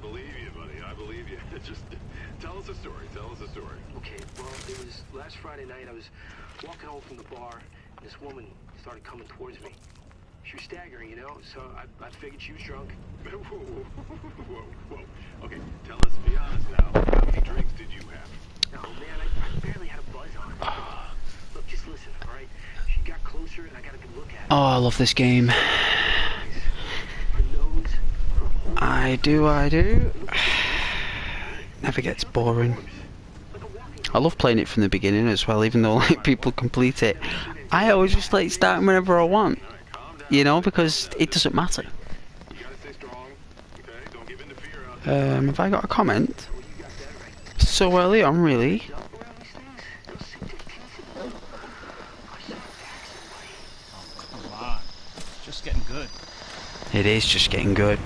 believe you, buddy. I believe you. Just tell us a story. Tell us a story. Okay, well, it was last Friday night. I was walking home from the bar, and this woman started coming towards me. She was staggering, you know, so I figured she was drunk. Whoa, whoa, whoa. Okay, tell us, be honest now. How many drinks did you have? Oh, man, I barely had a buzz on. Look, just listen, all right? She got closer, and I got a good look at her. Oh, I love this game. Her nose, her whole I do. Never gets boring. I love playing it from the beginning as well, even though like people complete it. I always just like starting whenever I want, you know, because it doesn't matter. Have I got a comment? So early on, really? Come on. It's just getting good. It is just getting good.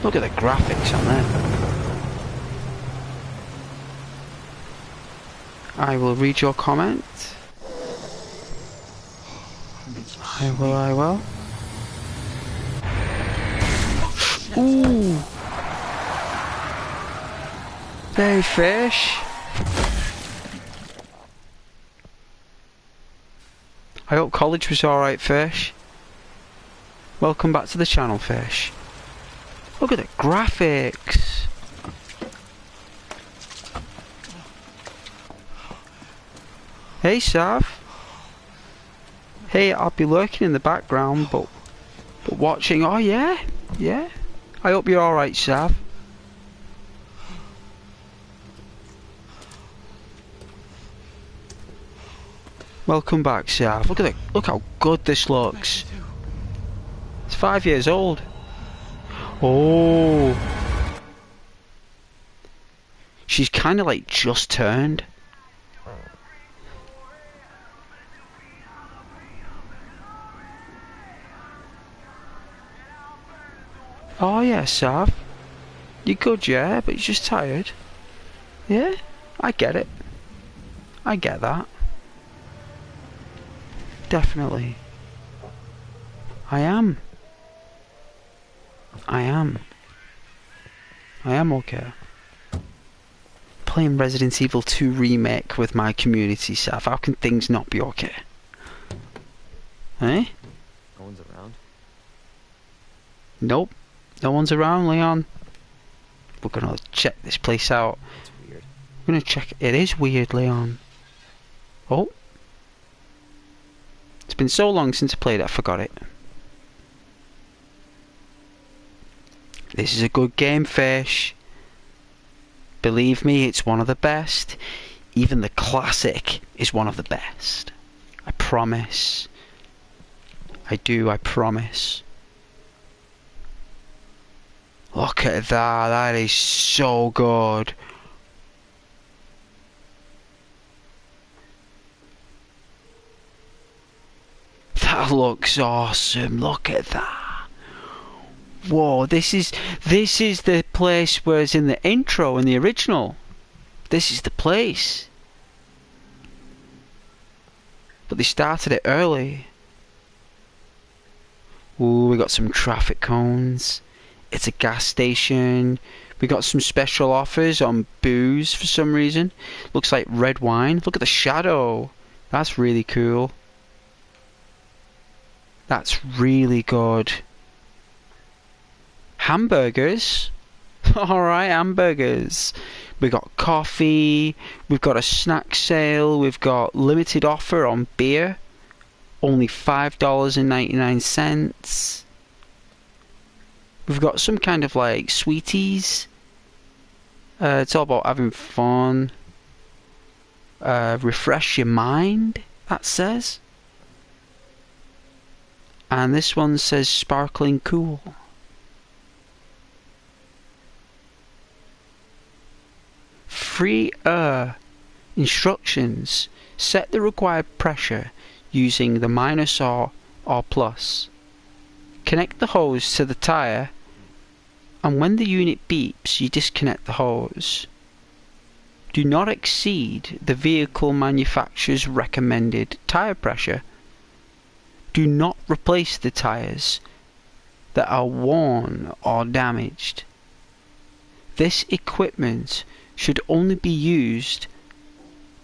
Look at the graphics on there. I will read your comment. I will. Ooh! Hey, fish! I hope college was alright, fish. Welcome back to the channel, fish. Look at the graphics! Hey, Sav. Hey, I'll be lurking in the background, but watching. Oh yeah, yeah. I hope you're all right, Sav. Welcome back, Sav. Look at it. Look how good this looks. It's 5 years old. Oh, she's kind of like just turned. Oh yeah, Sav. You're good, yeah, but you're just tired. Yeah, I get it. I get that. Definitely. I am okay. Playing Resident Evil 2 Remake with my community, Sav. How can things not be okay? Eh? No one's around. Nope. No one's around, Leon. We're gonna check this place out. It's weird. We're gonna check. It is weird, Leon. Oh. It's been so long since I played it, I forgot it. This is a good game, fish. Believe me, it's one of the best. Even the classic is one of the best. I promise. I do, I promise. Look at that, that is so good. That looks awesome, look at that. Whoa, this is the place where it's in the intro, in the original. This is the place. But they started it early. Ooh, we got some traffic cones. It's a gas station. We got some special offers on booze for some reason. Looks like red wine. Look at the shadow. That's really cool. That's really good. Hamburgers. Alright, hamburgers. We got coffee. We've got a snack sale. We've got limited offer on beer. Only $5.99. We've got some kind of like sweeties. It's all about having fun. Refresh your mind, that says. And this one says sparkling cool. Free instructions. Set the required pressure using the minus or plus. Connect the hose to the tyre, and when the unit beeps, you disconnect the hose. Do not exceed the vehicle manufacturer's recommended tyre pressure. Do not replace the tyres that are worn or damaged. This equipment should only be used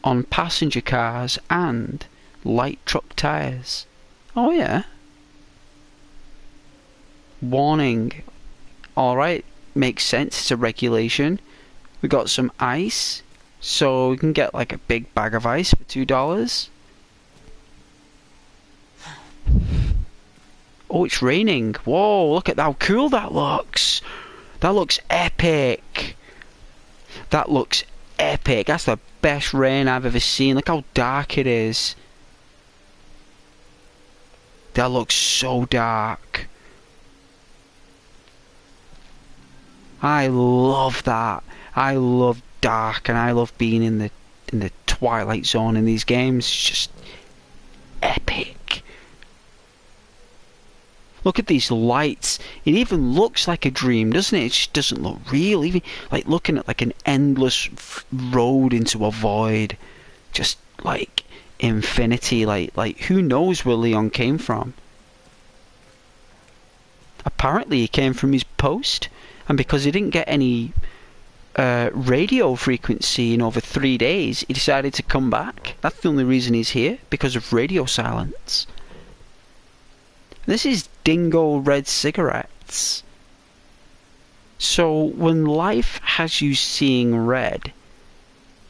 on passenger cars and light truck tyres. Oh yeah. Warning. Alright, makes sense, it's a regulation. We got some ice, so we can get like a big bag of ice for $2. Oh, it's raining. Whoa, look at how cool that looks. That looks epic. That looks epic. That's the best rain I've ever seen. Look how dark it is. That looks so dark. I love that. I love dark, and I love being in the twilight zone in these games. It's just epic. Look at these lights. It even looks like a dream, doesn't it? It just doesn't look real. Even like looking at like an endless road into a void, just like infinity. Like who knows where Leon came from? Apparently, he came from his post, and because he didn't get any radio frequency in over 3 days, he decided to come back. That's the only reason he's here, because of radio silence. This is Dingo Red cigarettes. So when life has you seeing red,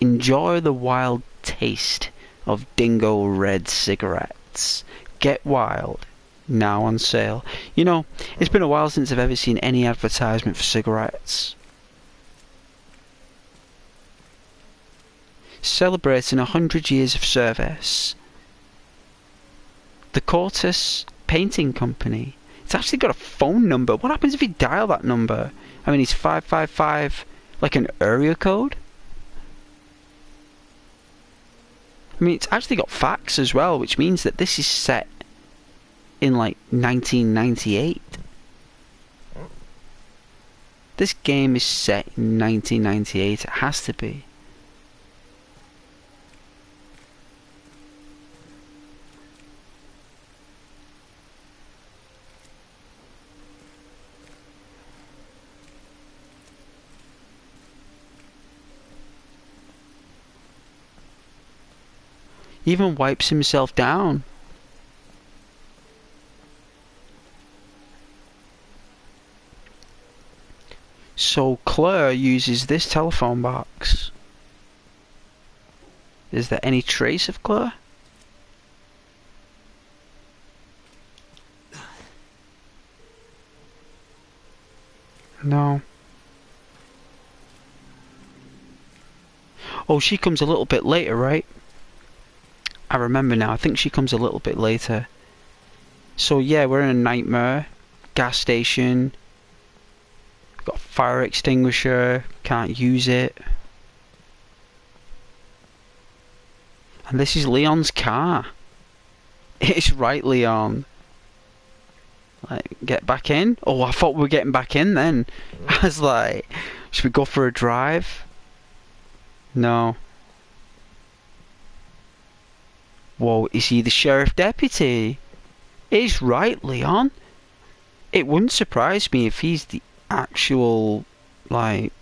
enjoy the wild taste of Dingo Red cigarettes. Get wild. Now on sale. You know, it's been a while since I've ever seen any advertisement for cigarettes. Celebrating 100 years of service. The Cortus Painting Company. It's actually got a phone number. What happens if you dial that number? I mean, it's 555, like an area code. I mean, it's actually got fax as well, which means that this is set in like 1998. This game is set in 1998. It has to be. He even wipes himself down. So Claire uses this telephone box. Is there any trace of Claire? No. Oh, she comes a little bit later, right? I remember now. I think she comes a little bit later. So yeah, we're in a nightmare. Gas station. Got a fire extinguisher. Can't use it. And this is Leon's car. It's right, Leon. Like, get back in? Oh, I thought we were getting back in then. I was like, should we go for a drive? No. Whoa, is he the sheriff deputy? He's right, Leon. It wouldn't surprise me if he's the actual, like,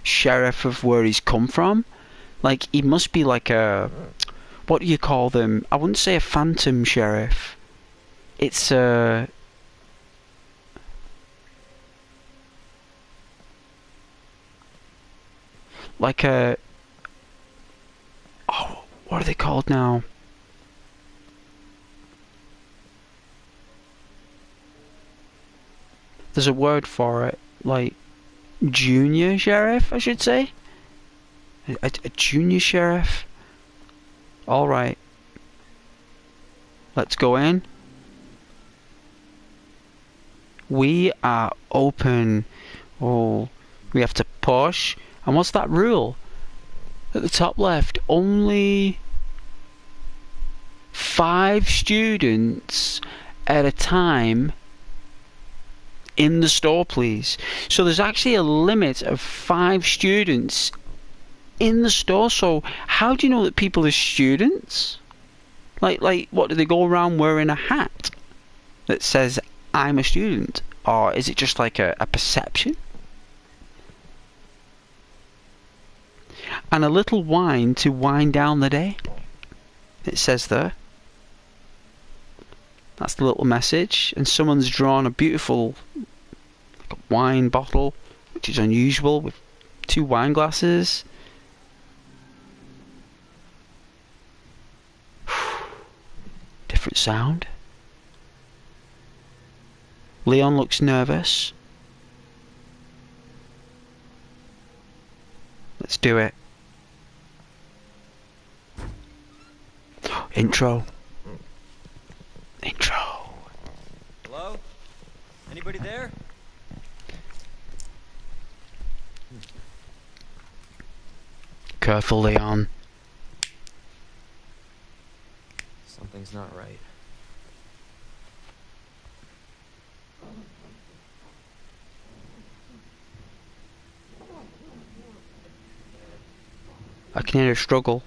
sheriff of where he's come from. Like, he must be like a... What do you call them? I wouldn't say a phantom sheriff. It's a... like a... Oh, what are they called now? There's a word for it, like junior sheriff, I should say. A junior sheriff. Alright. Let's go in. We are open. Oh, we have to push. And what's that rule? At the top left, only 5 students at a time in the store, please. So there's actually a limit of 5 students in the store. So how do you know that people are students? Like what, do they go around wearing a hat that says I'm a student? Or is it just like a perception? and a little wine to wind down the day. It says there. That's the little message. And someone's drawn a beautiful like a wine bottle, which is unusual, with 2 wine glasses. Different sound. Leon looks nervous. Let's do it. Intro. Intro. Hello? Anybody there? Careful, Leon. Something's not right. I can hear a struggle.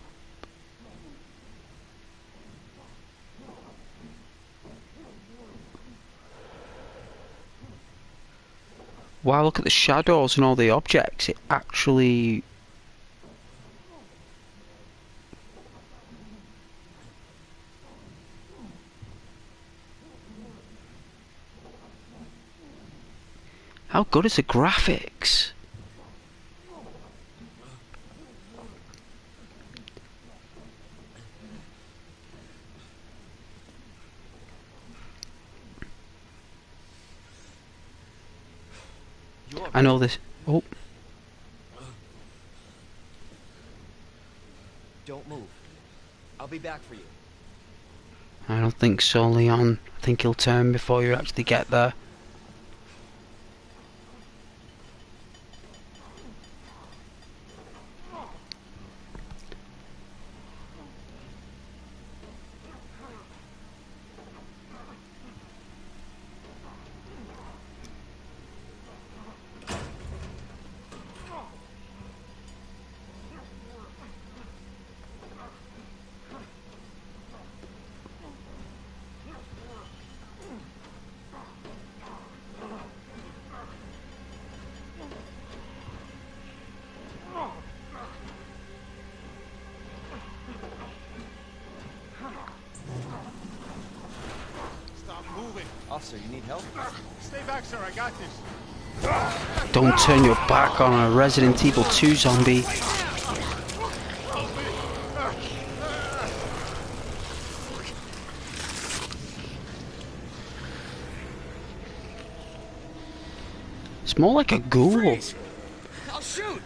Wow, look at the shadows and all the objects. It actually... How good is the graphics? I know this. Oh. Don't move. I'll be back for you. I don't think so, Leon. I think he'll turn before you actually get there. Officer, you need help? Stay back, sir. I got this. Don't turn your back on a Resident Evil 2 zombie. It's more like a ghoul. I'll shoot!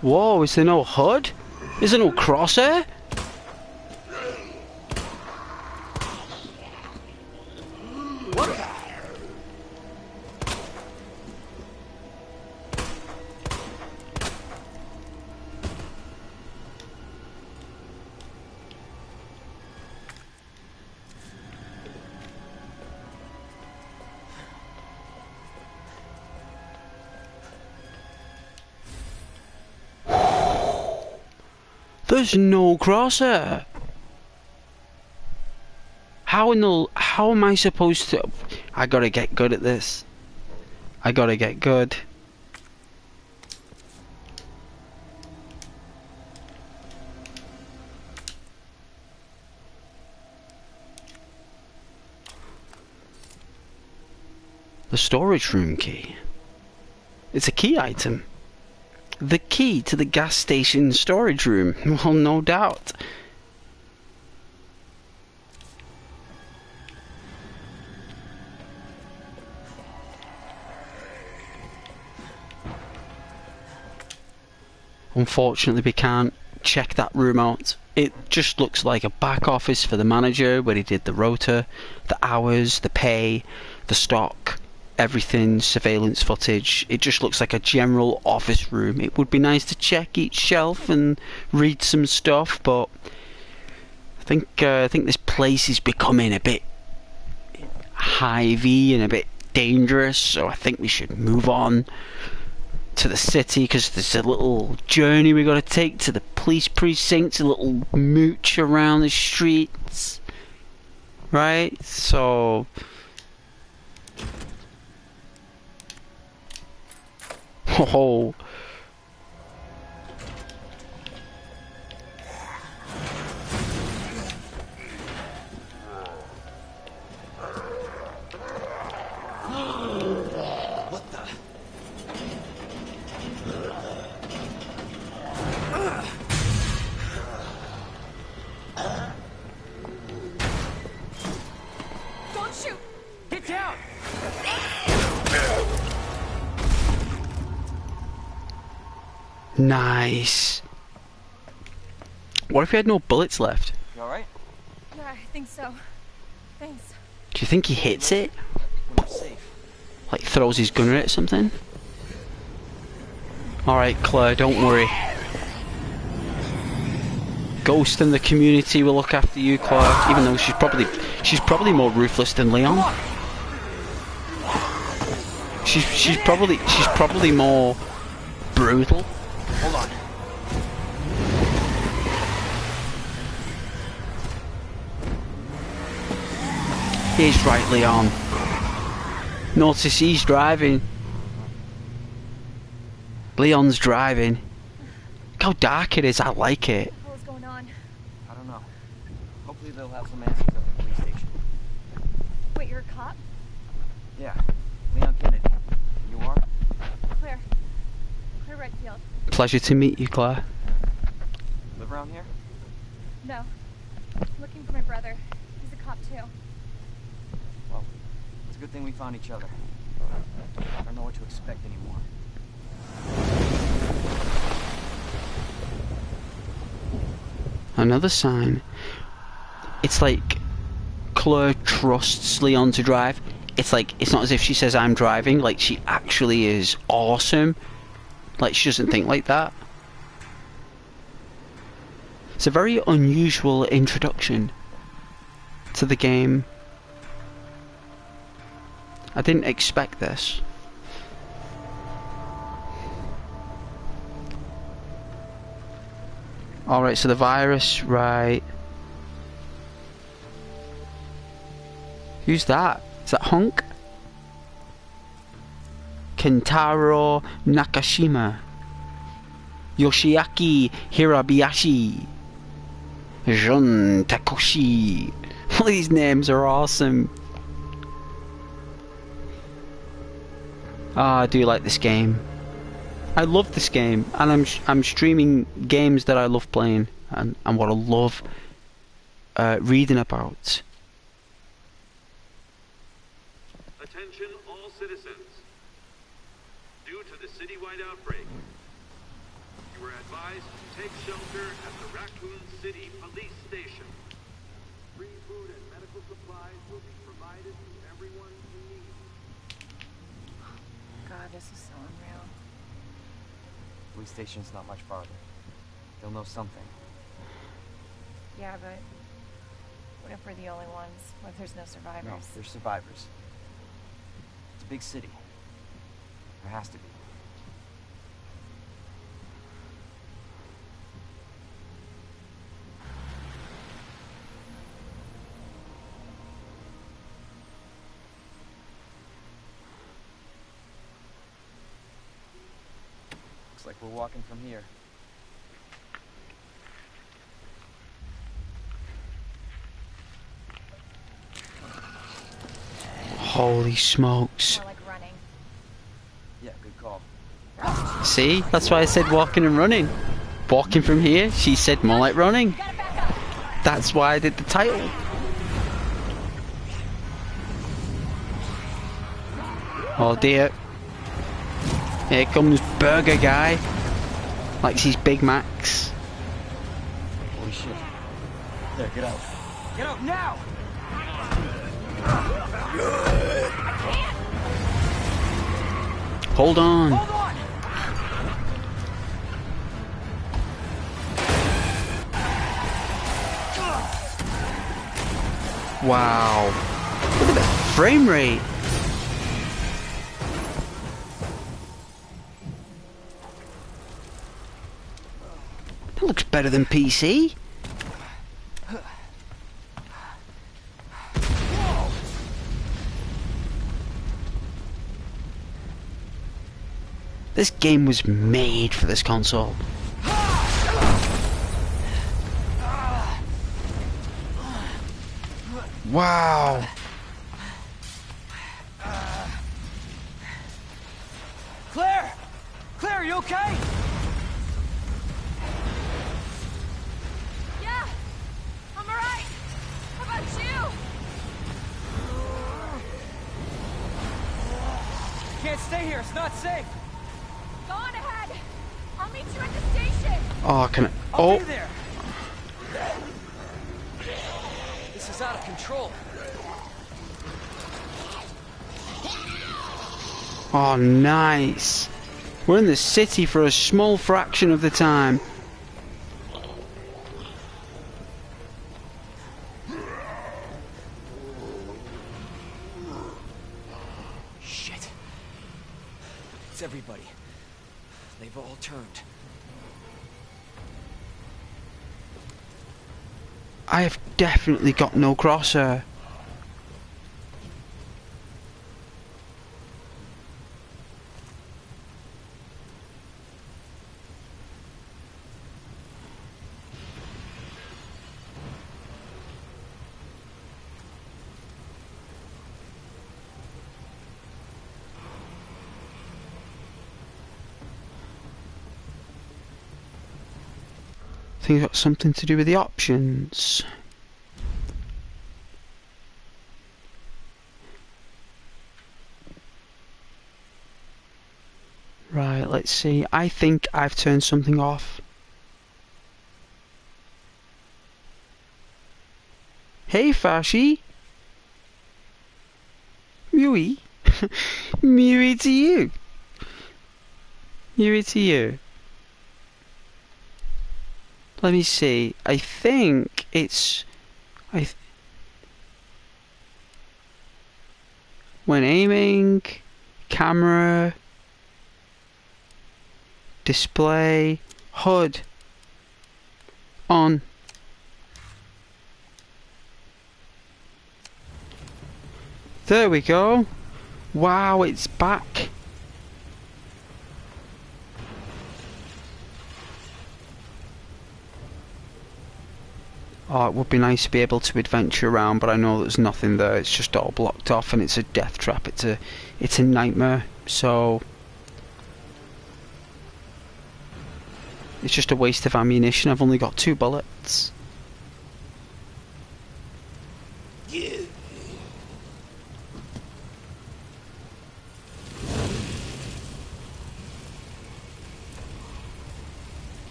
Whoa, is there no HUD? Is there no crosshair? There's no crosshair. How am I supposed to... I gotta get good at this. I gotta get good. The storage room key. It's a key item. The key to the gas station storage room. Well, no doubt. Unfortunately, we can't check that room out. It just looks like a back office for the manager where he did the rota, the hours, the pay, the stock, everything, surveillance footage. It just looks like a general office room. It would be nice to check each shelf and read some stuff, but I think this place is becoming a bit high-V and a bit dangerous, so I think we should move on to the city, because there's a little journey we got to take to the police precinct, a little mooch around the streets, right? So oh, Shoot! Get down! Nice. What if he had no bullets left? You alright? Yeah, I think so. Thanks. Do you think he hits it? We're safe. Like throws his gun at it or something? Alright, Claire, don't worry. Ghost in the community will look after you, Claire, even though she's probably more ruthless than Leon. She's probably more brutal. Hold on. He's right, Leon. Notice he's driving. Leon's driving. Look how dark it is, I like it. What was going on? I don't know. Hopefully they'll have some answers at the police station. Wait, you're a cop? Yeah. Leon Kennedy. You are? Claire. Claire Redfield. Pleasure to meet you, Claire. Live around here? No. I'm looking for my brother. He's a cop too. Well, it's a good thing we found each other. I don't know what to expect anymore. Another sign. It's like Claire trusts Leon to drive. It's like, it's not as if she says I'm driving, like she actually is awesome. Like she doesn't think like that. It's a very unusual introduction to the game. I didn't expect this. Alright, so the virus, right. Who's that? Is that Hunk? Kentaro Nakashima. Yoshiaki Hirabayashi. Jun Takoshi. All these names are awesome. Ah, I do like this game. I love this game, and I'm streaming games that I love playing, and what I love reading about. Attention all citizens. Due to the citywide outbreak, you are advised to take shelter at the Raccoon City Police Station. Free food and medical supplies will be provided to everyone in need. God, this is so unreal. Police station's not much farther. They'll know something. Yeah, but what if we're the only ones? What if there's no survivors? No, they're survivors. It's a big city. There has to be. Looks like we're walking from here. Holy smokes. More like running. Yeah, good call. See? That's why I said walking and running. Walking from here, she said more like running. Gotta back up. That's why I did the title. Oh dear. Here comes Burger Guy. Likes his Big Macs. Holy shit. There, get out. Get out now! Hold on. Hold on! Wow. Look at that frame rate. That looks better than PC. This game was made for this console. Wow. Claire! Claire, are you okay? Yeah, I'm alright. How about you? can't stay here. It's not safe. Go on ahead. I'll meet you at the station. Oh, can I? I'll Oh, be there. This is out of control. oh, nice. We're in the city for a small fraction of the time. Shit. It's everybody. They've all turned. I have definitely got no crosshair. I think it's got something to do with the options. Right, let's see. I think I've turned something off. Hey, Fashi. Mewy. Mewy to you. Mewy to you. Let me see. I think it's... when aiming, camera, display, HUD, on. There we go. Wow, it's back. Oh, it would be nice to be able to adventure around, but I know there's nothing there. It's just all blocked off, and it's a death trap. It's a nightmare. So it's just a waste of ammunition. I've only got 2 bullets.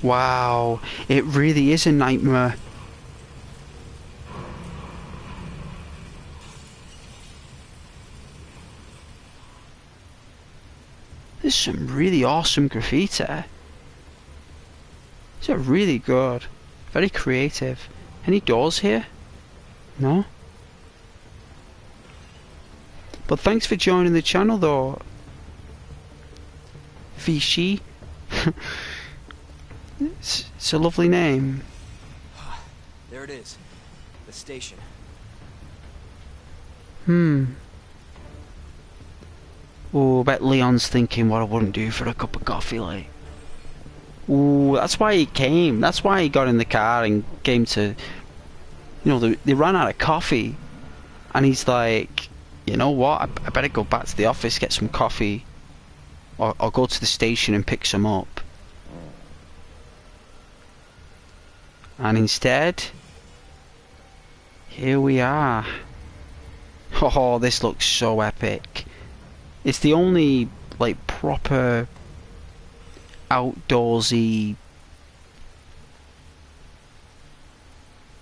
Wow, it really is a nightmare. There's some really awesome graffiti. These are really good. Very creative. Any doors here? No? But thanks for joining the channel though, Vichy. It's a lovely name. There it is. The station. Oh, I bet Leon's thinking what I wouldn't do for a cup of coffee, like. Ooh, that's why he came. That's why he got in the car and came to... You know, they ran out of coffee. And he's like, you know what? I better go back to the office, get some coffee. Or go to the station and pick some up. And instead, here we are. Oh, this looks so epic. It's the only, like, proper outdoorsy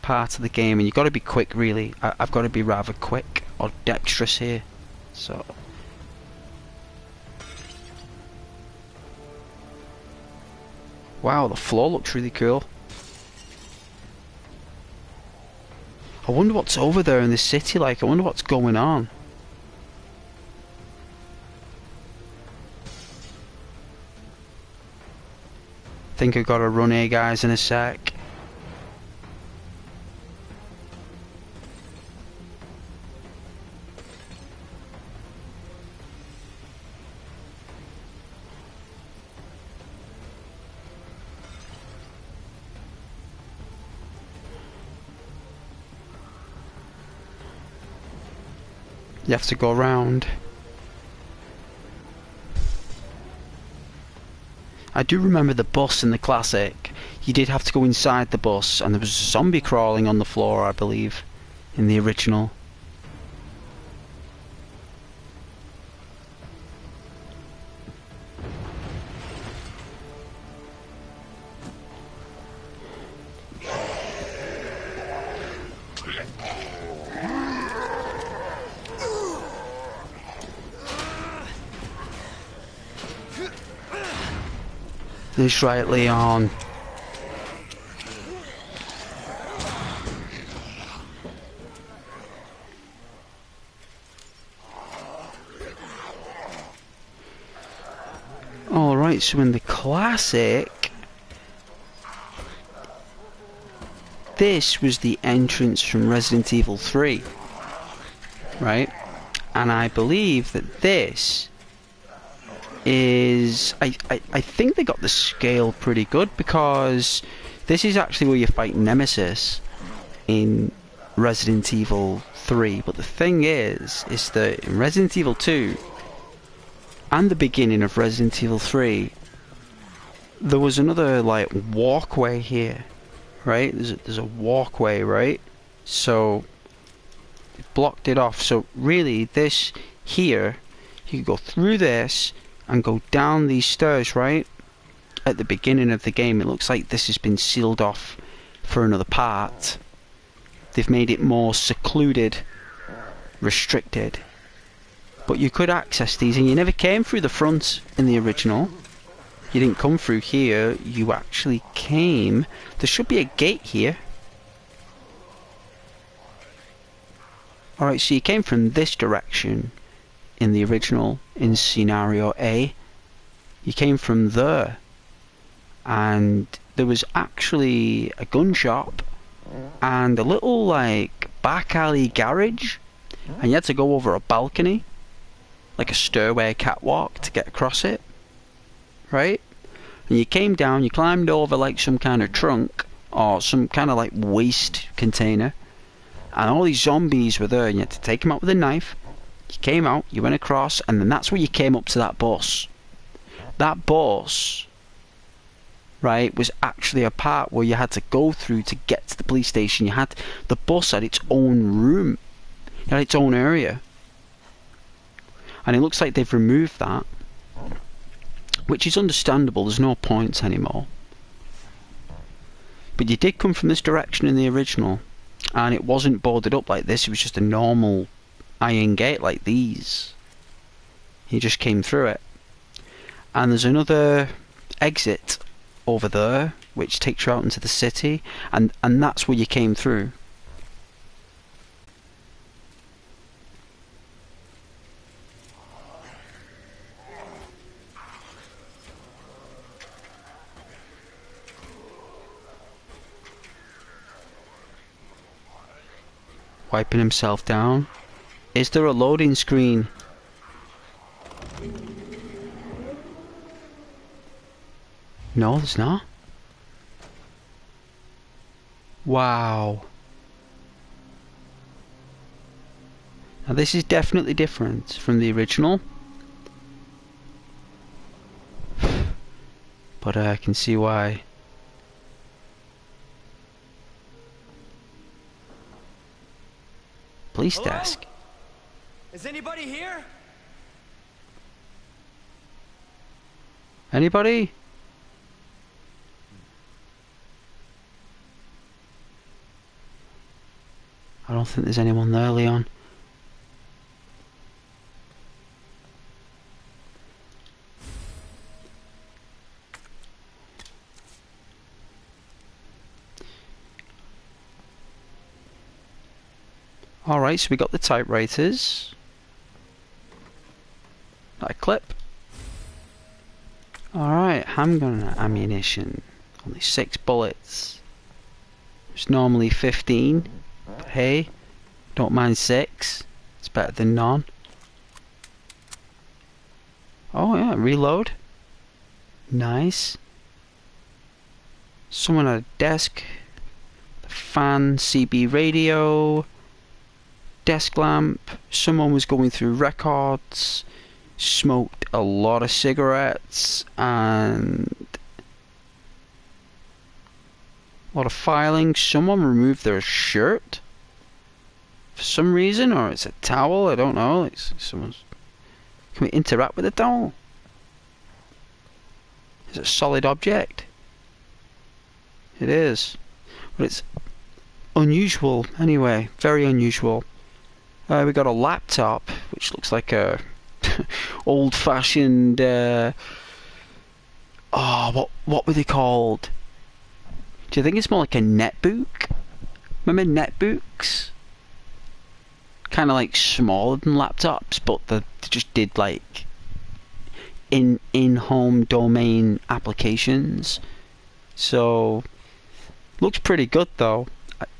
part of the game, and you've got to be quick, really. I've got to be rather quick or dexterous here. So... wow, the floor looks really cool. I wonder what's over there in the city, like, I wonder what's going on. Think I've got to run here, guys, in a sec. You have to go around. I do remember the bus in the classic. You did have to go inside the bus, and there was a zombie crawling on the floor, I believe, in the original. That's right, Leon. Alright, so in the classic, this was the entrance from Resident Evil 3, right? And I believe that this is... I think they got the scale pretty good, because this is actually where you fight Nemesis in Resident Evil 3. But the thing is that in Resident Evil 2 and the beginning of Resident Evil 3, there was another, like, walkway here, right? There's a walkway, right? So it blocked it off. So really, this here, you could go through this and go down these stairs, right? At the beginning of the game, it looks like this has been sealed off for another part. They've made it more secluded, restricted. But you could access these, and you never came through the front in the original. You didn't come through here, you actually came... There should be a gate here. Alright, so you came from this direction in the original, in scenario A. You came from there. And there was actually a gun shop and a little, like, back alley garage. And you had to go over a balcony, like a stairway catwalk, to get across it, right? And you came down, you climbed over like some kind of trunk or some kind of like waste container, and all these zombies were there, and you had to take them out with a knife. You came out, you went across, and then that's where you came up to that bus. That bus, right, was actually a part where you had to go through to get to the police station. The bus had its own room, it had its own area. And it looks like they've removed that, which is understandable. There's no points anymore. But you did come from this direction in the original, and it wasn't boarded up like this. It was just a normal iron gate like these. You just came through it. And there's another exit over there, which takes you out into the city, and that's where you came through. Wiping himself down. Is there a loading screen? No, there's not. Wow. Now this is definitely different from the original. But I can see why. Police Hello? desk. Is anybody here? Anybody? I don't think there's anyone there, Leon. Alright, so we got the typewriters. That a clip. Alright, handgun ammunition. Only 6 bullets. It's normally 15. But hey, don't mind 6. It's better than none. Oh yeah, reload. Nice. Someone at a desk. The fan, CB radio. Desk lamp. Someone was going through records. Smoked a lot of cigarettes and a lot of filing. Someone removed their shirt for some reason, or it's a towel, I don't know. It's someone's... Can we interact with the towel? Is it a solid object? It is. But unusual anyway, very unusual. We got a laptop, which looks like a old-fashioned, what were they called? Do you think it's more like a netbook? Remember netbooks? Kind of like smaller than laptops, but they just did like in-home domain applications. So looks pretty good though.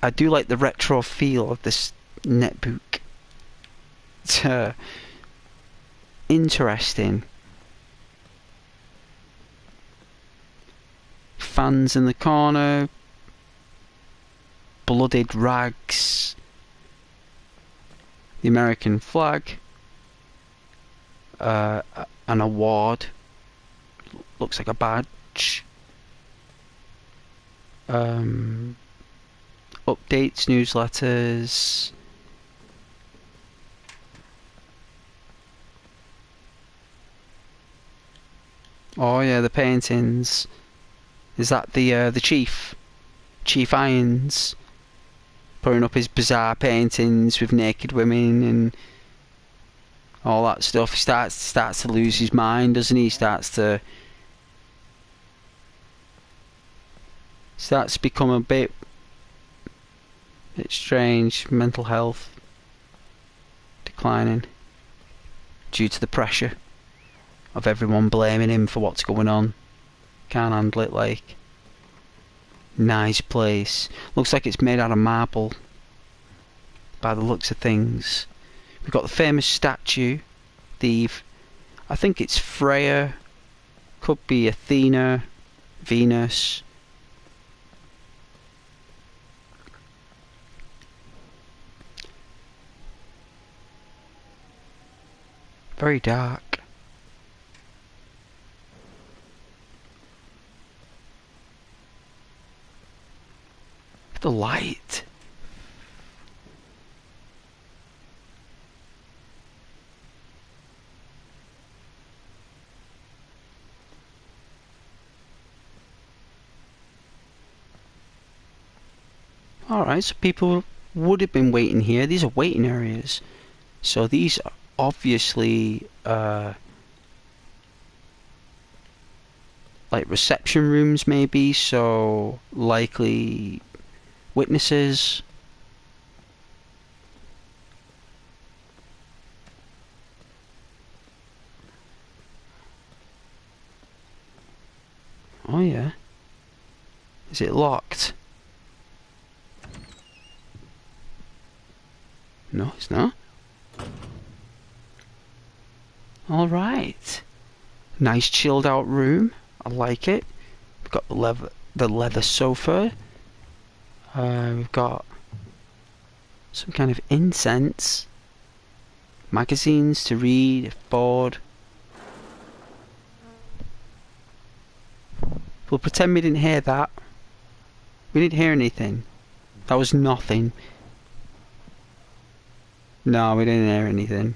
I do like the retro feel of this netbook. It's interesting. Fans in the corner, blooded rags, the American flag, an award, looks like a badge, updates, newsletters, oh yeah, the paintings. Is that the chief? Chief Irons putting up his bizarre paintings with naked women and all that stuff. He starts to lose his mind, doesn't he? He starts to become a bit strange. Mental health declining due to the pressure of everyone blaming him for what's going on. Can't handle it, like. Nice place. Looks like it's made out of marble by the looks of things. We've got the famous statue. I think it's Freya. Could be Athena. Venus. Very dark. The light. Alright, so people would have been waiting here. These are waiting areas. So these are obviously like reception rooms maybe, so likely witnesses. Oh yeah. Is it locked? No, it's not. Alright. Nice chilled out room. I like it. We've got the leather sofa. We've got some kind of incense. Magazines to read if bored. We'll pretend we didn't hear that. We didn't hear anything. That was nothing. No, we didn't hear anything.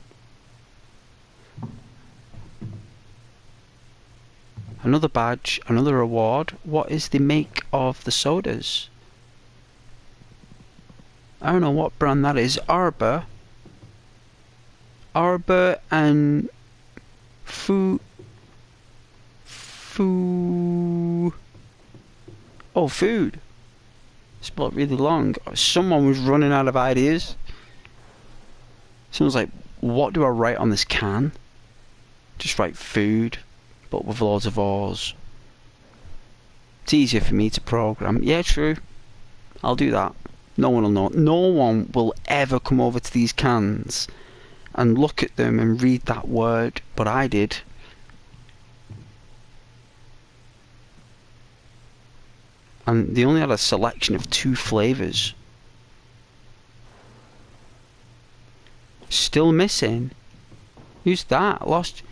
Another badge, another award. What is the make of the sodas? I don't know what brand that is. Arbor and Oh, food. Spelled really long. Someone was running out of ideas. Someone's like, what do I write on this can? Just write food, but with loads of O's. It's easier for me to program. Yeah, true. I'll do that. No one will know. No one will ever come over to these cans and look at them and read that word, but I did. And they only had a selection of 2 flavours. Still missing. Who's that? Lost.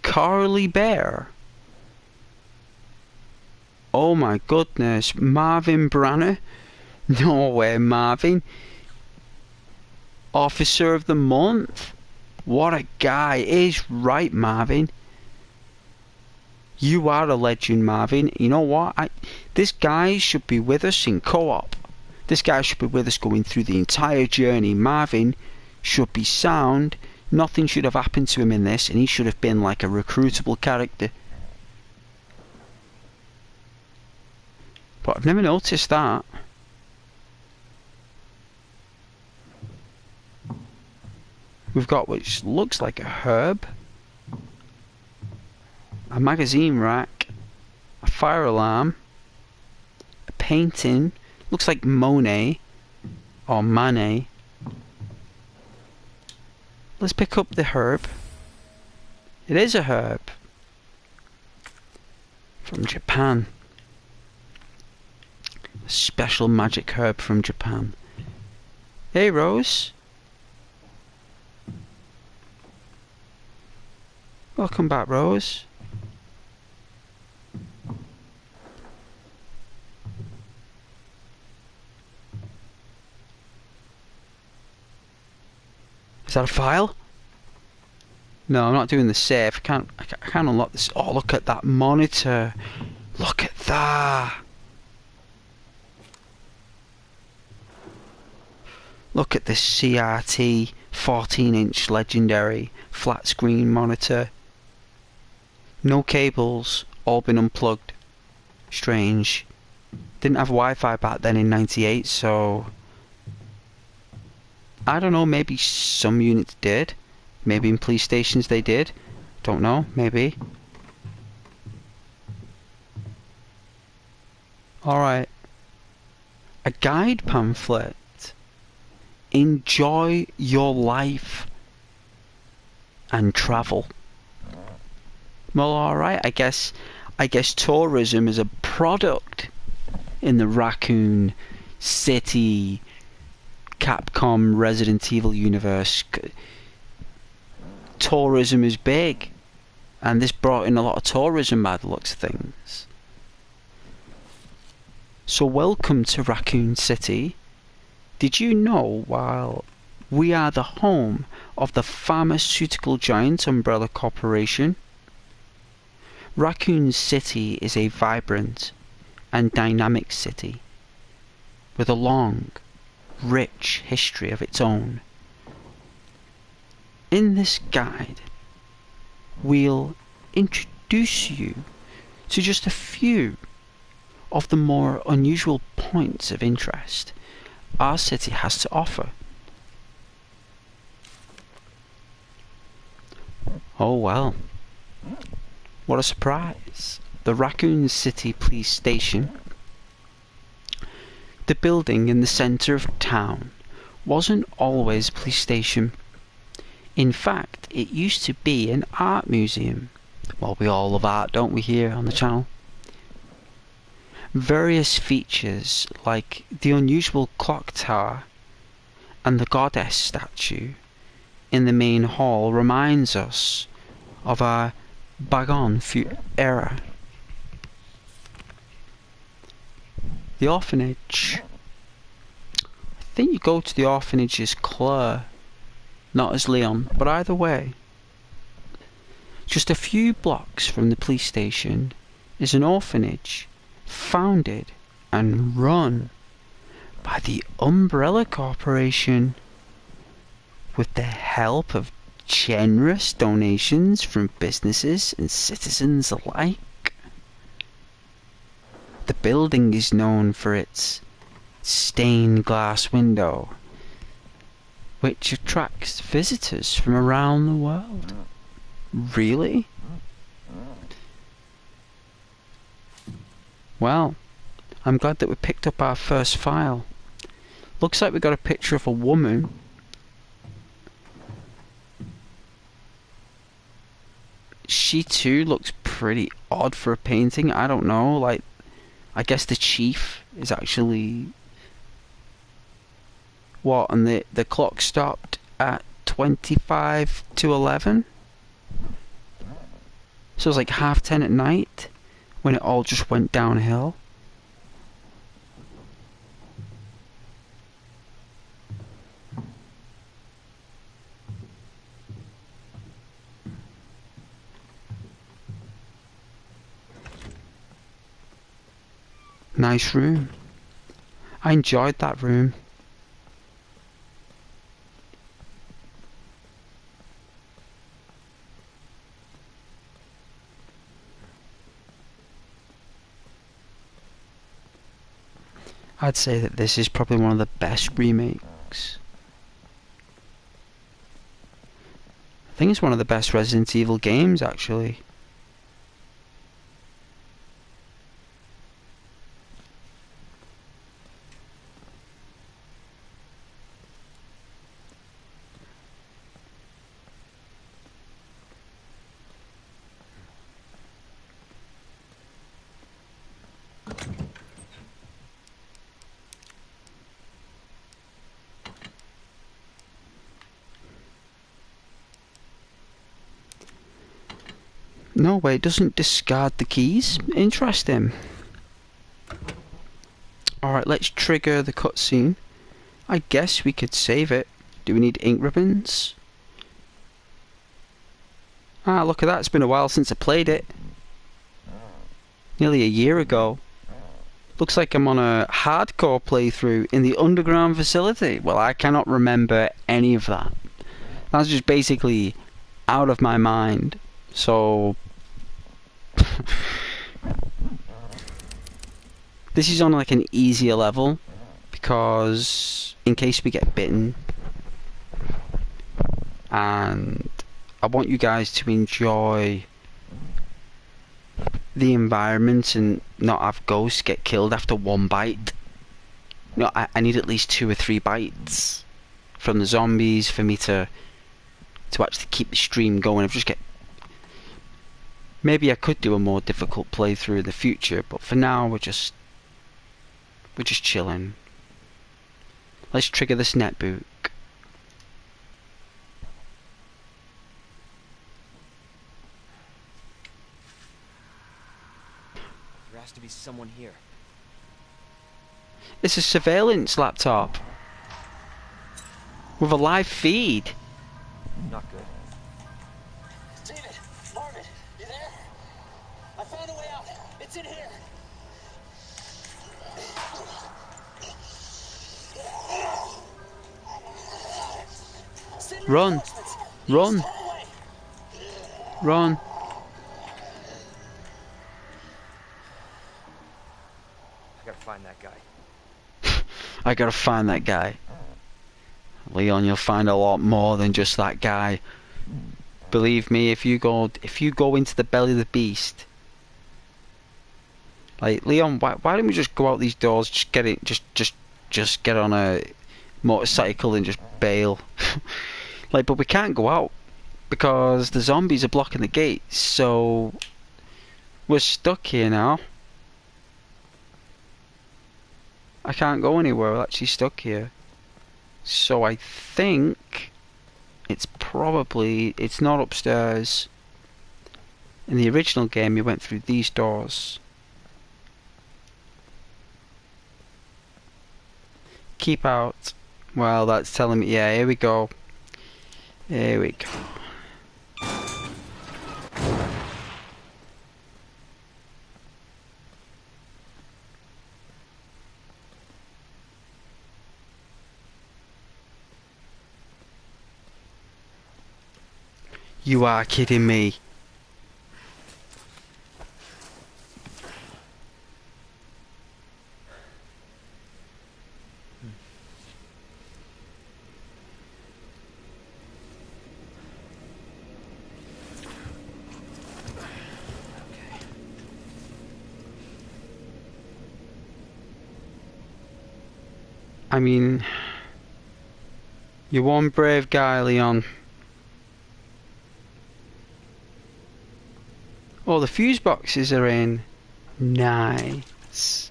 Carly Bear. Oh my goodness. Marvin Branner. No way, Marvin. Officer of the Month. What a guy. Is right, Marvin. You are a legend, Marvin. You know what? This guy should be with us in co-op. This guy should be with us going through the entire journey. Marvin should be sound. Nothing should have happened to him in this, and he should have been like a recruitable character. But I've never noticed that. We've got which looks like a herb, a magazine rack, a fire alarm, a painting, looks like Monet or Manet. Let's pick up the herb. It is a herb from Japan. A special magic herb from Japan. Hey Rose. Welcome back, Rose. Is that a file? No, I'm not doing the save. I can't unlock this. Oh, look at that monitor. Look at that. Look at this CRT 14-inch legendary flat screen monitor. No cables, all been unplugged. Strange. Didn't have Wi-Fi back then in '98, so I don't know, maybe some units did. Maybe in police stations they did. Don't know, maybe. Alright. A guide pamphlet. Enjoy your life and travel. Well, alright, I guess tourism is a product in the Raccoon City Capcom Resident Evil universe. Tourism is big, and this brought in a lot of tourism by the looks of things. So welcome to Raccoon City. Did you know while we are the home of the pharmaceutical giant Umbrella Corporation, Raccoon City is a vibrant and dynamic city with a long, rich history of its own. In this guide, we'll introduce you to just a few of the more unusual points of interest our city has to offer. Oh well, what a surprise. The Raccoon City Police Station, the building in the centre of town, wasn't always a police station. In fact, it used to be an art museum. Well, we all love art, don't we, here on the channel? Various features like the unusual clock tower and the goddess statue in the main hall reminds us of our bygone era. The orphanage. I think you go to the orphanage as Claire, not as Leon, but either way. Just a few blocks from the police station is an orphanage founded and run by the Umbrella Corporation with the help of generous donations from businesses and citizens alike. The building is known for its stained glass window, which attracts visitors from around the world. Really? Well, I'm glad that we picked up our first file. Looks like we got a picture of a woman. She too looks pretty odd for a painting. I don't know, like, I guess the chief is actually... What, and the clock stopped at 25 to 11? So it was like 10:30 at night when it all just went downhill. Nice room. I enjoyed that room. I'd say that this is probably one of the best remakes. I think it's one of the best Resident Evil games, actually. No way, it doesn't discard the keys. Interesting. Alright, let's trigger the cutscene. I guess we could save it. Do we need ink ribbons? Ah, look at that, it's been a while since I played it. Nearly a year ago. Looks like I'm on a hardcore playthrough in the underground facility. Well, I cannot remember any of that. That's just basically out of my mind. So this is on like an easier level because in case we get bitten, and I want you guys to enjoy the environment and not have ghosts get killed after one bite. You know, I need at least 2 or 3 bites from the zombies for me to actually keep the stream going. Maybe I could do a more difficult playthrough in the future, but for now we're just chilling. Let's trigger this netbook. There has to be someone here. It's a surveillance laptop with a live feed. Not good. David, Marvin, you there? I found a way out. It's in here. Run. Run. Run. I gotta find that guy. I gotta find that guy. Leon, you'll find a lot more than just that guy. Believe me, if you go into the belly of the beast, like Leon, why don't we just go out these doors, just get it, just get on a motorcycle and just bail. Like, but we can't go out because the zombies are blocking the gates, so we're stuck here now. I can't go anywhere, we're actually stuck here. So I think it's not upstairs. In the original game you went through these doors. Keep out. Well, that's telling me, yeah, here we go. Here we go. You are kidding me. I mean, you're one brave guy, Leon. Oh, the fuse boxes are in. Nice.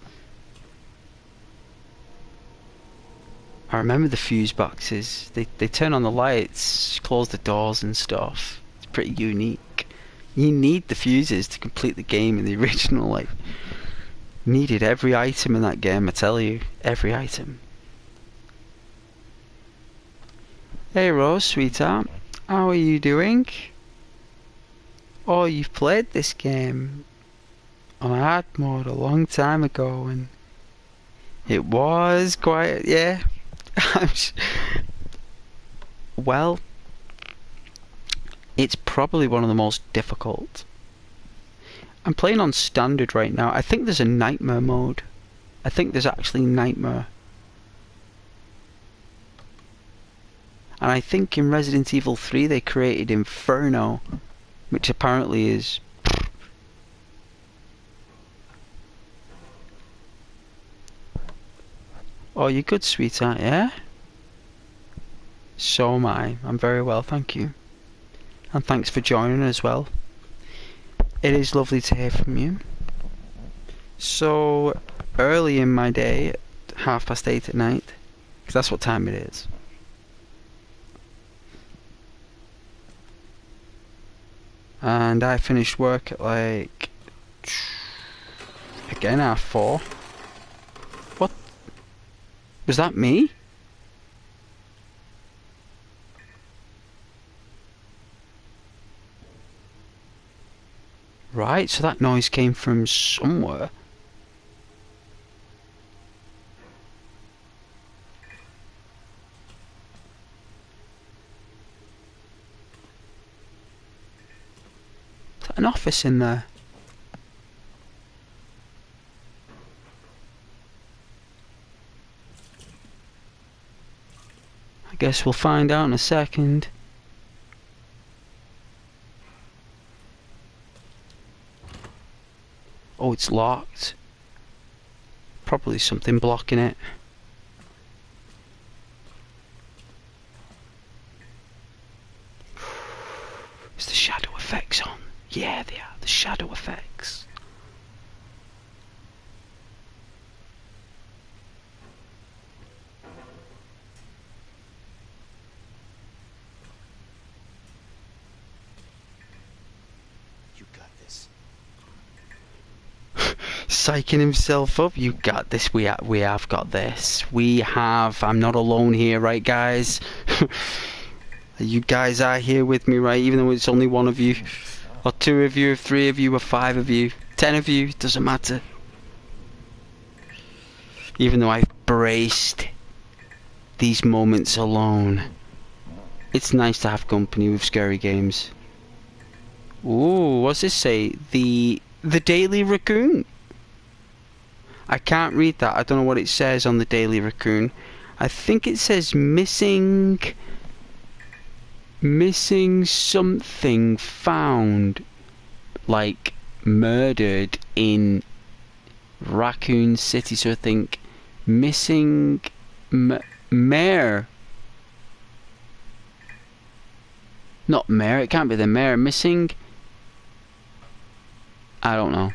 I remember the fuse boxes. They turn on the lights, close the doors and stuff. It's pretty unique. You need the fuses to complete the game in the original. Like, needed every item in that game, I tell you. Every item. Hey Rose, sweetheart. How are you doing? Oh, you've played this game on hard mode a long time ago, and It was quite, yeah. Well, it's probably one of the most difficult. I'm playing on standard right now. I think there's a nightmare mode. I think there's actually nightmare. And I think in Resident Evil 3 they created Inferno, which apparently is... Oh, you're good, sweetheart, yeah? So am I. I'm very well, thank you. And thanks for joining as well. It is lovely to hear from you. So, early in my day, at 8:30 at night, because that's what time it is. And I finished work at like... Again, 4:30. What? Was that me? Right, so that noise came from somewhere. Is that an office in there? I guess we'll find out in a second. Oh, it's locked. Probably something blocking it. Is the shadow effects on? Yeah, they are. The shadow effects. You got this. Psyching himself up. You got this. We have got this. We have. I'm not alone here, right, guys? You guys are here with me, right? Even though it's only one of you, or 2 of you, or 3 of you, or 5 of you, 10 of you. Doesn't matter. Even though I've braced these moments alone, it's nice to have company with scary games. Ooh, what's this say? The Daily Raccoon. I can't read that. I don't know what it says on the Daily Raccoon. I think it says missing something found, like murdered in Raccoon City. So I think missing mayor. Not mayor. It can't be the mayor. Missing. I don't know.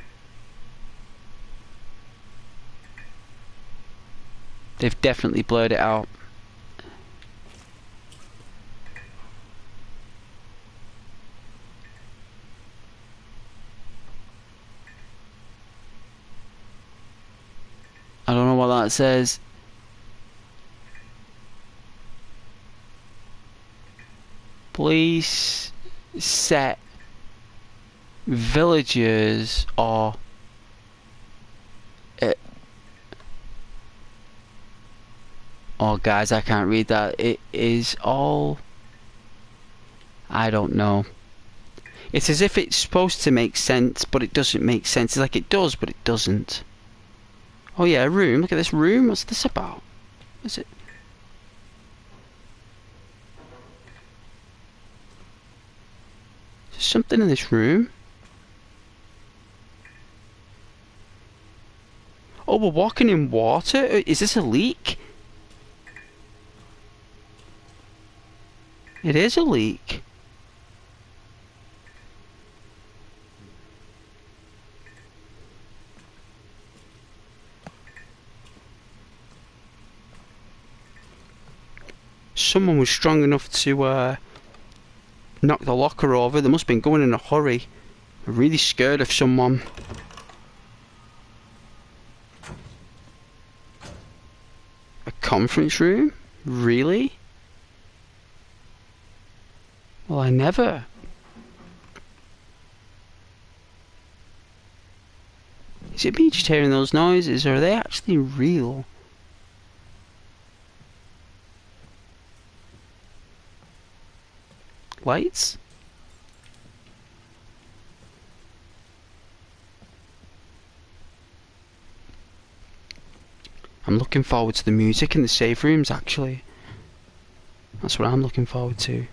They've definitely blurred it out. I don't know what that says. Please set villagers or oh guys, I can't read that. It is all, I don't know. It's as if it's supposed to make sense, but it doesn't make sense. It's like it does, but it doesn't. Oh yeah, a room. Look at this room. What's this about? Is it? Is there something in this room? Oh, we're walking in water? Is this a leak? It is a leak. Someone was strong enough to knock the locker over. They must have been going in a hurry. I'm really scared of someone. A conference room? Really? Well, I never. Is it me just hearing those noises, or are they actually real? Lights? I'm looking forward to the music in the safe rooms, actually. That's what I'm looking forward to.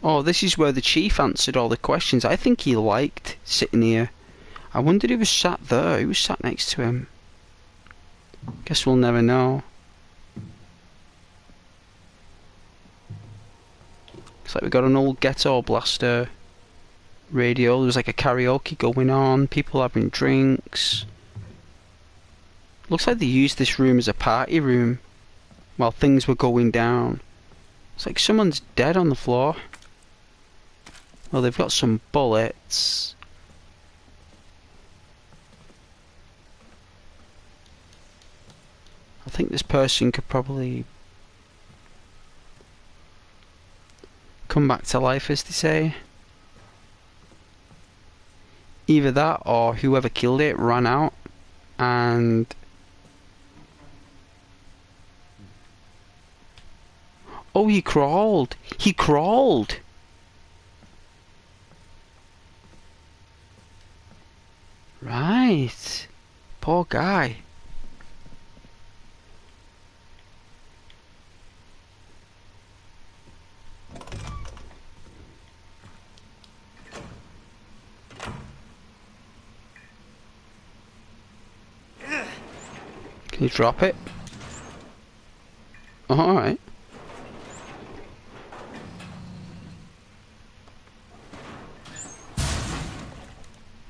Oh, this is where the chief answered all the questions. I think he liked sitting here. I wondered who was sat there. Who was sat next to him? Guess we'll never know. Looks like we got an old ghetto blaster radio. There was like a karaoke going on. People having drinks. Looks like they used this room as a party room while things were going down. It's like someone's dead on the floor. Well, they've got some bullets. I think this person could probably come back to life, as they say. Either that or whoever killed it ran out and... Oh, he crawled! He crawled! Right. Poor guy. Can you drop it? Oh, alright.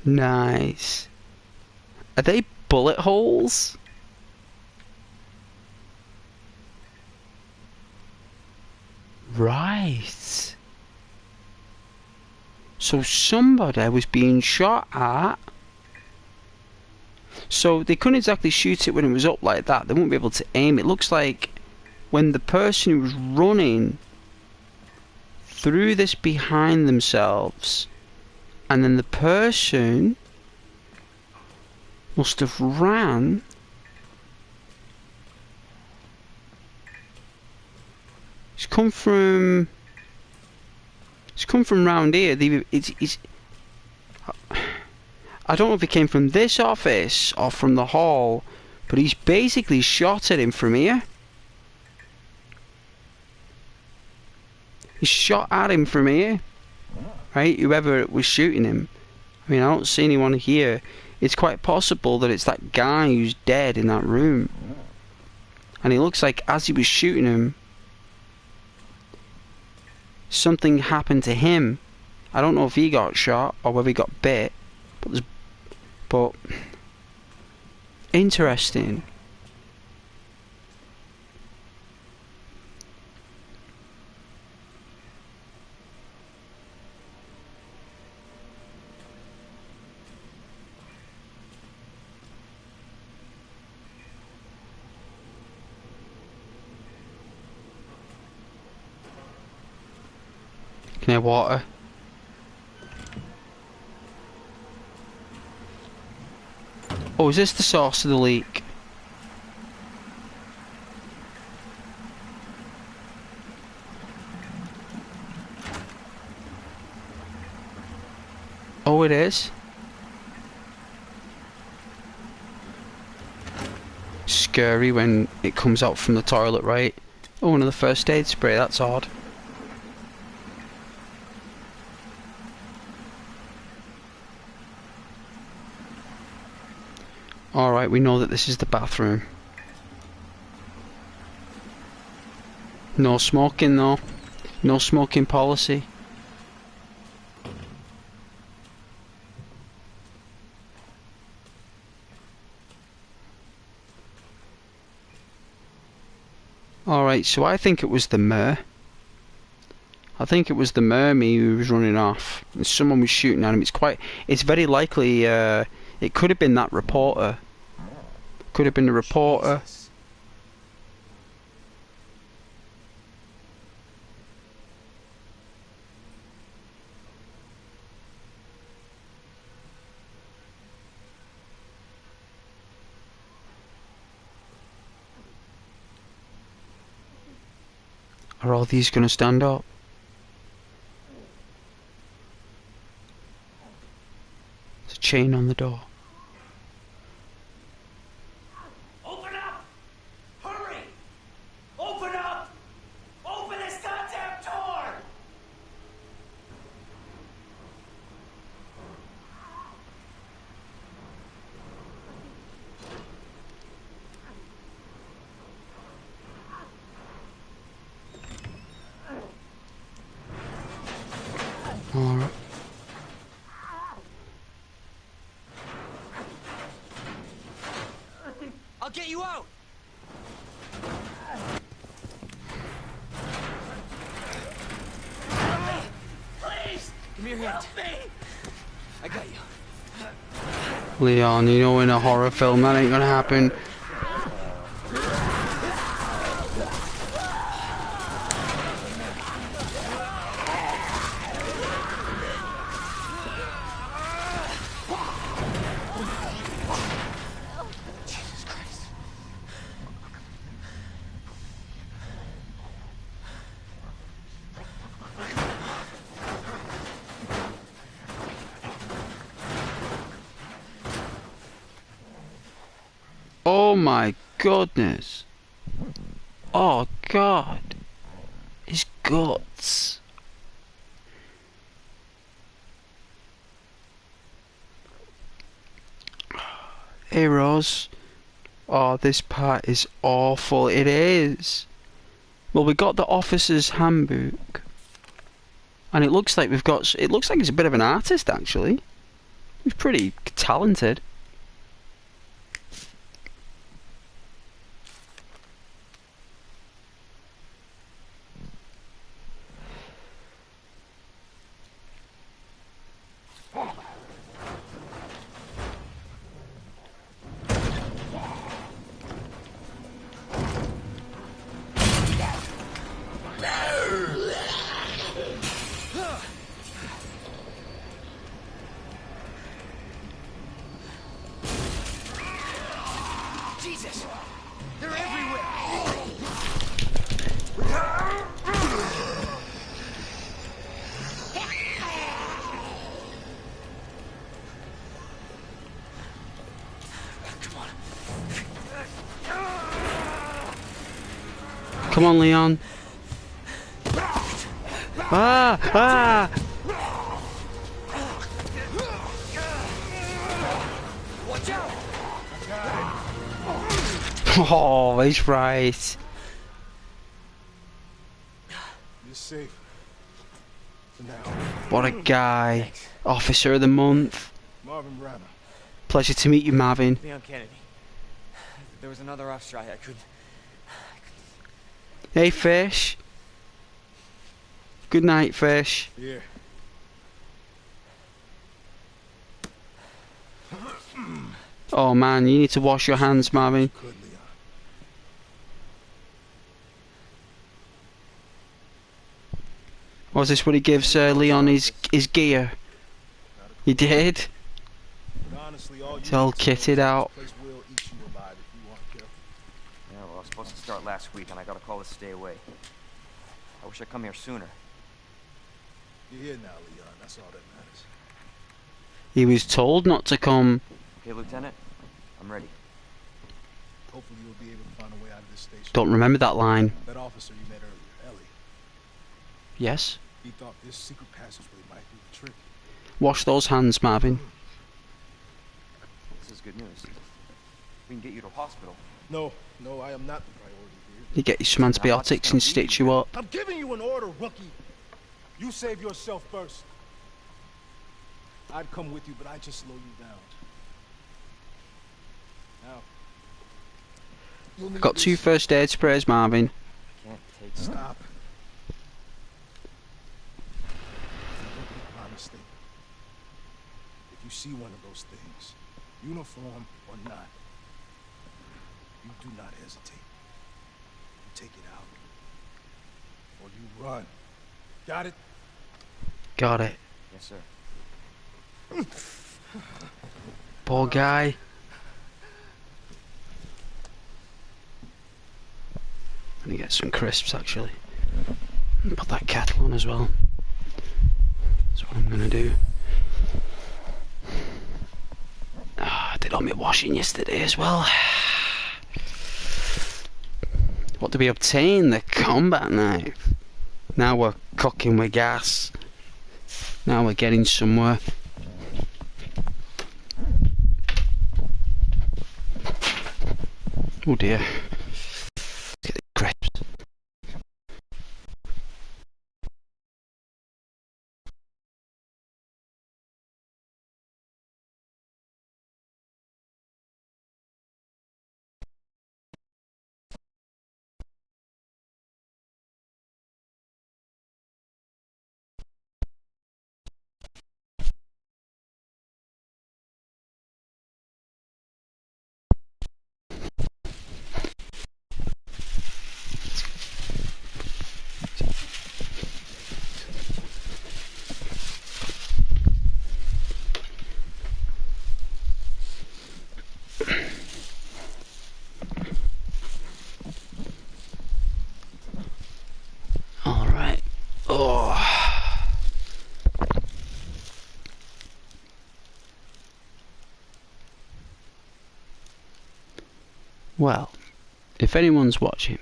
Nice. Are they bullet holes? Right. So somebody was being shot at. So they couldn't exactly shoot it when it was up like that. They won't be able to aim. It looks like when the person who was running threw this behind themselves, and then the person must have ran. It's come from round here. I don't know if it came from this office or from the hall, but he's basically shot at him from here. He shot at him from here. Right? Whoever was shooting him. I mean, I don't see anyone here. It's quite possible that it's that guy who's dead in that room. And it looks like as he was shooting him, something happened to him. I don't know if he got shot or whether he got bit. But interesting. Can I have water? Oh, is this the source of the leak? Oh, it is. Scary when it comes out from the toilet, right? Oh, another first aid spray, that's odd. Alright, we know that this is the bathroom. No smoking though. No smoking policy. Alright, so I think it was the mayor. I think it was the mermy who was running off. And someone was shooting at him. It's very likely it could have been that reporter. Could have been the reporter. Are all these gonna stand up? There's a chain on the door. Open up! Hurry! Open up! Open this goddamn door! Alright. I'll get you out! Please! Give me your hand. Help me! I got you. Leon, you know in a horror film that ain't gonna happen. Jesus Christ. Oh my goodness. Oh god. His guts. Hey Rose. Oh, this part is awful. It is. Well, we got the officer's handbook. And it looks like we've got... It looks like he's a bit of an artist, actually. He's pretty talented. Jesus! They're everywhere! Come on, Leon. Ah! Ah! Watch out! Oh, he's right. You're safe. For now. What a guy. Officer of the month. Marvin Branner. Pleasure to meet you, Marvin. Leon Kennedy. There was another off strike. I couldn't... Hey, Fish. Good night, Fish. Here. Oh man, you need to wash your hands, Marvin. Good, Leon. Was this what he gives Leon his gear? He did? But honestly, all It's you all need to know is kitted that out. this place will eat you alive if you aren't careful. Yeah, well, I was supposed to start last week, and I got a call to stay away. I wish I'd come here sooner. You're here now, Leon. That's all that matters. He was told not to come. Okay, Lieutenant? I'm ready. Hopefully you'll be able to find a way out of this station. Don't remember that line. That officer you met earlier, Ellie, Yes? he thought this secret passageway might do the trick. Wash those hands, Marvin. This is good news. We can get you to a hospital. No, I am not the priority here. You get you some antibiotics and stitch you up. I'm giving you an order, rookie. You save yourself first. I'd come with you, but I'd just slow you down. Now, you'll need Got 2 this. first aid sprays, Marvin. I can't take... Stop. My mistake. If you see one of those things, uniform or not, you do not hesitate. You take it out, or you run. Got it? Got it. Yes, sir. Poor guy. Let me get some crisps, actually. Put that kettle on as well. That's what I'm gonna do. I did all my washing yesterday as well. What did we obtain? The combat knife. Now we're cooking with gas. Now we're getting somewhere. Oh dear. Let's get the crisps. Alright. Oh. Well, if anyone's watching,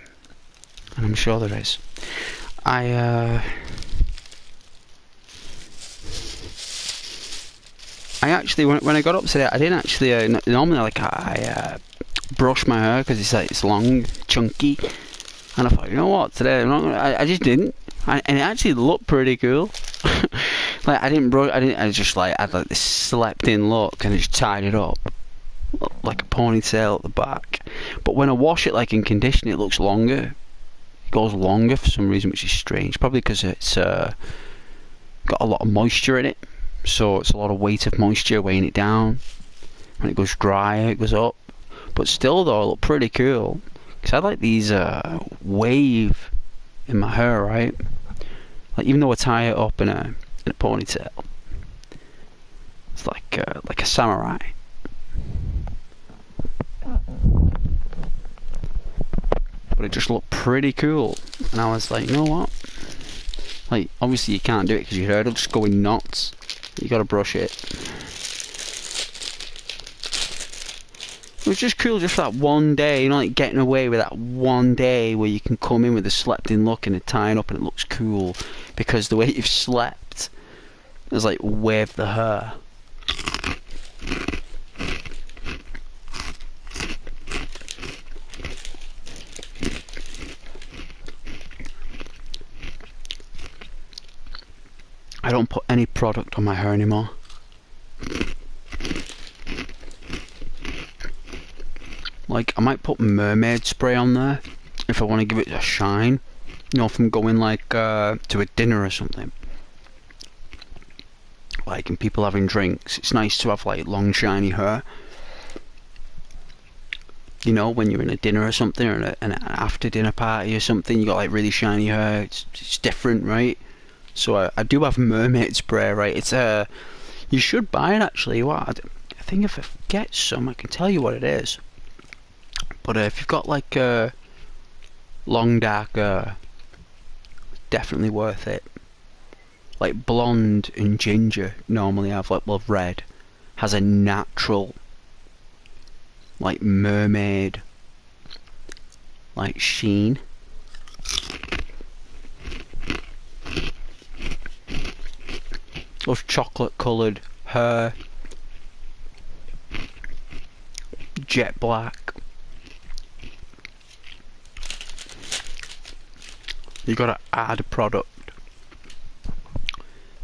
and I'm sure there is, I actually, when I got up today, I didn't actually, normally like I brush my hair because it's long, chunky, and I thought, you know what, today I'm not gonna, I just didn't, and it actually looked pretty cool. Like I didn't brush, I just like had like this slept-in look and just tied it up like a ponytail at the back. But when I wash it like in condition, it looks longer. It goes longer for some reason, which is strange. Probably because it's got a lot of moisture in it, so it's a lot of weight of moisture weighing it down. When it goes drier, it goes up. But still, though, it looked pretty cool. Because I like these wave in my hair, right? Like even though I tie it up in a ponytail, it's like a samurai. But it just looked pretty cool, and I was like, you know what? Like, obviously you can't do it because your hair will just go in knots. You gotta brush it. It was just cool just for that one day, you know, like getting away with that one day where you can come in with a slept-in look and a tying up and it looks cool because the way you've slept is like wave the hair. I don't put any product on my hair anymore. Like, I might put mermaid spray on there if I want to give it a shine. You know, if I'm going like to a dinner or something. Like, and people having drinks, it's nice to have like long shiny hair. You know, when you're in a dinner or something, or an after dinner party or something, you got like really shiny hair. It's different, right? So I do have mermaid spray, right? It's you should buy it actually. What I think if I get some, I can tell you what it is. But if you've got like long dark hair, definitely worth it. Like blonde and ginger normally have like, well, red has a natural like mermaid like sheen. Those chocolate coloured hair, jet black. You gotta add a product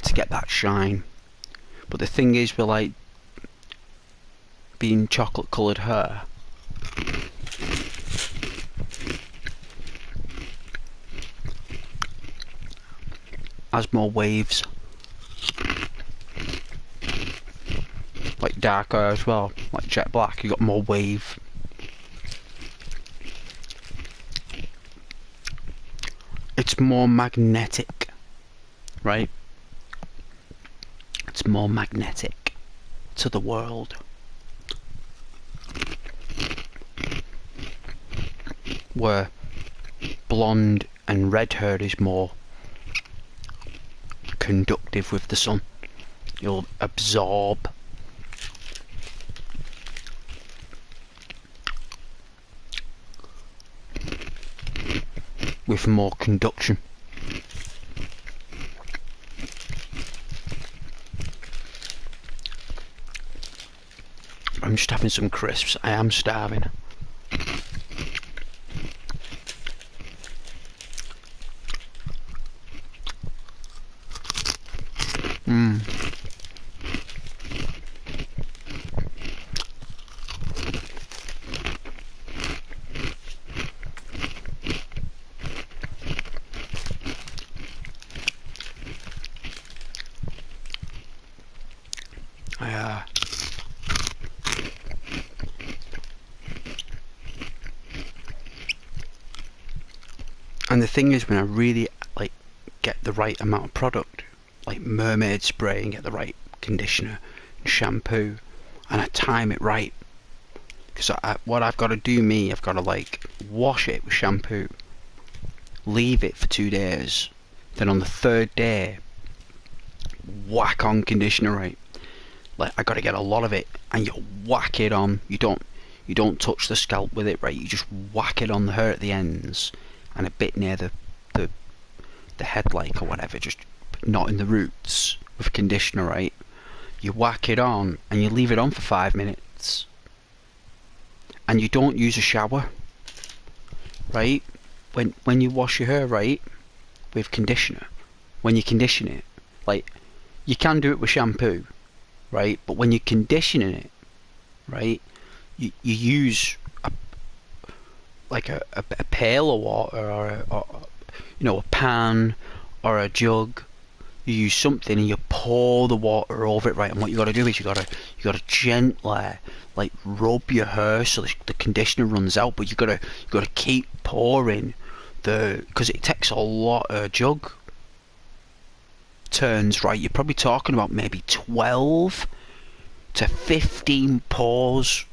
to get that shine. But the thing is, with like being chocolate coloured hair, has more waves. Like dark hair as well, like jet black, you got more wave. It's more magnetic, right? It's more magnetic to the world. Where blonde and red hair is more conductive with the sun. You'll absorb. With more conduction. I'm just having some crisps. I am starving. And the thing is, when I really like get the right amount of product, like mermaid spray, and get the right conditioner and shampoo, and I time it right, because what I've got to do, I've got to like wash it with shampoo, leave it for 2 days, then on the 3rd day whack on conditioner, right? Like, I got to get a lot of it, and you whack it on. You don't touch the scalp with it, right? You just whack it on the hair at the ends and a bit near the head, like, or whatever, just not in the roots, with conditioner, right? You whack it on and you leave it on for 5 minutes, and you don't use a shower, right? When you wash your hair, right, with conditioner, when you condition it, like, you can do it with shampoo, right? But when you're conditioning it, right, you use a pail of water, or you know, a pan or a jug. You use something and you pour the water over it, right? And what you got to do is you got to gently like rub your hair so the conditioner runs out, but you got to keep pouring because it takes a lot of jug turns, right? You're probably talking about maybe 12 to 15 pours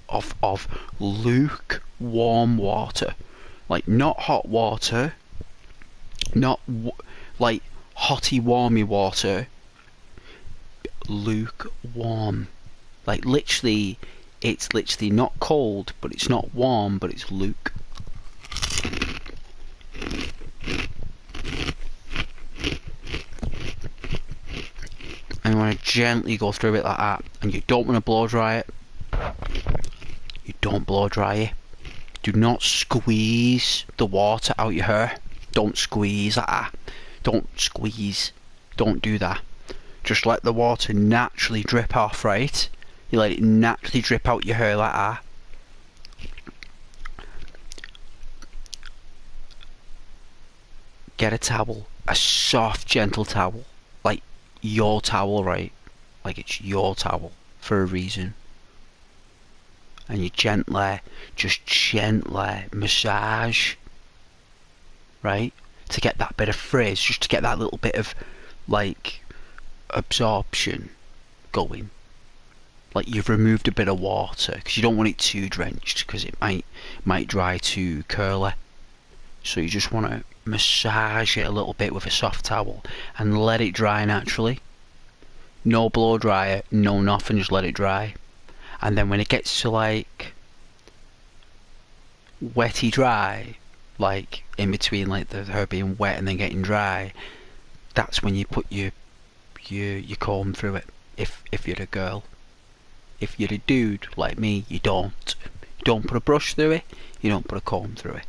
of lukewarm water, like not hot water, not like hotty warmy water, lukewarm. Like, literally, it's literally not cold, but it's not warm, but it's luke. And you want to gently go through it like that, and you don't want to blow dry it. You don't blow dry it. Do not squeeze the water out your hair. Don't squeeze like that. Don't squeeze. Don't do that. Just let the water naturally drip off, right? You let it naturally drip out your hair like that. Get a towel. A soft, gentle towel. Like your towel, right? Like it's your towel for a reason. And you just gently massage, right? To get that bit of frizz, just to get that little bit of, like, absorption going. Like, you've removed a bit of water, because you don't want it too drenched, because it might dry too curly. So you just want to massage it a little bit with a soft towel, and let it dry naturally. No blow dry it, no nothing, just let it dry. And then when it gets to like wetty dry, like in between like the hair being wet and then getting dry, that's when you put your comb through it. If you're a girl. If you're a dude like me, you don't put a brush through it, you don't put a comb through it.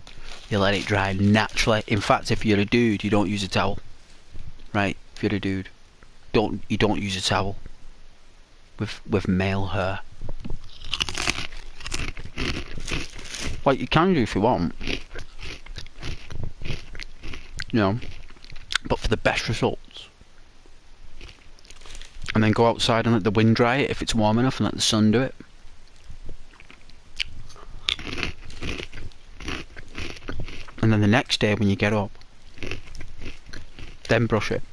You let it dry naturally. In fact, if you're a dude, you don't use a towel. Right? If you're a dude, you don't use a towel with male hair. Like, you can do if you want, you know, but for the best results. And then go outside and let the wind dry it if it's warm enough, and let the sun do it. And then the next day when you get up, then brush it.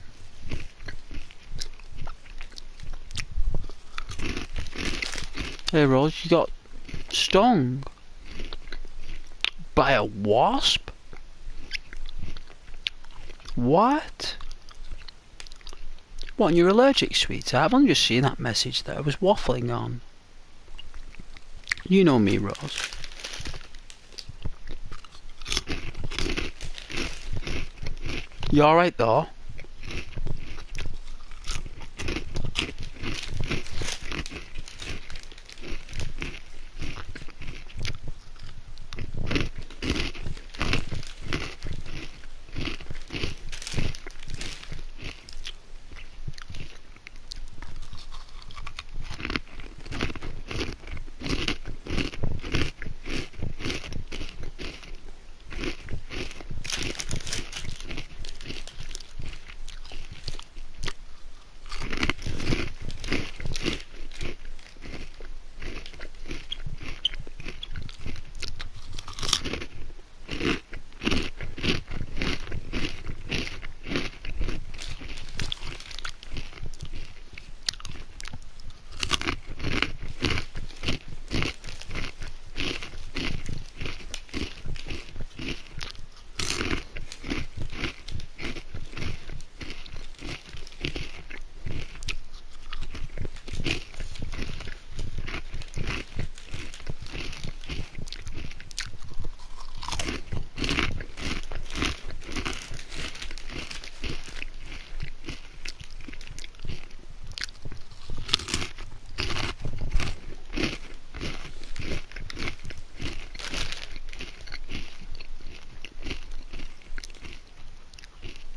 Hey Rose, you got stung by a wasp? What? What, and you're allergic, sweetheart? I've only just seen that message that I was waffling on. You know me, Rose. You alright though?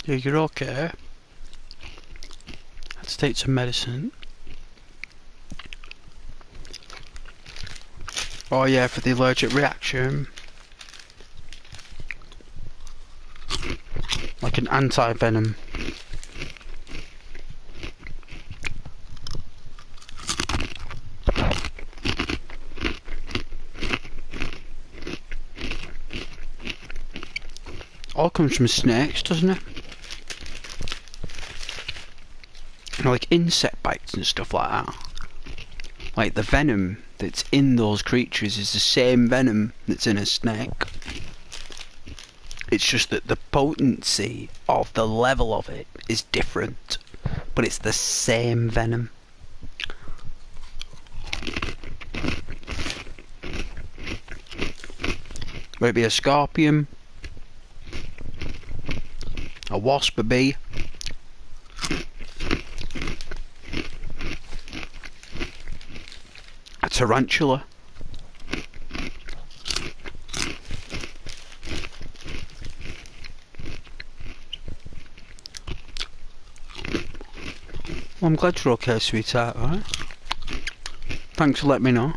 Yeah, you're okay. Let's take some medicine. Oh yeah, for the allergic reaction. Like an anti-venom. All comes from snakes, doesn't it? You know, like insect bites and stuff like that. Like the venom that's in those creatures is the same venom that's in a snake. It's just that the potency of the level of it is different, but it's the same venom. Whether it be a scorpion, a wasp, a bee, a tarantula. Well, I'm glad you're okay, sweetheart, alright? Thanks for letting me know.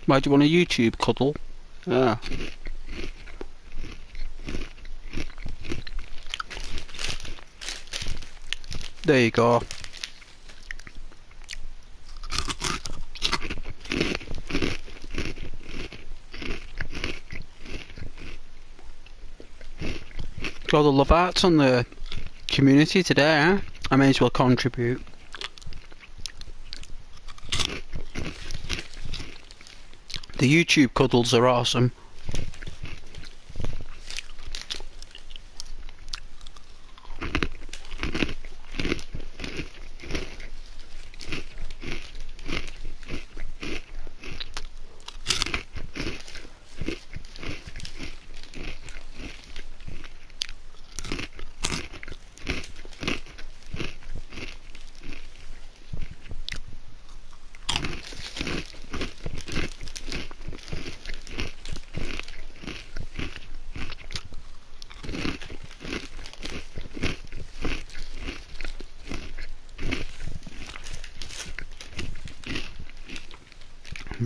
Why do you want a YouTube cuddle? Yeah. There you go. Got the love arts on the community today, eh? I may as well contribute. The YouTube cuddles are awesome.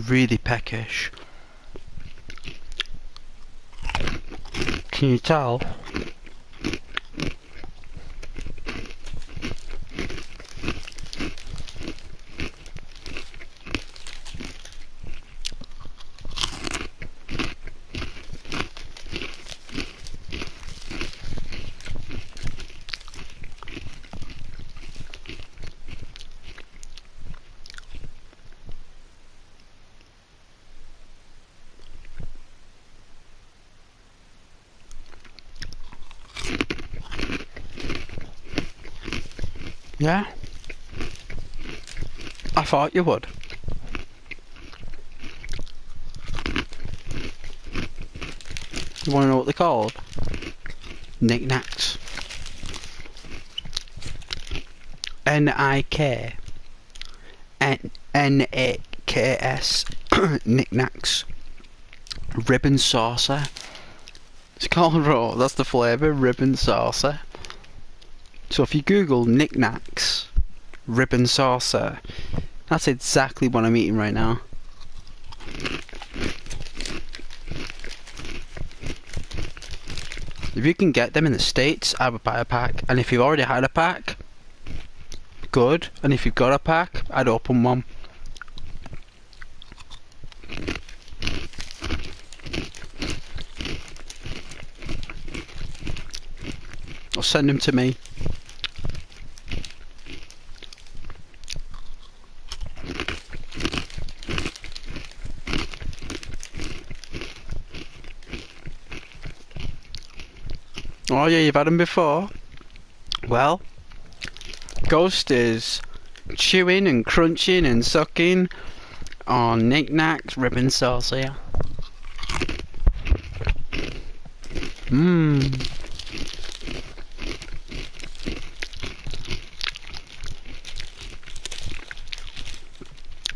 Really peckish. Can you tell? Yeah? I thought you would. You wanna know what they're called? Knickknacks. N-I-K. N-A-K-S. Knickknacks. Ribbon saucer. It's called raw, that's the flavour, ribbon saucer. So if you Google knickknacks, ribbon saucer, that's exactly what I'm eating right now. If you can get them in the States, I would buy a pack. And if you've already had a pack, good. And if you've got a pack, I'd open one. Or send them to me. Oh yeah, you've had them before? Well, Ghost is chewing and crunching and sucking on knickknacks ribbon sauce here. Mmm.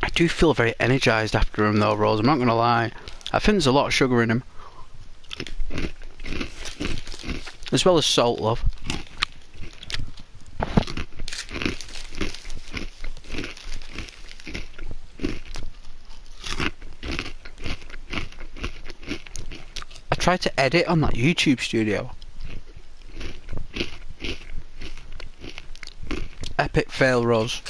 I do feel very energized after them though, Rose, I'm not gonna lie. I think there's a lot of sugar in them. As well as salt, love. I tried to edit on that YouTube studio. Epic fail, Rose.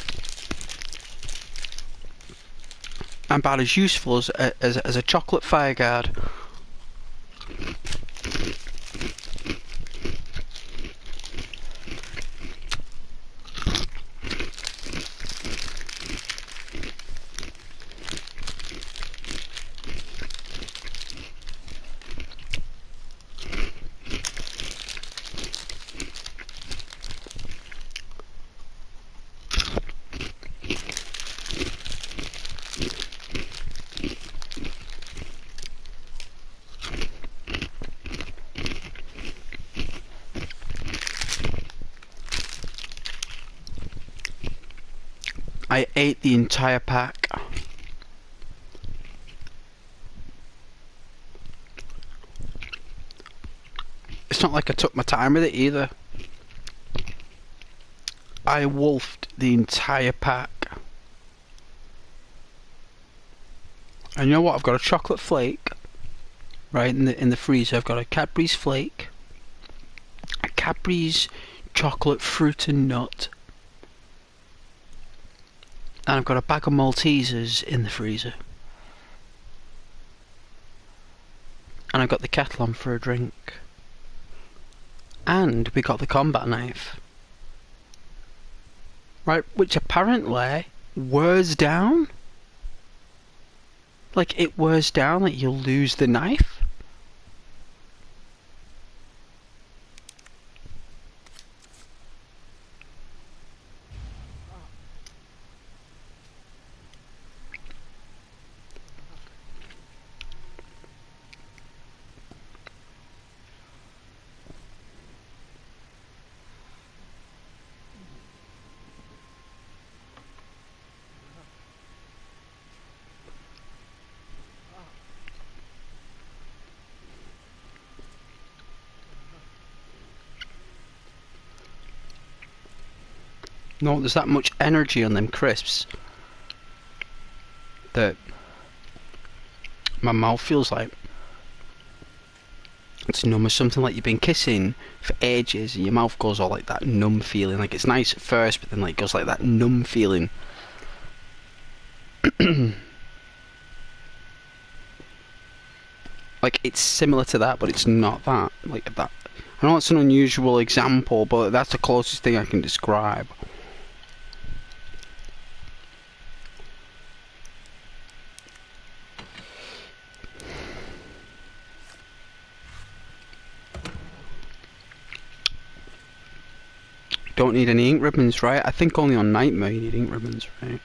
I'm about as useful as a chocolate fireguard. I ate the entire pack. It's not like I took my time with it either. I wolfed the entire pack. And you know what? I've got a chocolate flake, right in the freezer. I've got a Cadbury's flake, a Cadbury's chocolate fruit and nut, and I've got a bag of Maltesers in the freezer. And I've got the kettle on for a drink. And we got the combat knife. Right, which apparently wears down. Like, it wears down, like you'll lose the knife. No, there's that much energy on them crisps that my mouth feels like it's numb, as something like you've been kissing for ages and your mouth goes all like that numb feeling. Like, it's nice at first, but then like it goes like that numb feeling. Like, it's similar to that, but it's not that. Like that. I know it's an unusual example, but that's the closest thing I can describe. Don't need any ink ribbons, right? I think only on Nightmare you need ink ribbons, right?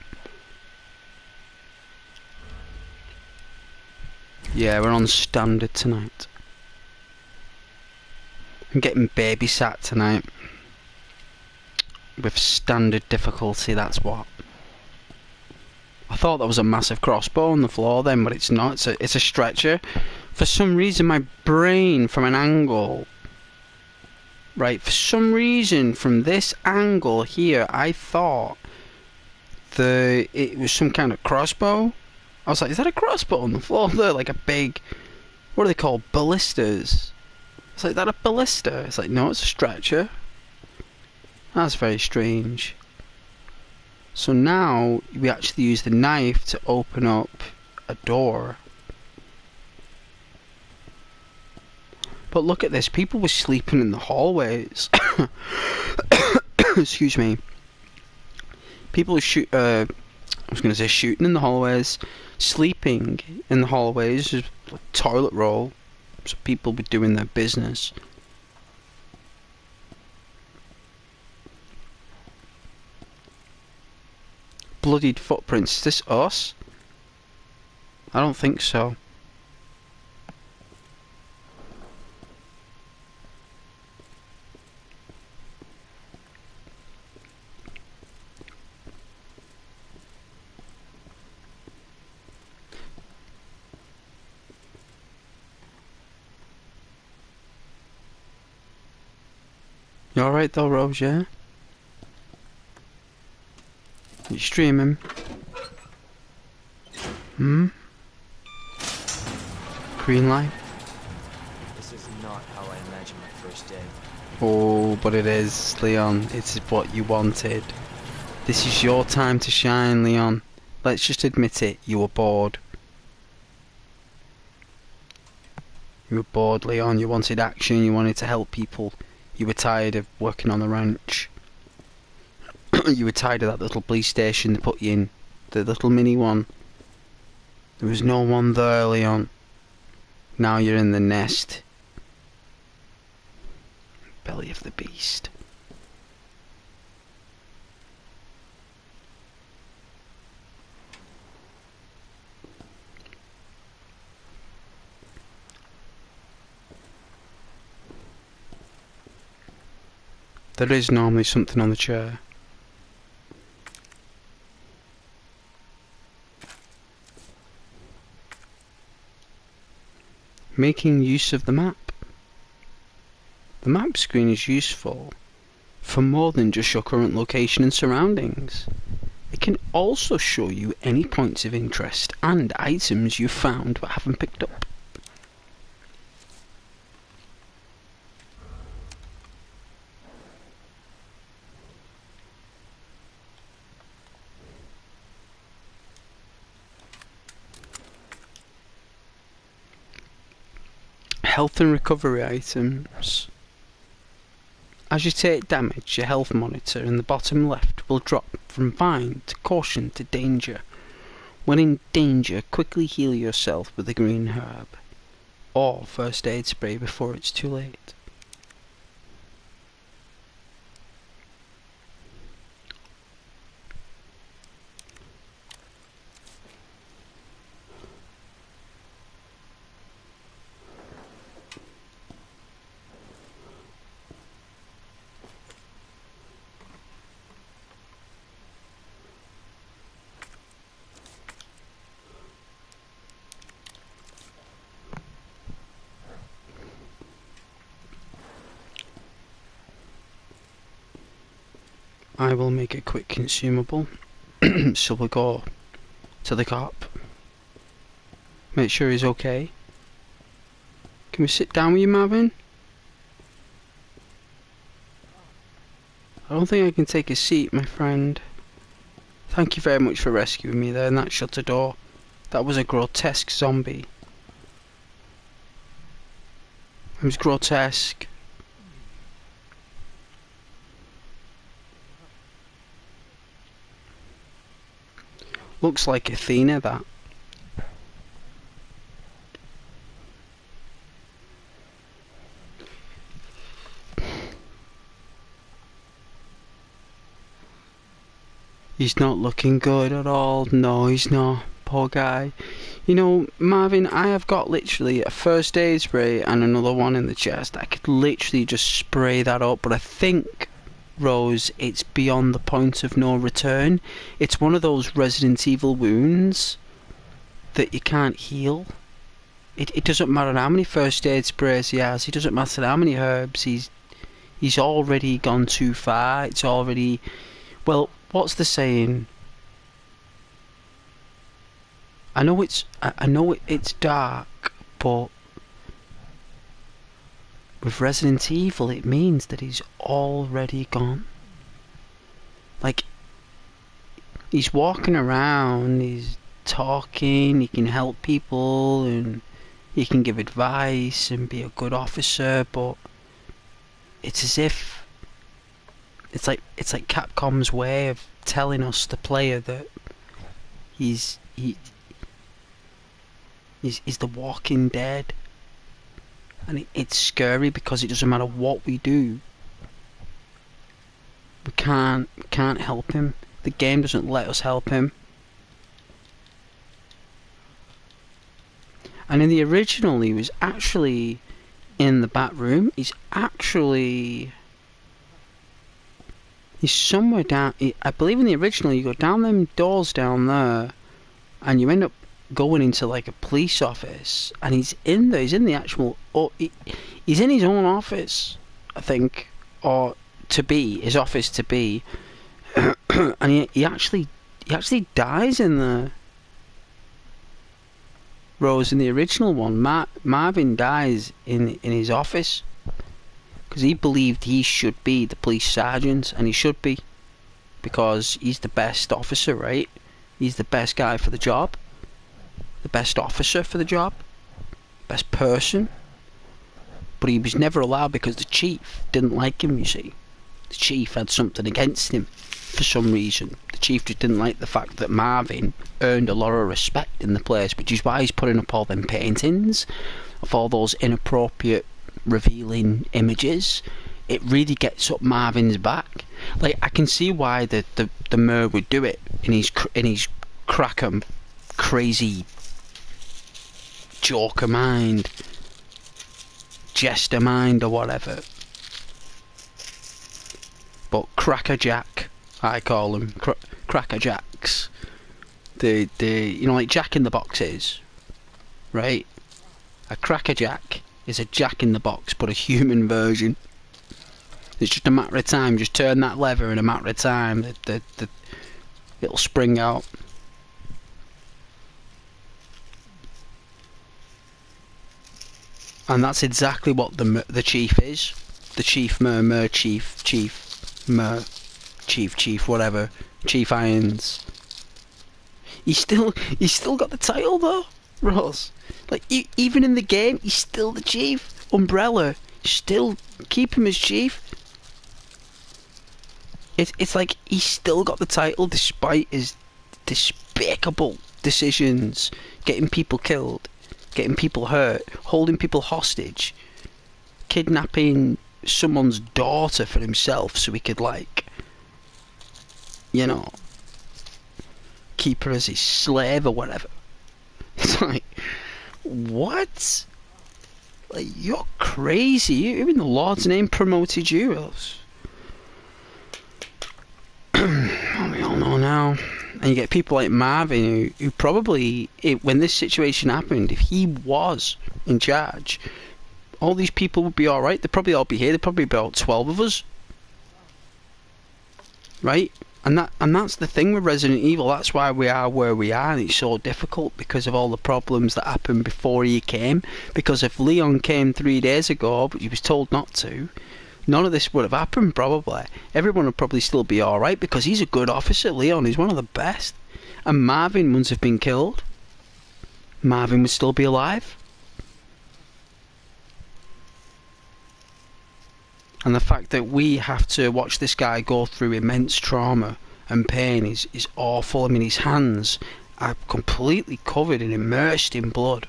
Yeah, we're on standard tonight. I'm getting babysat tonight. With standard difficulty, that's what. I thought that was a massive crossbow on the floor then, but it's not. It's a stretcher. For some reason, my brain, from an angle... Right, for some reason, from this angle here, I thought it was some kind of crossbow. I was like, is that a crossbow on the floor there? Like a big... What are they called? Ballistas. It's like, is that a ballista? It's like, no, it's a stretcher. That's very strange. So now we actually use the knife to open up a door. But look at this, people were sleeping in the hallways. Excuse me. People were I was going to say shooting in the hallways, sleeping in the hallways, just a toilet roll. So people were doing their business. Bloodied footprints. Is this us? I don't think so. You alright though, Rose, yeah? You streaming? Hmm? Green light? This is not how I imagined my first day. Oh, but it is, Leon. It's what you wanted. This is your time to shine, Leon. Let's just admit it, you were bored. You were bored, Leon. You wanted action, you wanted to help people. You were tired of working on the ranch. You were tired of that little police station they put you in. The little mini one. There was no one there, Leon. Now you're in the nest. Belly of the beast. There is normally something on the chair. Making use of the map. The map screen is useful for more than just your current location and surroundings. It can also show you any points of interest and items you've found but haven't picked up. Health and recovery items. As you take damage, your health monitor in the bottom left will drop from fine to caution to danger. When in danger, quickly heal yourself with a green herb or first aid spray before it's too late. I will make a quick consumable. So we'll go to the cop. Make sure he's okay. Can we sit down with you, Marvin? I don't think I can take a seat, my friend. Thank you very much for rescuing me there in that shutter door. That was a grotesque zombie. It was grotesque. Looks like Athena, that. He's not looking good at all. No, he's not. Poor guy. You know, Marvin, I have got literally a first aid spray and another one in the chest. I could literally just spray that up, but I think, Rose, it's beyond the point of no return. It's one of those Resident Evil wounds that you can't heal. It doesn't matter how many first aid sprays he has. It doesn't matter how many herbs. He's already gone too far. It's already... Well, what's the saying? I know it's dark, but with Resident Evil it means that he's already gone. Like, he's walking around, he's talking, he can help people and he can give advice and be a good officer, but it's as if it's like Capcom's way of telling us, the player, that he's the Walking Dead, and it's scary because it doesn't matter what we do, we can't help him. The game doesn't let us help him. And in the original, he was actually in the back room. He's somewhere down... I believe in the original, you go down them doors down there, and you end up going into like a police office, and he's in there. He's in the actual... he's in his own office, I think, or his office to be, and he actually dies in there. Rose, in the original one, Marvin dies in his office because he believed he should be the police sergeant, and he should be, because he's the best officer, right? He's the best guy for the job, the best officer for the job, best person. But he was never allowed because the chief didn't like him, you see. The chief had something against him for some reason. The chief just didn't like the fact that Marvin earned a lot of respect in the place, which is why he's putting up all them paintings of all those inappropriate, revealing images. It really gets up Marvin's back. Like, I can see why the mayor would do it in his cracker, crazy joker mind, jester mind, or whatever. But Crackerjack, I call them Crackerjacks. The you know, like Jack in the Box is, right? A Crackerjack is a Jack in the Box, but a human version. It's just a matter of time. Just turn that lever in a matter of time. It'll spring out. And that's exactly what the chief is. The chief, chief, whatever. Chief Irons. He's still got the title though, Ross. Like, even in the game, he's still the chief. Umbrella, still keep him as chief. It's like he's still got the title despite his despicable decisions, getting people killed, getting people hurt, holding people hostage, kidnapping someone's daughter for himself so he could, like, you know, keep her as his slave or whatever. It's like, what? Like, you're crazy. Even the Lord's name promoted you. Well, we all know now. And you get people like Marvin who probably, when this situation happened, if he was in charge, all these people would be alright. They'd probably all be here. There'd probably be about 12 of us. Right? And that's the thing with Resident Evil. That's why we are where we are, and it's so difficult because of all the problems that happened before he came. Because if Leon came 3 days ago, but he was told not to, none of this would have happened probably. Everyone would probably still be alright because he's a good officer. Leon is one of the best. And Marvin wouldn't have been killed. Marvin would still be alive. And the fact that we have to watch this guy go through immense trauma and pain is awful. I mean, his hands are completely covered and immersed in blood.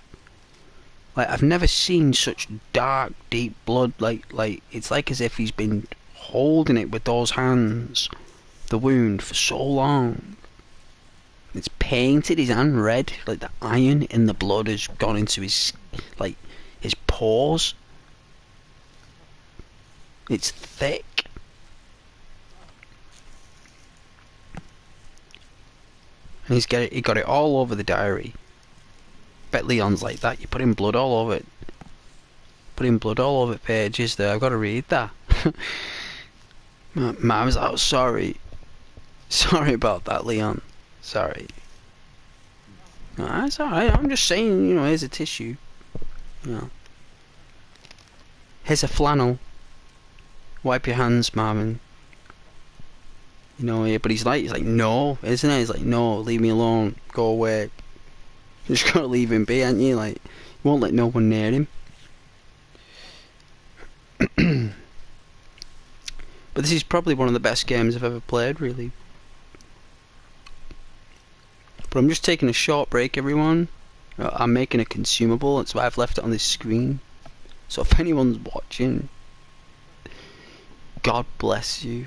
Like, I've never seen such dark, deep blood. Like it's like as if he's been holding it with those hands the wound for so long. It's painted his hand red, like the iron in the blood has gone into his, like, his pores. It's thick. And he got it all over the diary. Bet Leon's like that. You put in blood all over it. Put in blood all over pages there. I've got to read that. Man was like, oh, sorry. Sorry about that, Leon. Sorry. No, that's alright. I'm just saying, you know, here's a tissue. You know. Here's a flannel. Wipe your hands, Marvin. You know, yeah, but he's like, no, isn't it? He's like, no, leave me alone. Go away. You just gotta leave him be, ain't you? Like, you won't let no one near him. But this is probably one of the best games I've ever played, really. But I'm just taking a short break, everyone. I'm making a consumable, that's why I've left it on this screen. So if anyone's watching, God bless you.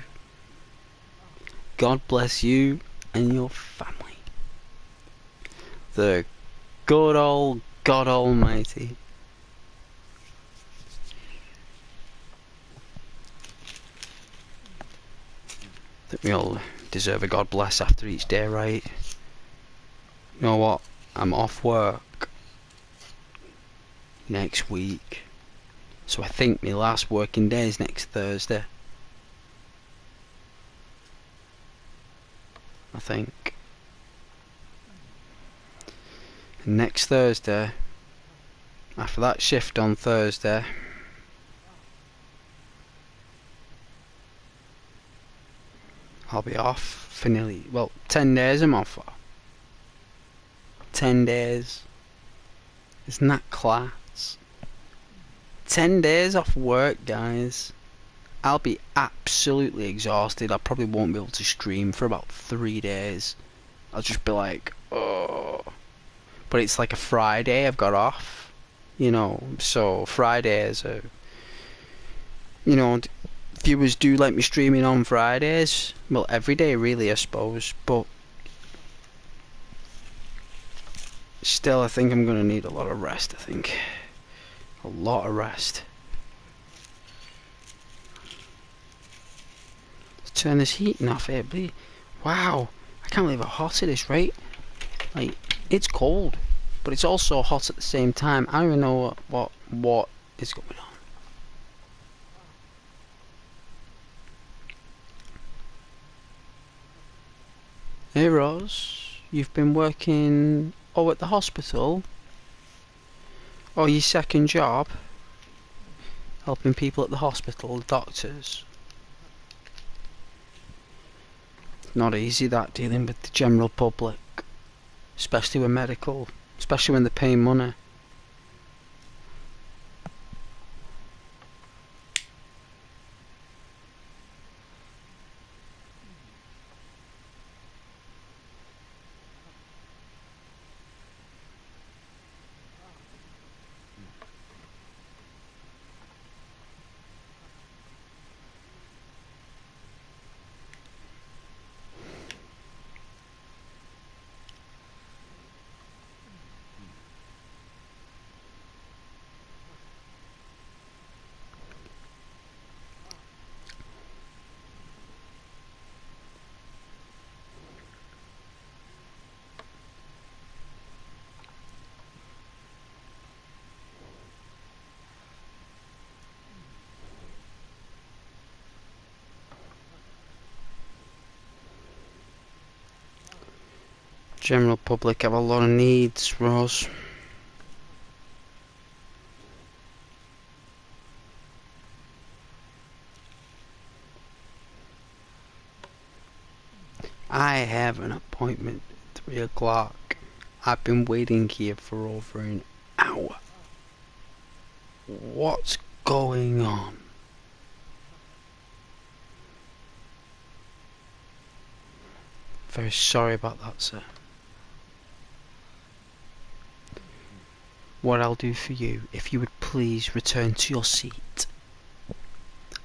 God bless you and your family. The good old God Almighty. I think we all deserve a God bless after each day, right? You know what? I'm off work next week. So I think my last working day is next Thursday. I think. And next Thursday, after that shift on Thursday, I'll be off for nearly, well, 10 days I'm off for. 10 days. Isn't that class? 10 days off work, guys. I'll be absolutely exhausted. I probably won't be able to stream for about 3 days. I'll just be like, oh. But it's like a Friday I've got off. You know, so Fridays are, you know, viewers do like me streaming on Fridays. Well, every day really, I suppose. But still, I think I'm going to need a lot of rest, I think. A lot of rest. Let's turn this heating off here, please. Wow, I can't believe how hot it is, right? Like, it's cold, but it's also hot at the same time. I don't even know what is going on. Hey Rose, you've been working at the hospital? Or your second job? Helping people at the hospital, the doctors. Not easy that, dealing with the general public. Especially with medical. Especially when they're paying money. General public have a lot of needs, Rose. I have an appointment at 3 o'clock. I've been waiting here for over an hour. What's going on? Very sorry about that, sir. What I'll do for you, if you would please return to your seat,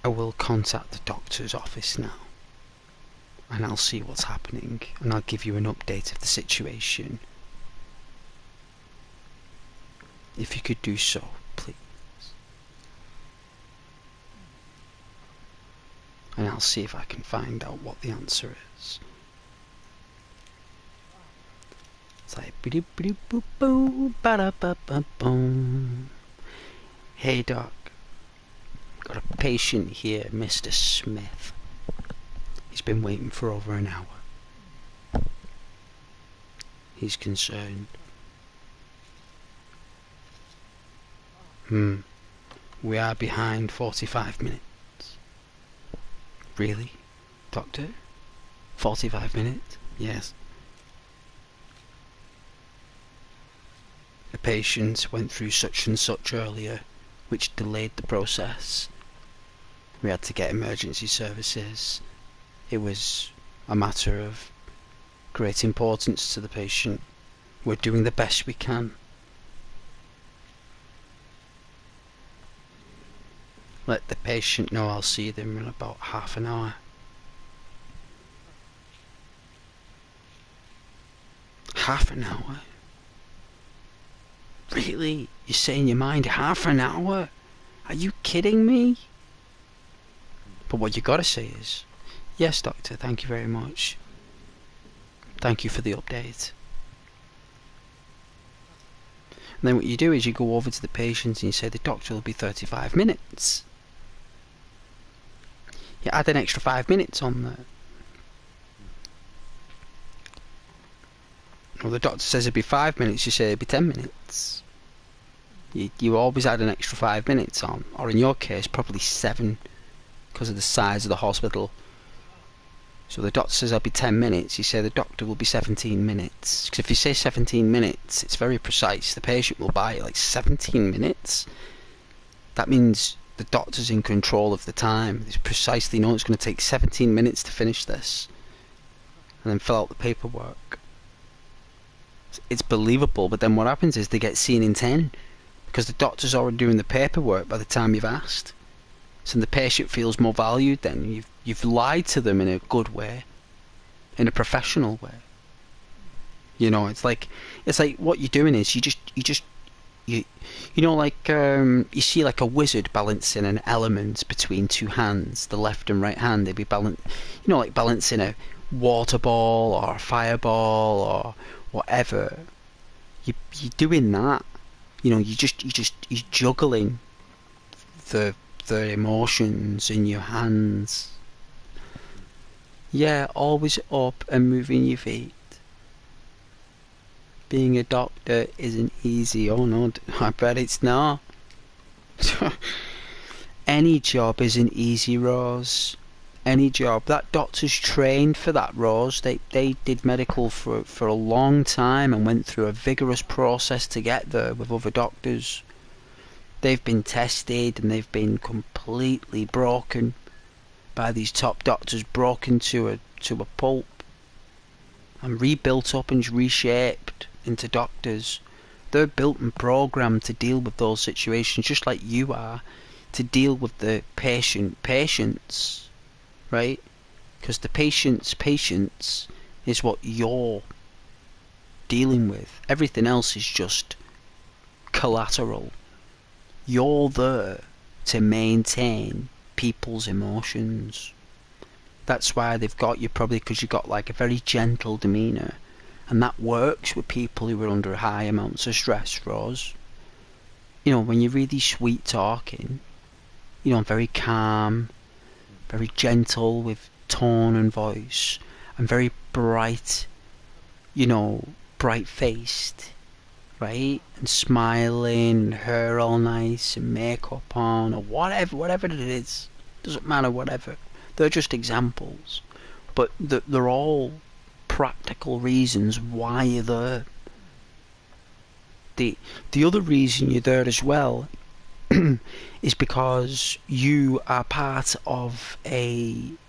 I will contact the doctor's office now. and I'll see what's happening, and I'll give you an update of the situation. If you could do so, please. And I'll see if I can find out what the answer is. It's like hey doc, got a patient here, Mr. Smith. He's been waiting for over an hour. He's concerned. We are behind 45 minutes. Really? Doctor? 45 minutes? Yes. A patient went through such and such earlier, which delayed the process. We had to get emergency services. It was a matter of great importance to the patient. We're doing the best we can. Let the patient know I'll see them in about half an hour. Half an hour? Really? You say in your mind half an hour? Are you kidding me? But what you gotta say is, yes doctor, thank you very much. Thank you for the update. And then what you do is you go over to the patient and you say the doctor will be 35 minutes. You add an extra 5 minutes on there. Well, the doctor says it'll be 5 minutes, you say it'll be 10 minutes. You always add an extra 5 minutes on, or in your case probably 7, because of the size of the hospital. So the doctor says I'll be 10 minutes, you say the doctor will be 17 minutes. Because if you say 17 minutes, it's very precise. The patient will buy it like 17 minutes. That means the doctor's in control of the time. They precisely know it's going to take 17 minutes to finish this. And then fill out the paperwork. It's believable, but then what happens is they get seen in 10. Because the doctor's already doing the paperwork by the time you've asked. So the patient feels more valued then. You've lied to them in a good way. In a professional way. You know, it's like what you're doing is you know, like you see like a wizard balancing an element between two hands, the left and right hand. They'd be like balancing a water ball or a fireball or whatever. You're doing that. You know, you're juggling the emotions in your hands. Yeah, always up and moving your feet. Being a doctor isn't easy. Oh no, I bet it's not. Any job isn't easy, Rose. Any job. That doctor's trained for that, Rose. They did medical for a long time and went through a vigorous process to get there with other doctors. They've been tested and they've been completely broken by these top doctors, broken to a pulp and rebuilt up and reshaped into doctors. They're built and programmed to deal with those situations just like you are, to deal with the patients, right? Because the patients is what you're dealing with. Everything else is just collateral. You're there to maintain people's emotions. That's why they've got you, probably because you've got like a very gentle demeanour, and that works with people who are under high amounts of stress, Rose. You know, when you're really sweet talking, you know, very calm, very gentle with tone and voice, and very bright, you know, bright faced, right, and smiling, and hair all nice, and makeup on, or whatever it is, doesn't matter, whatever. They're just examples, but they're all practical reasons why you're there. The other reason you're there as well is because you are part of you're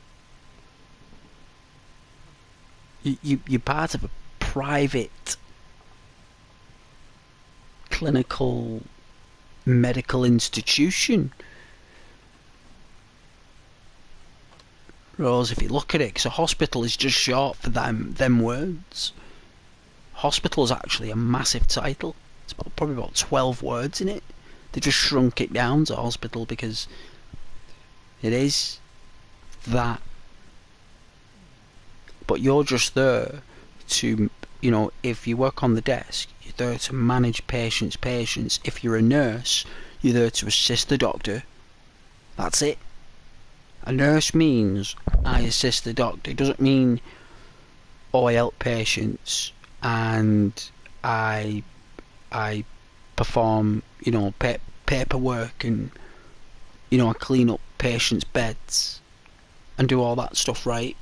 part of a private clinical medical institution. Rose, if you look at it, because a hospital is just short for them words. Hospital is actually a massive title. It's probably about 12 words in it. They just shrunk it down to hospital because it is that. But you're just there to, you know, if you work on the desk, you're there to manage patients. If you're a nurse, you're there to assist the doctor. That's it. A nurse means I assist the doctor. It doesn't mean, oh, I help patients and I perform, you know, paperwork and, you know, I clean up patients' beds and do all that stuff, right?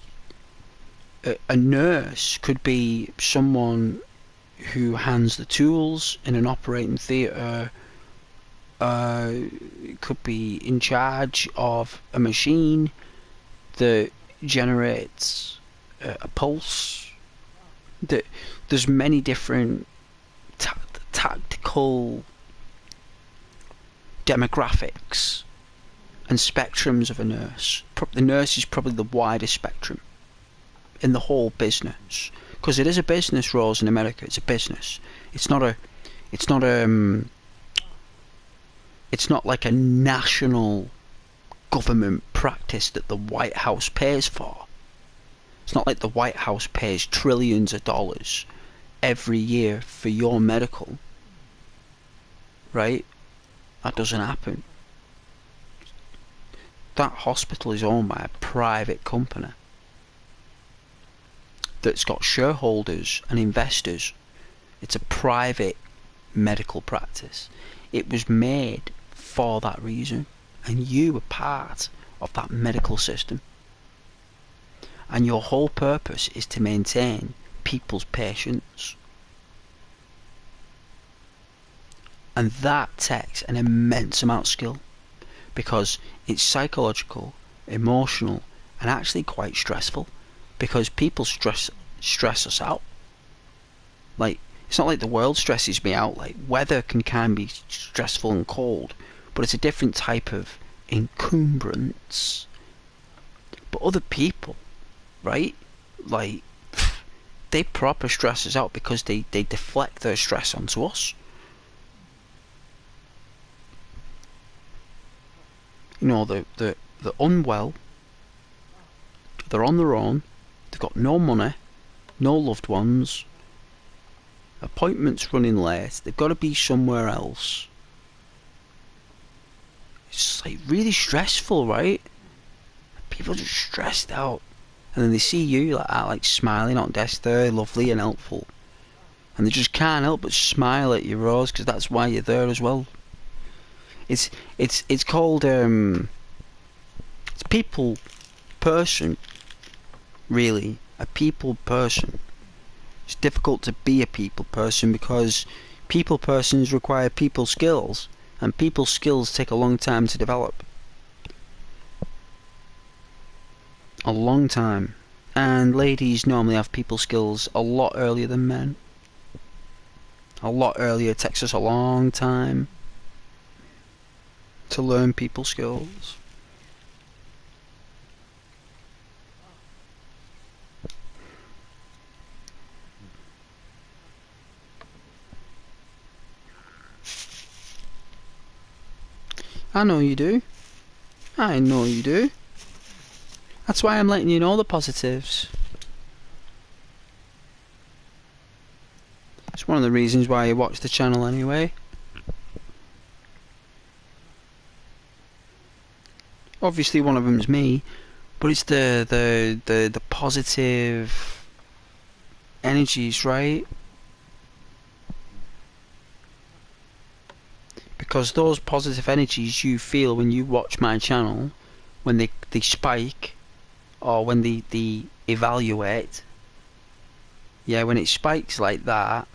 A nurse could be someone who hands the tools in an operating theatre. Could be in charge of a machine that generates a pulse. There's many different tactical demographics and spectrums of a nurse. The nurse is probably the widest spectrum in the whole business, because it is a business, Rose. In America, it's a business. It's not like a national government practice that the White House pays for. It's not like the White House pays trillions of dollars every year for your medical, right? That doesn't happen. That hospital is owned by a private company that's got shareholders and investors. It's a private medical practice. It was made for that reason, and you were part of that medical system, and your whole purpose is to maintain people's patience, and that takes an immense amount of skill, because it's psychological, emotional, and actually quite stressful, because people stress us out. Like, it's not like the world stresses me out. Like, weather can be stressful and cold, but it's a different type of encumbrance. But other people, right? Like, they proper stress us out because they deflect their stress onto us. You know, the unwell, they're on their own, they've got no money, no loved ones, appointments running late, they've got to be somewhere else. It's like really stressful, right? People are just stressed out, and then they see you like smiling on desk there, lovely and helpful, and they just can't help but smile at you, Rose, because that's why you're there as well. It's called it's people person, really, a people person. It's difficult to be a people person because people persons require people skills, and people skills take a long time to develop. A long time. And ladies normally have people skills a lot earlier than men. A lot earlier. It takes us a long time to learn people skills. I know you do. I know you do. That's why I'm letting you know the positives. It's one of the reasons why you watch the channel anyway. Obviously one of them's me, but it's the positive energies, right? Because those positive energies you feel when you watch my channel, when they spike, or when they evaluate, yeah, when it spikes like that,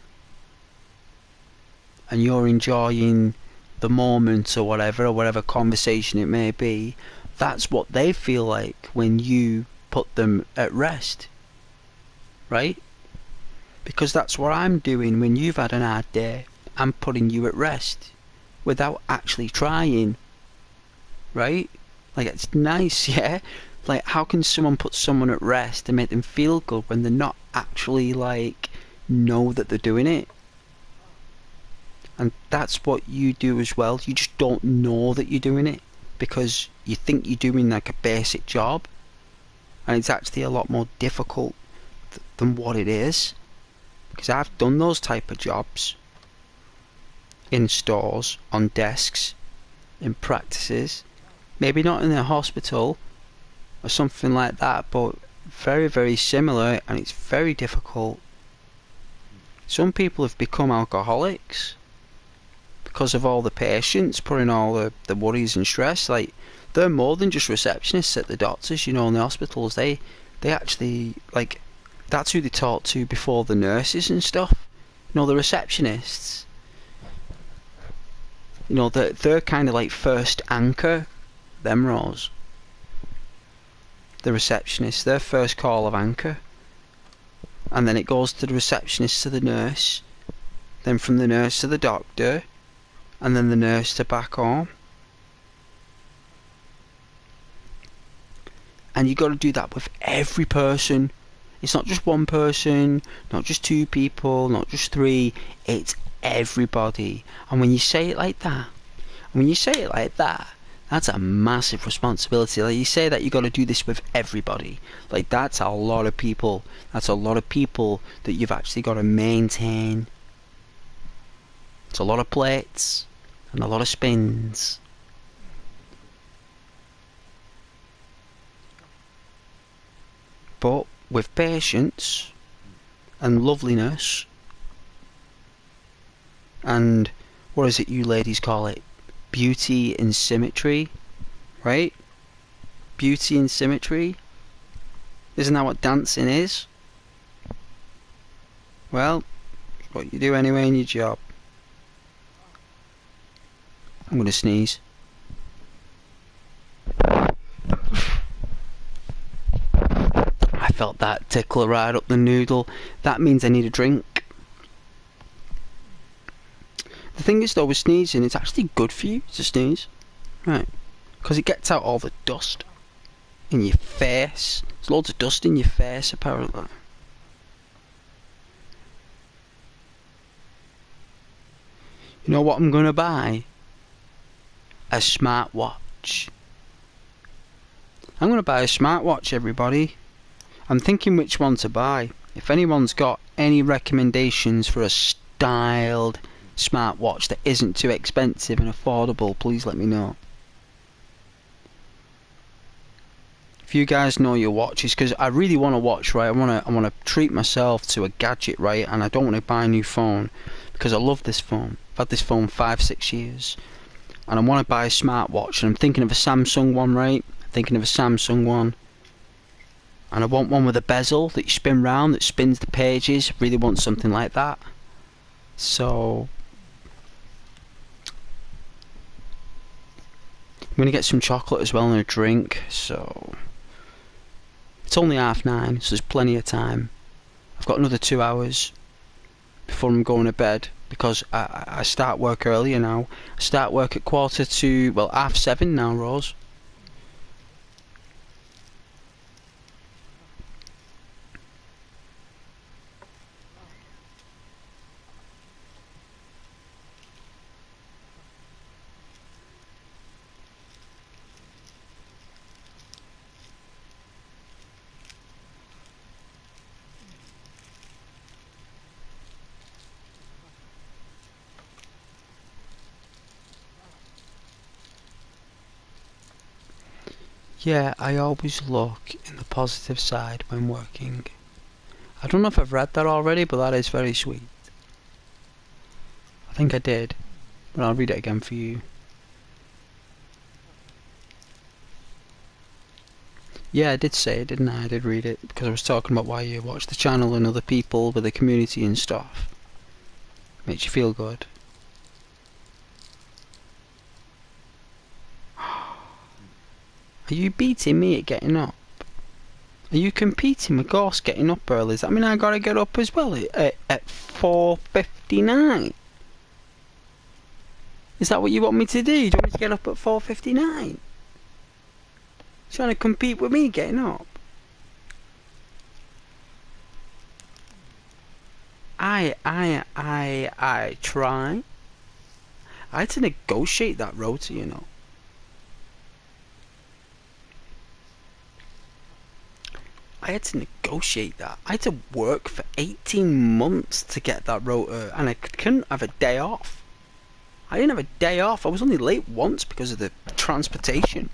and you're enjoying the moment or whatever conversation it may be, that's what they feel like when you put them at rest, right? Because that's what I'm doing when you've had an hard day. I'm putting you at rest without actually trying, right? Like, it's nice, yeah? Like, how can someone put someone at rest and make them feel good when they're not actually, like, know that they're doing it? And that's what you do as well. You just don't know that you're doing it because you think you're doing like a basic job, and it's actually a lot more difficult than what it is. Because I've done those type of jobs in stores, on desks, in practices, maybe not in a hospital or something like that, but very, very similar, and it's very difficult. Some people have become alcoholics because of all the patients putting all the worries and stress. Like, they're more than just receptionists at the doctors, you know, in the hospitals. They actually, like, that's who they talk to before the nurses and stuff. You know, the receptionists, you know, they're kind of like first anchor, them roles. The receptionist, their first call of anchor. And then it goes to the receptionist to the nurse, then from the nurse to the doctor, and then the nurse to back home. And you got to do that with every person. It's not just one person, not just two people, not just three. It's everybody. And when you say it like that, that's a massive responsibility. Like, you say that you got to do this with everybody. Like, that's a lot of people. That's a lot of people that you've actually got to maintain. It's a lot of plates and a lot of spins. But with patience and loveliness and, what is it you ladies call it? Beauty and symmetry, right? Beauty and symmetry. Isn't that what dancing is? Well, it's what you do anyway in your job. I'm gonna sneeze. I felt that tickle right up the noodle. That means I need a drink. The thing is though, with sneezing, it's actually good for you to sneeze. Right. Because it gets out all the dust in your face. There's loads of dust in your face, apparently. You know what I'm gonna buy? A smartwatch. I'm gonna buy a smartwatch, everybody. I'm thinking which one to buy. If anyone's got any recommendations for a styled smartwatch that isn't too expensive and affordable, please let me know. If you guys know your watches, because I really want to watch, right? I want to treat myself to a gadget, right? And I don't want to buy a new phone because I love this phone. I've had this phone 5-6 years, and I want to buy a smartwatch. And I'm thinking of a Samsung one, right? And I want one with a bezel that you spin round, that spins the pages. Really want something like that. So I'm going to get some chocolate as well and a drink. So it's only 9:30, so there's plenty of time. I've got another 2 hours before I'm going to bed, because I start work earlier now. I start work at 7:15 now, Rose. Yeah, I always look in the positive side when working. I don't know if I've read that already, but that is very sweet. I think I did, but I'll read it again for you. Yeah, I did say it, didn't I? I did read it, because I was talking about why you watch the channel and other people with the community and stuff. Makes you feel good. Are you beating me at getting up? Are you competing with Ghost getting up early? Does that mean I gotta get up as well at 4:59? Is that what you want me to do? Do you want me to get up at 4:59? Trying to compete with me getting up. I try. I had to negotiate that rota, you know. I had to negotiate that. I had to work for 18 months to get that rota, and I couldn't have a day off. I didn't have a day off. I was only late once because of the transportation.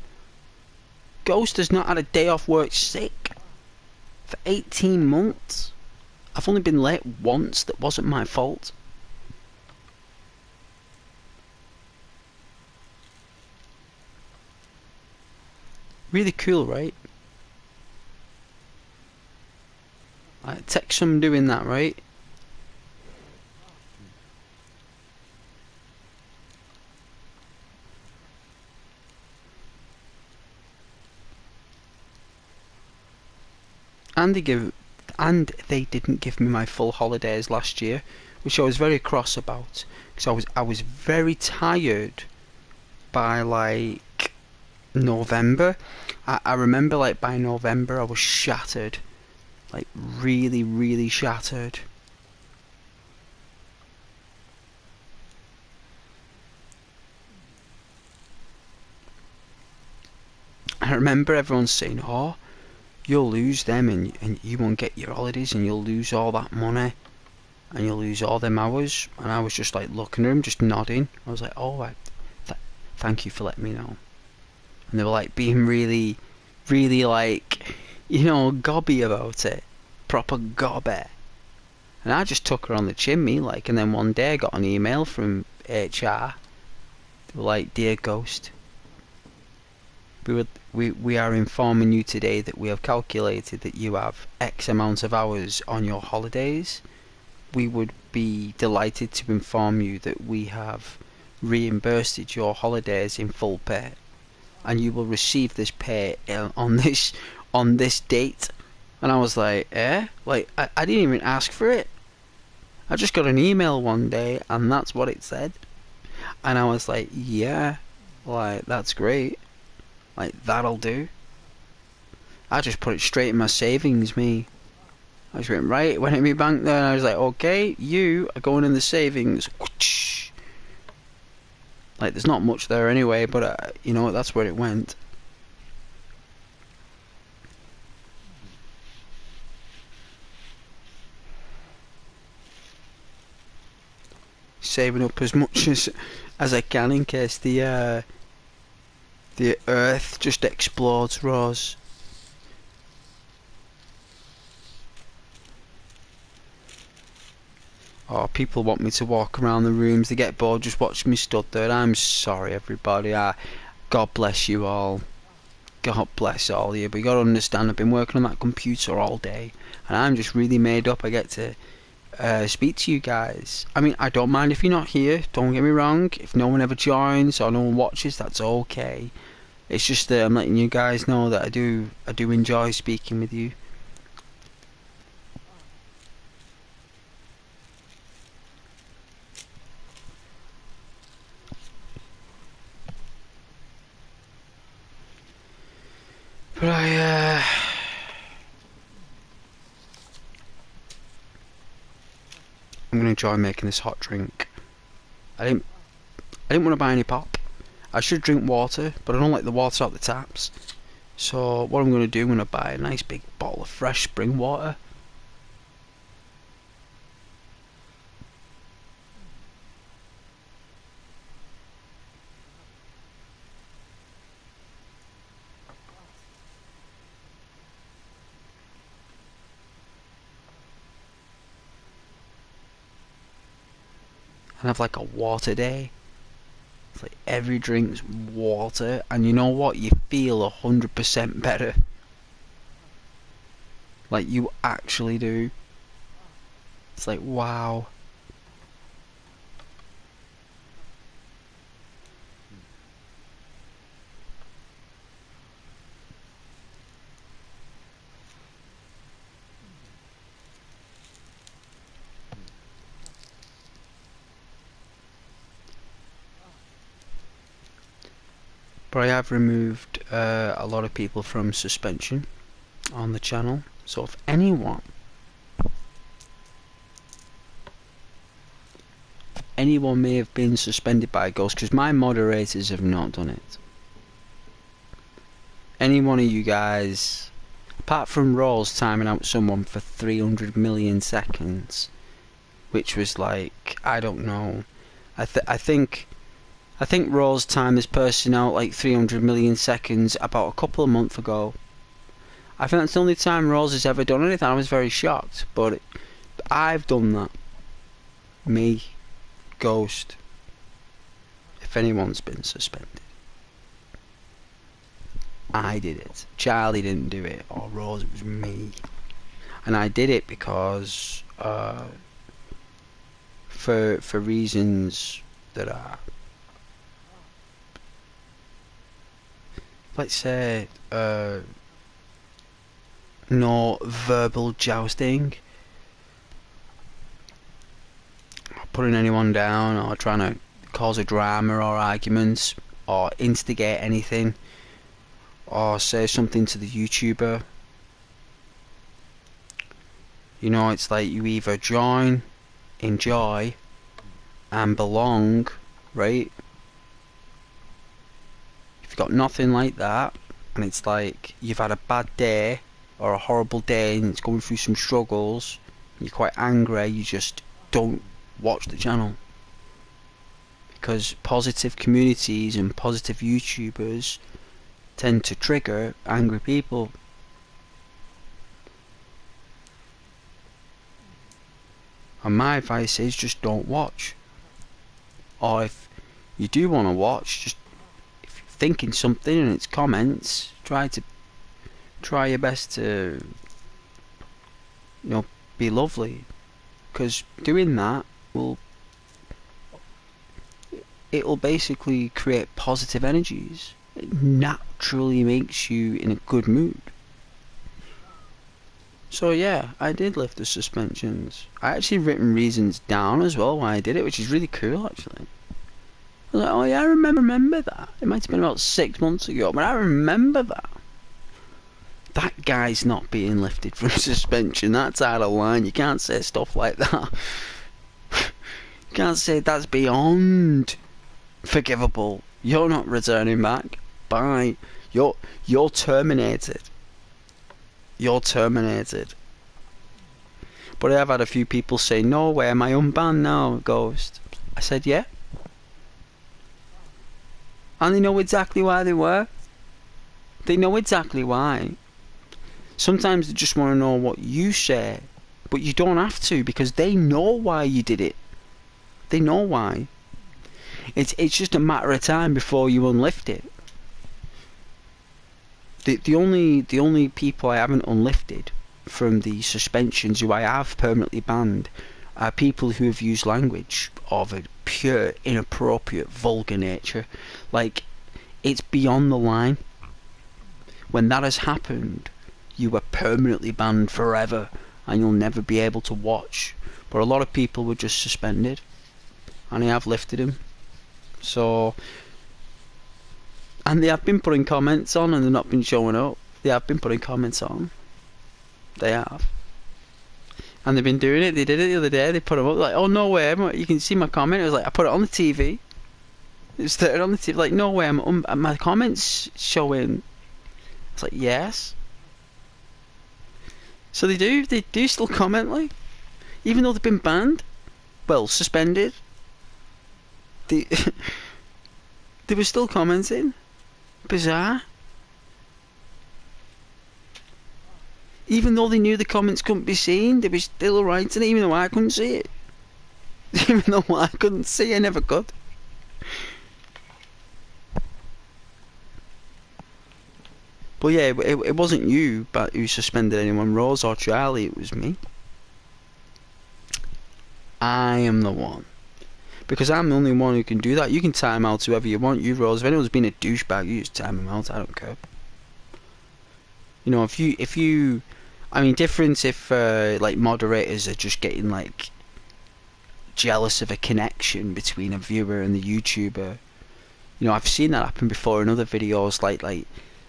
Ghost has not had a day off work sick for 18 months. I've only been late once. That wasn't my fault. Really cool, right? I text them doing that, right? And they didn't give me my full holidays last year, which I was very cross about, because I was very tired by like November. I remember like by November I was shattered, like really shattered. I remember everyone saying, "Oh, you'll lose them and you won't get your holidays and you'll lose all that money and you'll lose all them hours." And I was just like looking at them, just nodding. I was like, "Oh, thank you for letting me know." And they were like being really like, you know, gobby about it. Proper gobby. And I just took her on the chin, me, like, and then one day I got an email from HR. They were like, "Dear Ghost, we are informing you today that we have calculated that you have X amount of hours on your holidays. We would be delighted to inform you that we have reimbursed your holidays in full pay, and you will receive this pay on this date." And I was like, eh? Like, I didn't even ask for it. I just got an email one day and that's what it said. And I was like, yeah, like, that's great. Like, that'll do. I just put it straight in my savings, me. I just went, right, went in my bank there and I was like, okay, you are going in the savings. Like, there's not much there anyway, but you know, that's where it went. Saving up as much as I can in case the earth just explodes, Rose. Oh, people want me to walk around the rooms. They get bored just watching me stood there. I'm sorry, everybody. God bless you all. God bless all of you. But you got to understand, I've been working on that computer all day, and I'm just really made up. I get to speak to you guys. I mean, I don't mind if you're not here. Don't get me wrong. If no one ever joins or no one watches, that's okay. It's just that I'm letting you guys know that I do enjoy speaking with you. But I'm gonna enjoy making this hot drink. I didn't want to buy any pop. I should drink water, but I don't like the water out the taps. So what I'm gonna do, I'm gonna buy a nice big bottle of fresh spring water. And have like a water day. It's like every drink's water, and you know what? You feel 100% better. Like, you actually do. It's like, wow. But I have removed a lot of people from suspension on the channel. So if anyone may have been suspended by Ghost, because my moderators have not done it. Any one of you guys, apart from Rawls timing out someone for 300 million seconds, which was like, I don't know, I think Rawls timed this person out like 300 million seconds about a couple of months ago. I think that's the only time Rawls has ever done anything. I was very shocked, but I've done that. Me, Ghost, if anyone's been suspended, I did it. Charlie didn't do it, or Rose, it was me. And I did it because for reasons that are, let's say, no verbal jousting, putting anyone down, or trying to cause a drama or arguments, or instigate anything, or say something to the YouTuber. You know, it's like you either join, enjoy, and belong, right? If you've got nothing like that, and it's like you've had a bad day, or a horrible day, and it's going through some struggles, you're quite angry, you just don't watch the channel. Because positive communities and positive YouTubers tend to trigger angry people. And my advice is just don't watch. Or if you do want to watch, just if you're thinking something and it's comments, try your best to, you know, be lovely. Because doing that it'll basically create positive energies. It naturally makes you in a good mood. So yeah, I did lift the suspensions. I actually written reasons down as well why I did it, which is really cool actually. I was like, oh yeah, I remember that. It might have been about 6 months ago, but I remember that. That guy's not being lifted from suspension. That's out of line. You can't say stuff like that. You can't say that's beyond forgivable. You're not returning back. Bye. You're terminated. You're terminated. But I have had a few people say, no way, am I unbanned now, Ghost? I said, yeah. And they know exactly why they were. They know exactly why. Sometimes they just want to know what you say, but you don't have to, because they know why you did it. They know why. It's just a matter of time before you unlift it. The only people I haven't unlifted from the suspensions who I have permanently banned are people who have used language of a pure, inappropriate, vulgar nature. Like, it's beyond the line. When that has happened, you are permanently banned forever, and you'll never be able to watch. But a lot of people were just suspended, and I have lifted them. So, and they have been putting comments on, and they've not been showing up. They have been putting comments on. They have. And they've been doing it. They did it the other day. They put them up like, oh no way, you can see my comment. It was like, I put it on the TV. It was on the TV, like, no way, my comments showing. It's like, yes. So they do still comment, like, even though they've been banned, well, suspended. They were still commenting. Bizarre. Even though they knew the comments couldn't be seen, they were still writing it, even though I couldn't see it. Even though I couldn't see, I never could. But yeah, it wasn't you but who suspended anyone, Rose or Charlie, it was me. I am the one. Because I'm the only one who can do that. You can time out whoever you want. You, Rose, if anyone's been a douchebag, you just time them out. I don't care. You know, if you, I mean, different if like moderators are just getting like jealous of a connection between a viewer and the YouTuber. You know, I've seen that happen before in other videos. Like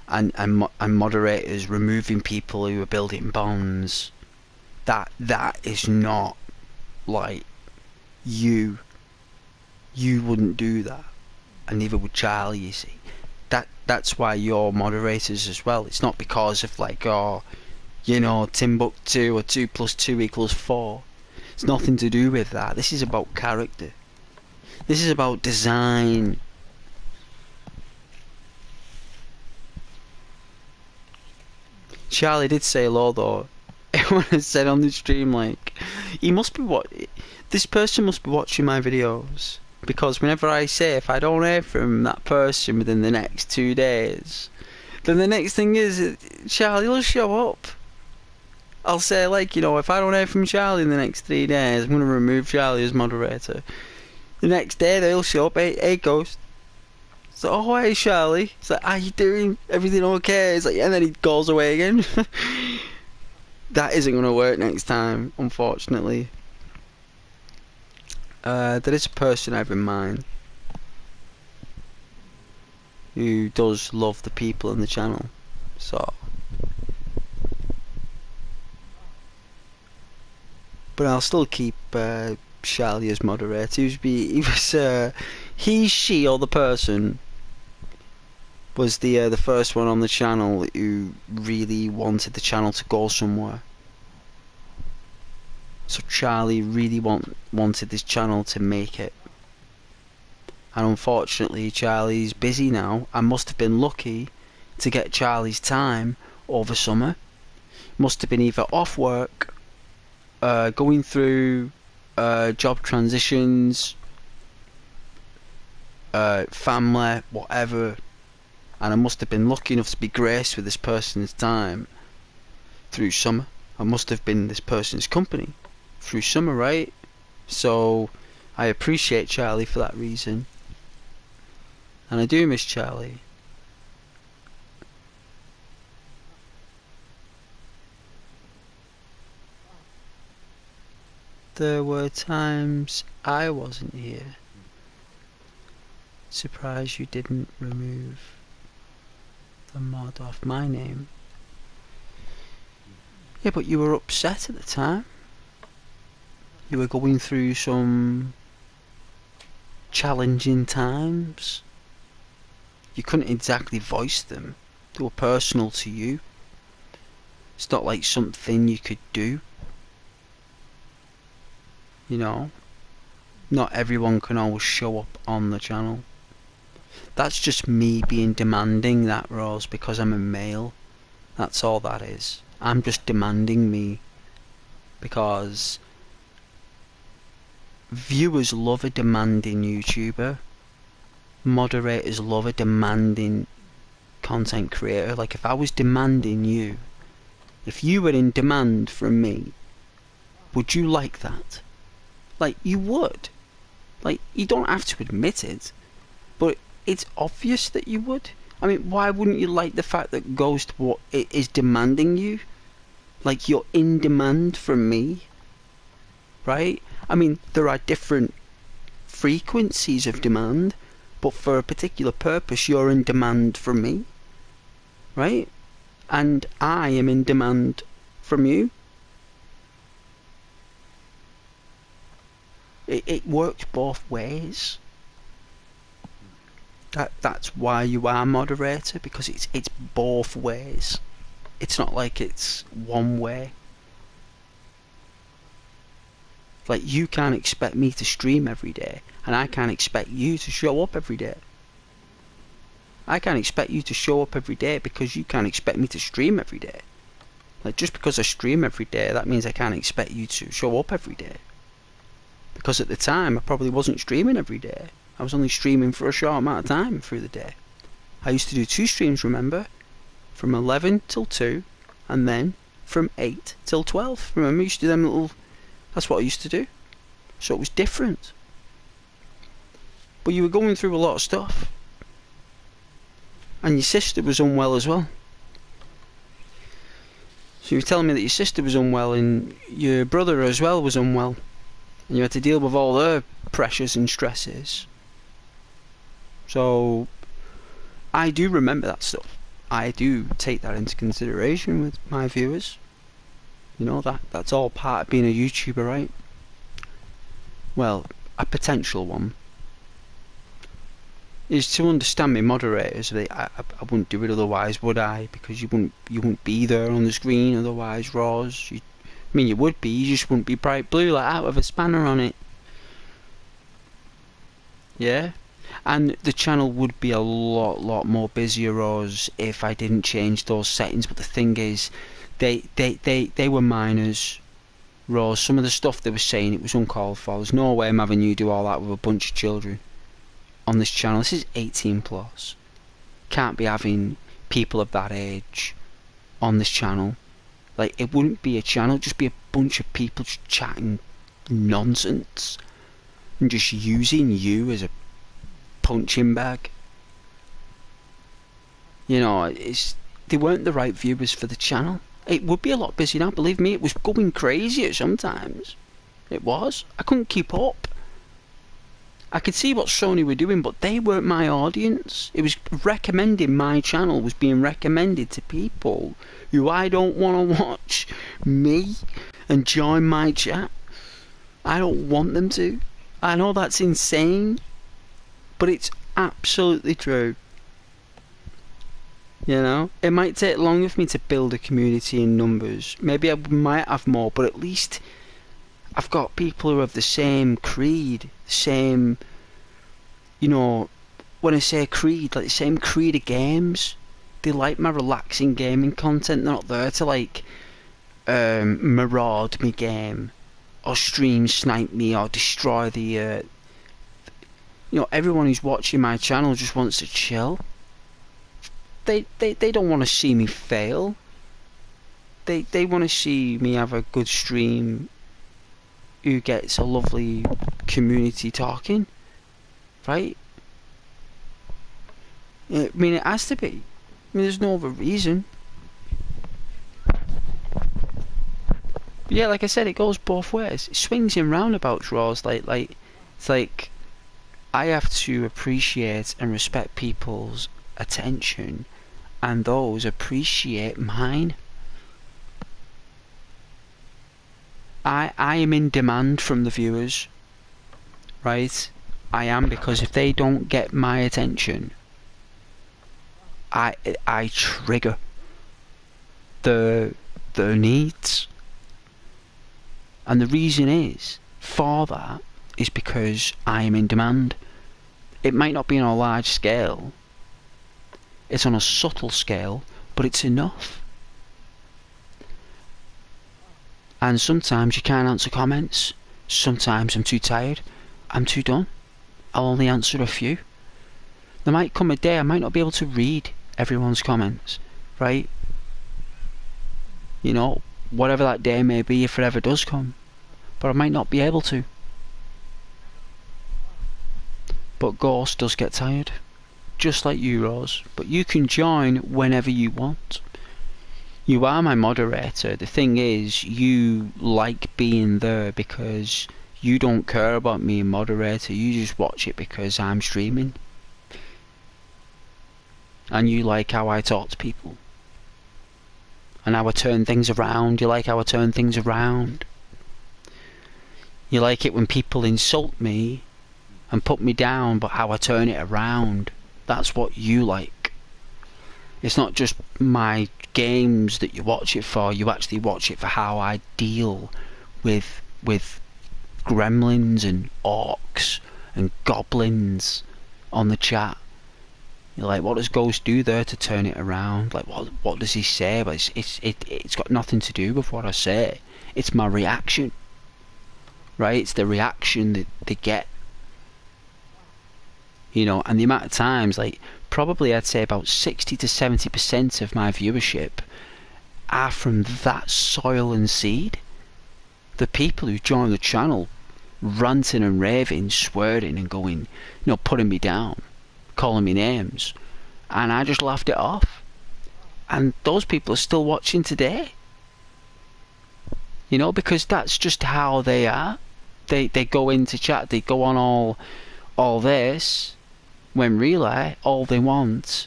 and moderators removing people who are building bonds. That is not like you wouldn't do that, and neither would Charlie, you see. That's why you're moderators as well. It's not because of like, oh, you know, Timbuktu or 2 + 2 = 4. It's nothing to do with that. This is about character. This is about design. Charlie did say hello though. Everyone has said on the stream, like, this person must be watching my videos, because whenever I say if I don't hear from that person within the next 2 days, then the next thing is Charlie will show up. I'll say, like, you know, if I don't hear from Charlie in the next 3 days, I'm going to remove Charlie as moderator. The next day they'll show up, hey Ghost. So, oh, hey Charlie. It's like, how you doing? Everything okay? It's like, and then he goes away again. That isn't going to work next time, unfortunately. There is a person I have in mind who does love the people in the channel, so. But I'll still keep Charlie as moderator. He, she, or the person was the first one on the channel who really wanted the channel to go somewhere. So Charlie really wanted this channel to make it. And unfortunately Charlie's busy now. I must have been lucky to get Charlie's time over summer. Must have been either off work, going through job transitions, family, whatever. And I must have been lucky enough to be graced with this person's time through summer. I must have been this person's company through summer, right? So I appreciate Charlie for that reason. And I do miss Charlie. There were times I wasn't here. Surprised you didn't remove the mod off my name. Yeah, but you were upset at the time. You were going through some challenging times. You couldn't exactly voice them. They were personal to you. It's not like something you could do. You know, not everyone can always show up on the channel. That's just me being demanding, that, Rose, because I'm a male. That's all that is. I'm just demanding me, because viewers love a demanding YouTuber. Moderators love a demanding content creator. Like, if I was demanding you, if you were in demand from me, would you like that? Like, you would. Like, you don't have to admit it, but it's obvious that you would. I mean, why wouldn't you like the fact that Ghost is demanding you? Like, you're in demand from me, right? I mean, there are different frequencies of demand, but for a particular purpose, you're in demand from me, right? And I am in demand from you. It works both ways. That's why you are moderator, because it's both ways. It's not like it's one way. Like, you can't expect me to stream every day, and I can't expect you to show up every day. I can't expect you to show up every day because you can't expect me to stream every day. Like, just because I stream every day, that means I can't expect you to show up every day. Because at the time, I probably wasn't streaming every day. I was only streaming for a short amount of time through the day. I used to do 2 streams, remember? From 11 till 2, and then from 8 till 12. Remember, I used to do them little... That's what I used to do. So it was different. But you were going through a lot of stuff. And your sister was unwell as well. So you were telling me that your sister was unwell, and your brother as well was unwell. And you had to deal with all their pressures and stresses. So I do remember that stuff. I do take that into consideration with my viewers. You know, that's all part of being a YouTuber, right? Well, a potential one is to understand me moderators. I wouldn't do it otherwise, would I? Because you wouldn't be there on the screen otherwise, Roz. I mean, you would be, you just wouldn't be bright blue like out with a spanner on it. Yeah? And the channel would be a lot more busier, Roz, if I didn't change those settings. But the thing is, they were minors, Roz. Some of the stuff they were saying, it was uncalled for. There's no way I'm having you do all that with a bunch of children on this channel. This is 18 plus. Can't be having people of that age on this channel. Like, it wouldn't be a channel, just be a bunch of people just chatting nonsense and just using you as a punching bag. You know, they weren't the right viewers for the channel. It would be a lot busier now, believe me. It was going crazier sometimes. It was. I couldn't keep up. I could see what Sony were doing, but they weren't my audience. It was recommending my channel, was being recommended to people who I don't want to watch me and join my chat. I don't want them to. I know that's insane, but it's absolutely true. You know, it might take longer for me to build a community in numbers. Maybe I might have more, but at least I've got people who have the same creed, same, you know, when I say creed, like the same creed of games. They like my relaxing gaming content. They're not there to like maraud me game or stream snipe me or destroy the you know, everyone who's watching my channel just wants to chill. They don't want to see me fail. They want to see me have a good stream who gets a lovely community talking, right? I mean, it has to be. I mean, there's no other reason. But yeah, like I said, it goes both ways. It swings in roundabouts, Ross. Like it's like I have to appreciate and respect people's attention, and those appreciate mine. I am in demand from the viewers, right? I am, because if they don't get my attention, I trigger their needs. And the reason is, for that, is because I am in demand. It might not be on a large scale, it's on a subtle scale, but it's enough. And sometimes you can't answer comments. Sometimes I'm too tired. I'm too done. I'll only answer a few. There might come a day I might not be able to read everyone's comments, right? You know, whatever that day may be, if it ever does come. But I might not be able to. But Ghost does get tired. Just like you, Rose. But you can join whenever you want. You are my moderator. The thing is, you like being there because you don't care about me and moderator. You just watch it because I'm streaming. And you like how I talk to people. And how I turn things around. You like how I turn things around. You like it when people insult me and put me down, but how I turn it around. That's what you like. It's not just my games that you watch it for. You actually watch it for how I deal with gremlins and orcs and goblins on the chat. You're like, what does Ghost do there to turn it around? Like, what does he say? But it's got nothing to do with what I say. It's my reaction, right? It's the reaction that they get. You know, and the amount of times, like, probably I'd say about 60 to 70% of my viewership are from that soil and seed. The people who join the channel ranting and raving, swearing and going, you know, putting me down, calling me names, and I just laughed it off. And those people are still watching today. You know, because that's just how they are. They go into chat, they go on all this, when really all they want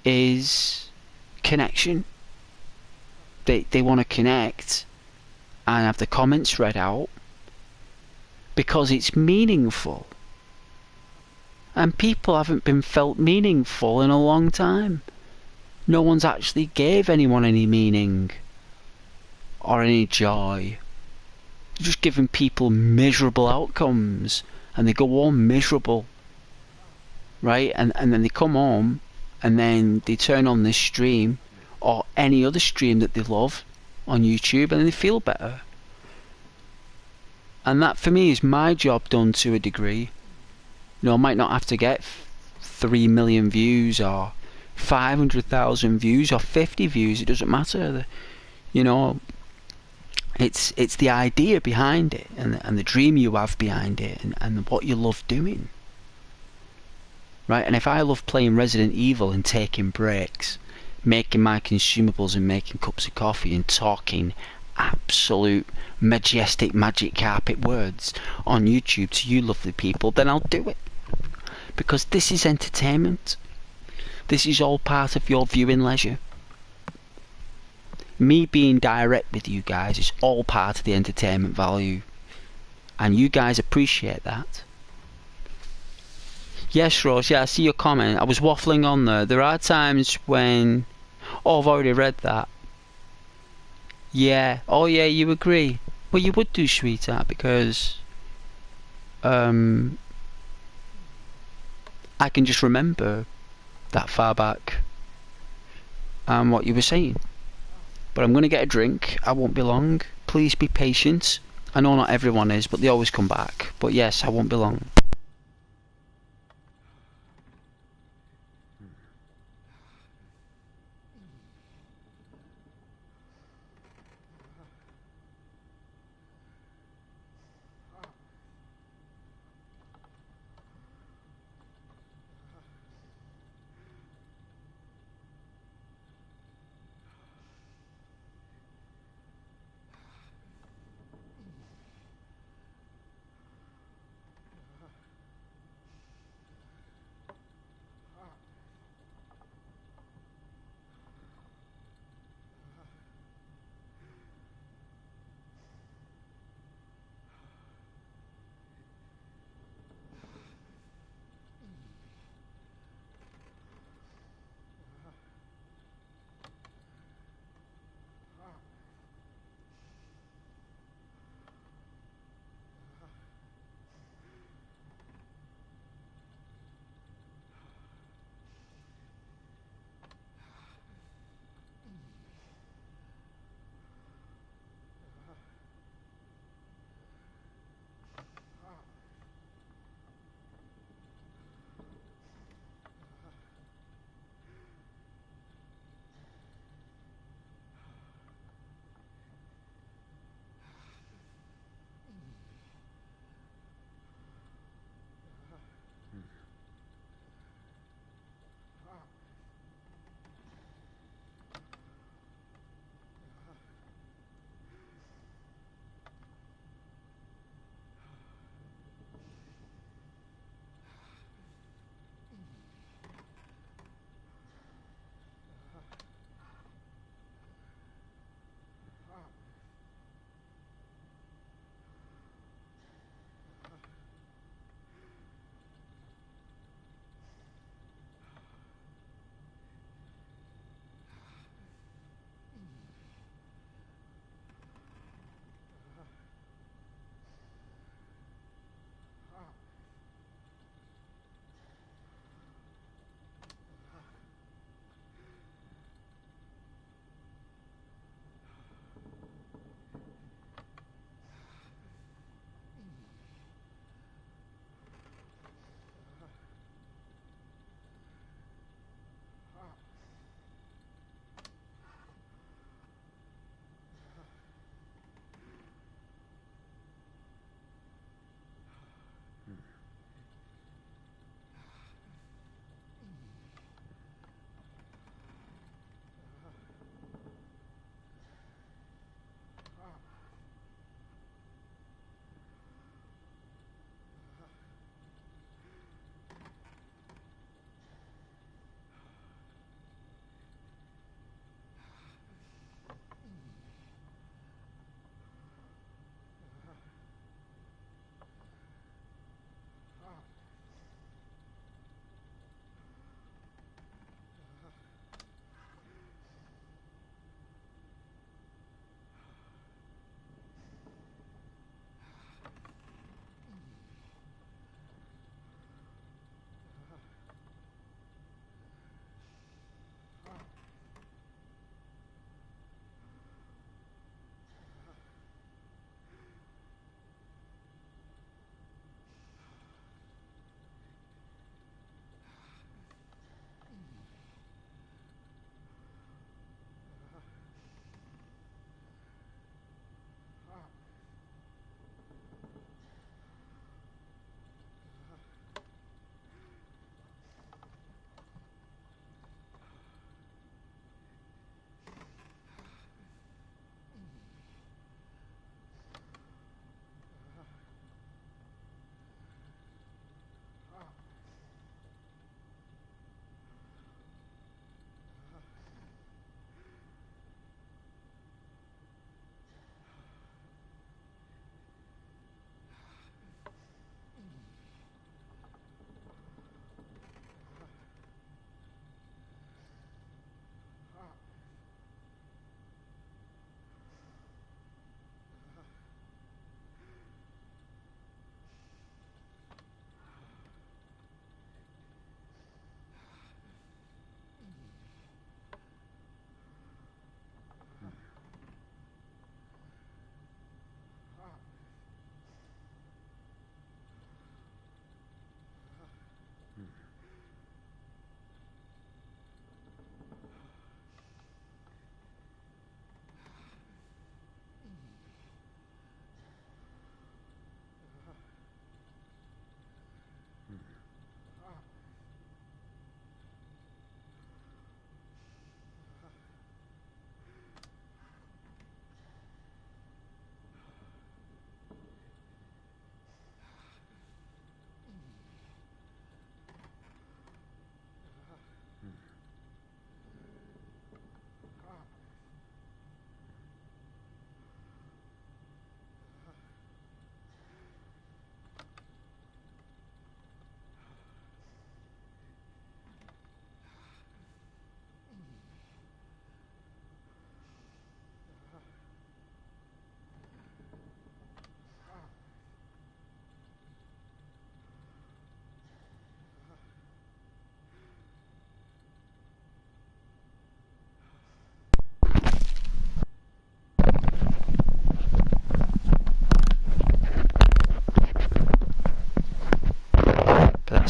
is connection. They want to connect and have the comments read out because it's meaningful. And people haven't been felt meaningful in a long time. No one's actually gave anyone any meaning or any joy. They're just giving people miserable outcomes and they go home miserable. Right? And then they come home and then they turn on this stream or any other stream that they love on YouTube and they feel better. And that for me is my job done to a degree. You know, I might not have to get 3 million views or 500,000 views or 50 views, it doesn't matter. You know, it's the idea behind it and the dream you have behind it and what you love doing. Right? And if I love playing Resident Evil and taking breaks, making my consumables and making cups of coffee and talking absolute majestic magic carpet words on YouTube to you lovely people, then I'll do it. Because this is entertainment. This is all part of your viewing leisure. Me being direct with you guys is all part of the entertainment value. And you guys appreciate that. Yes, Rose, yeah, I see your comment. I was waffling on there. There are times when... Oh, I've already read that. Yeah. Oh, yeah, you agree. Well, you would do, sweetheart, because... I can just remember that far back and what you were saying. But I'm going to get a drink. I won't be long. Please be patient. I know not everyone is, but they always come back. But yes, I won't be long.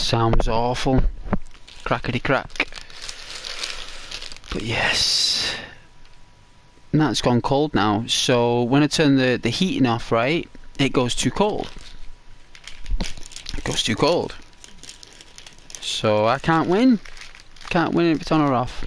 sound was awful. Crackety crack. But yes. And that's gone cold now. So when I turn the heating off, right, it goes too cold. It goes too cold. So I can't win. Can't win if it's on or off.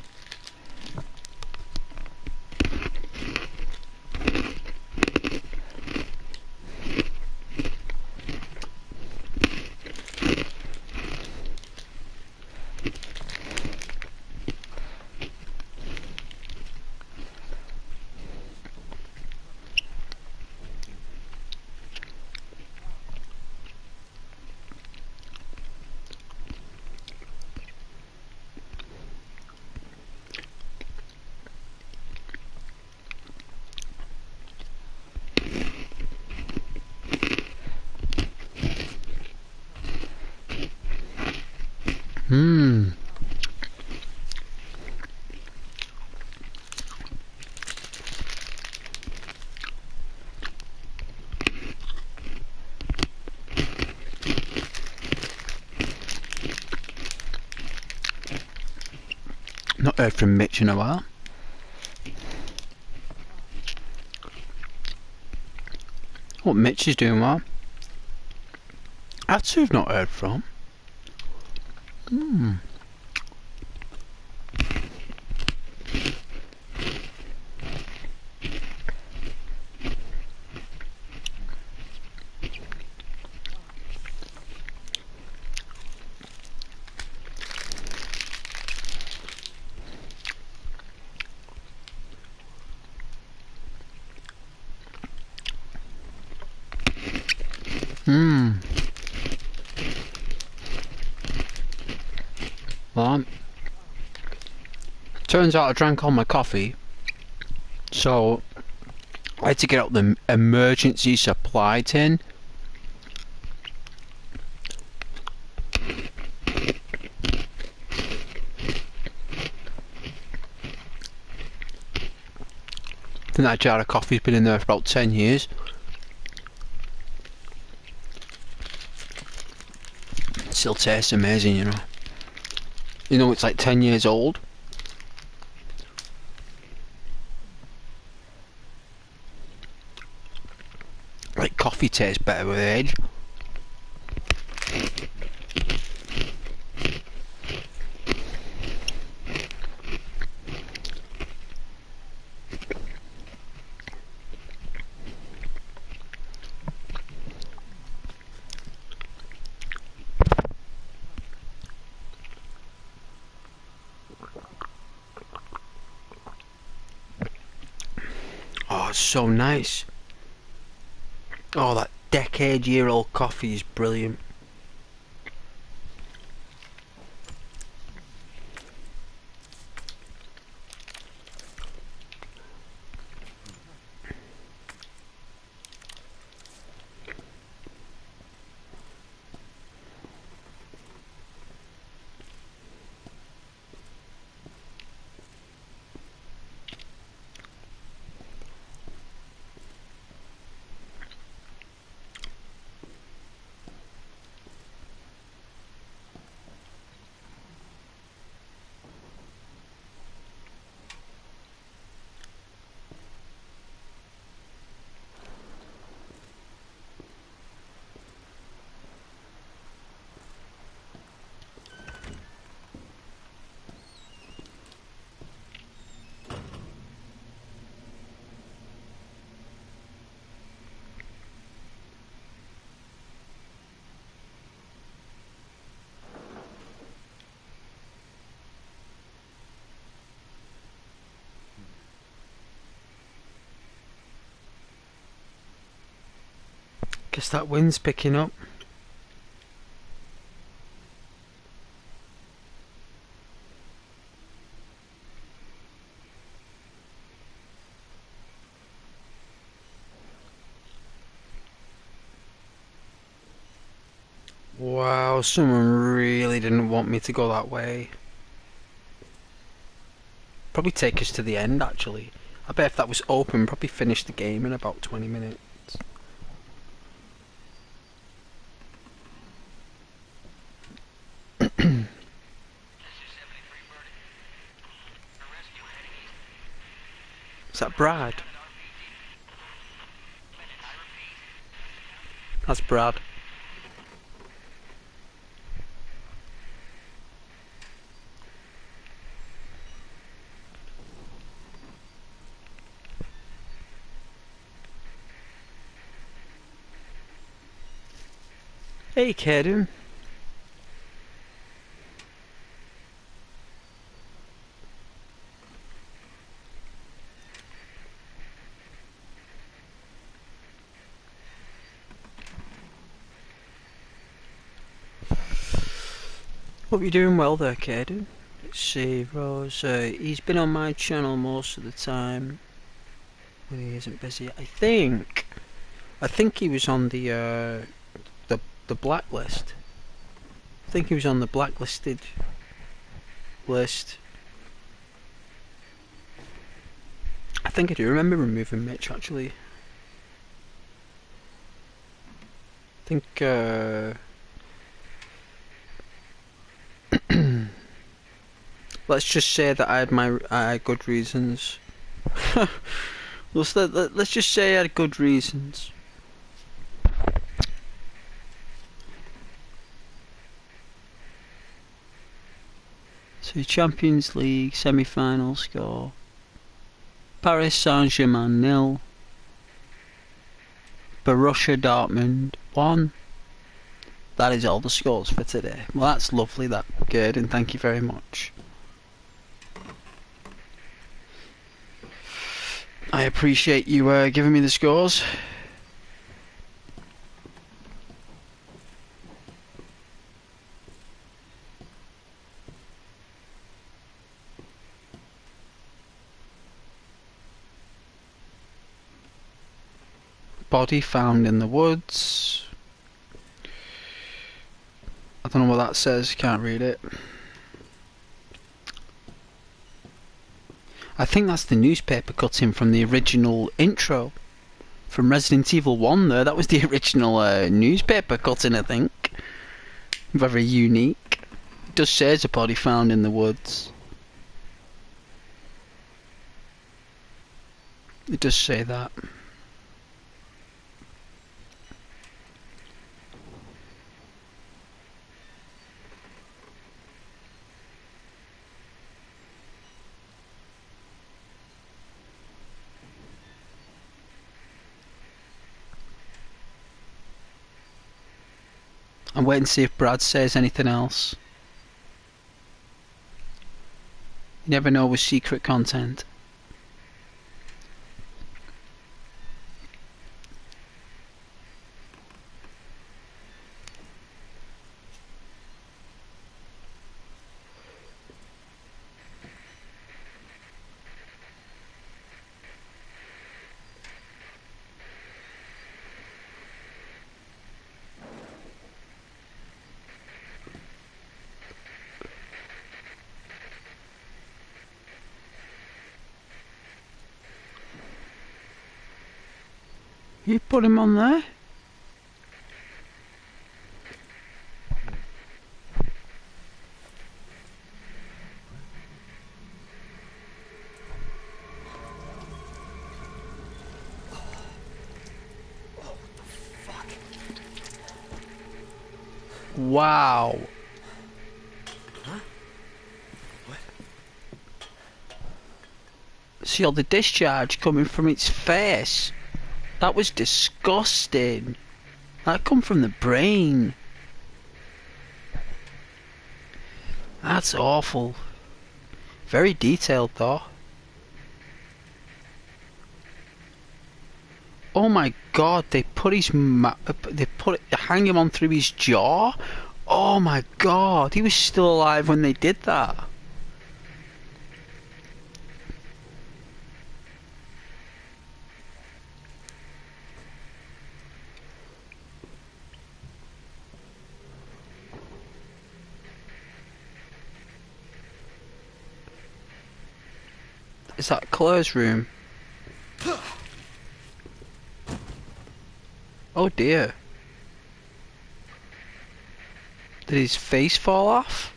Not heard from Mitch in a while. What Mitch is doing well. That's who I've not heard from. Well, turns out I drank all my coffee, so I had to get out the emergency supply tin. I think that jar of coffee's been in there for about 10 years. It still tastes amazing, you know. You know it's like 10 years old. Like coffee tastes better with age. Oh, it's so nice. Oh, that decade-year-old coffee is brilliant. Guess that wind's picking up. Wow, someone really didn't want me to go that way. Probably take us to the end, actually. I bet if that was open, probably finish the game in about 20 minutes. Brad? That's Brad. Hey, Kaden. Hope you're doing well there, Kaden. Let's see, Rose. He's been on my channel most of the time when he isn't busy. I think he was on the blacklist. I think he was on the blacklisted list. I think I do remember removing Mitch actually. I think let's just say that I had good reasons. let's just say I had good reasons. So Champions League semi-final score: Paris Saint-Germain 0, Borussia Dortmund 1. That is all the scores for today. Well, that's lovely, that, good, and thank you very much. I appreciate you giving me the scores. Body found in the woods. I don't know what that says, can't read it. I think that's the newspaper cutting from the original intro from Resident Evil 1 there. That was the original newspaper cutting, I think. Very unique. It does say there's a body found in the woods. It does say that. I'm waiting to see if Brad says anything else. You never know with secret content. You put him on there? Wow. Huh? What? See all the discharge coming from its face. That was disgusting. That come from the brain. That's awful. Very detailed though. Oh my god, they put his hang him on through his jaw. Oh my god, he was still alive when they did that. Is that Claire's room? Oh dear. Did his face fall off?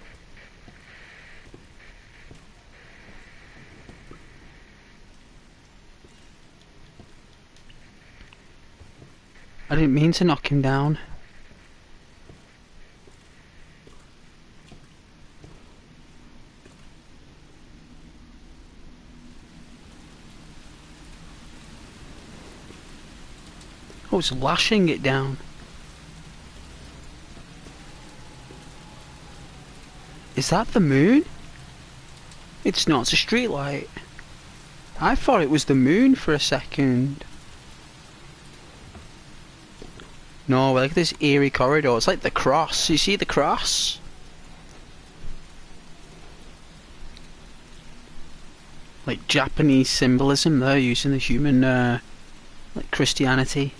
I didn't mean to knock him down. Oh, it's lashing it down. Is that the moon? It's not, it's a street light. I thought it was the moon for a second. No, look at this eerie corridor. It's like the cross. You see the cross? Like Japanese symbolism there, using the human, like Christianity.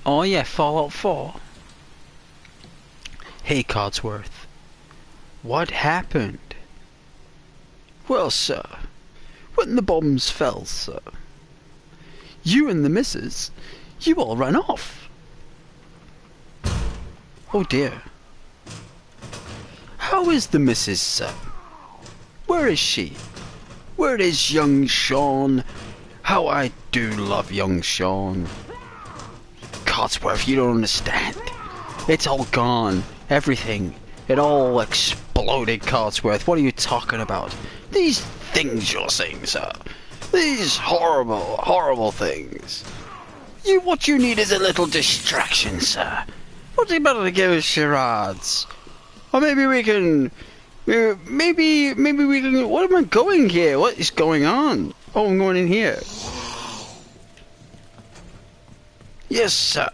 Oh yeah, Fallout 4. Hey Codsworth. What happened? Well, sir, when the bombs fell, sir, you and the missus, you all ran off. Oh dear. How is the missus, sir? Where is she? Where is young Sean? How I do love young Sean. Codsworth, you don't understand. It's all gone. Everything. It all exploded, Codsworth. What are you talking about? These things you're saying, sir. These horrible, horrible things. What you need is a little distraction, sir. What's it better to give us charades? Or maybe we can... Maybe we can... What am I going here? What is going on? Oh, I'm going in here. Yes, sir.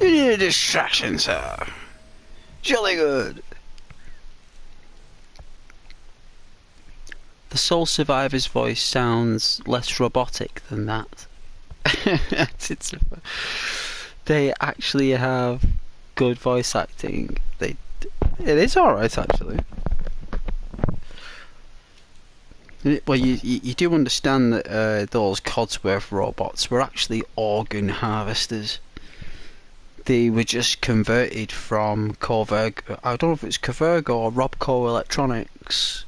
You need a distraction, sir. Jolly good. The Soul Survivor's voice sounds less robotic than that. They actually have good voice acting. It is alright, actually. Well, you do understand that those Codsworth robots were actually organ harvesters. They were just converted from Corvergo. I don't know if it's Corvergo or Robco Electronics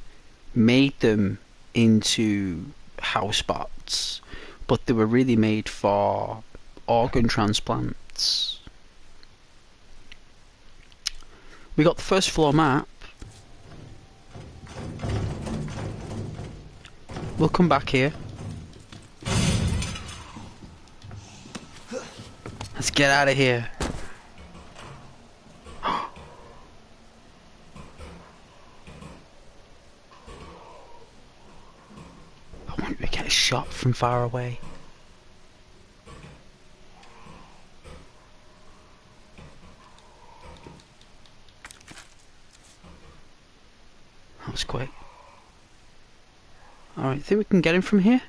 made them into housebots, but they were really made for organ transplants. We got the first floor map. We'll come back here. Let's get out of here. I want to get a shot from far away. That was quick. Alright, think we can get him from here?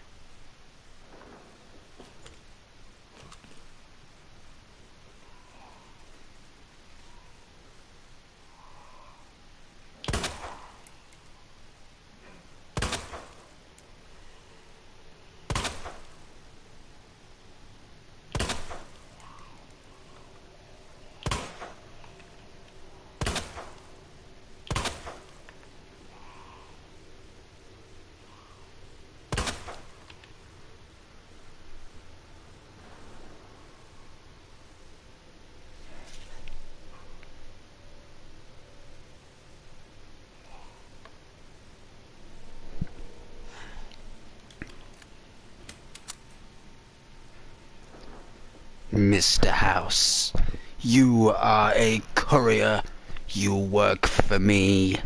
Mr. House, you are a courier. You work for me.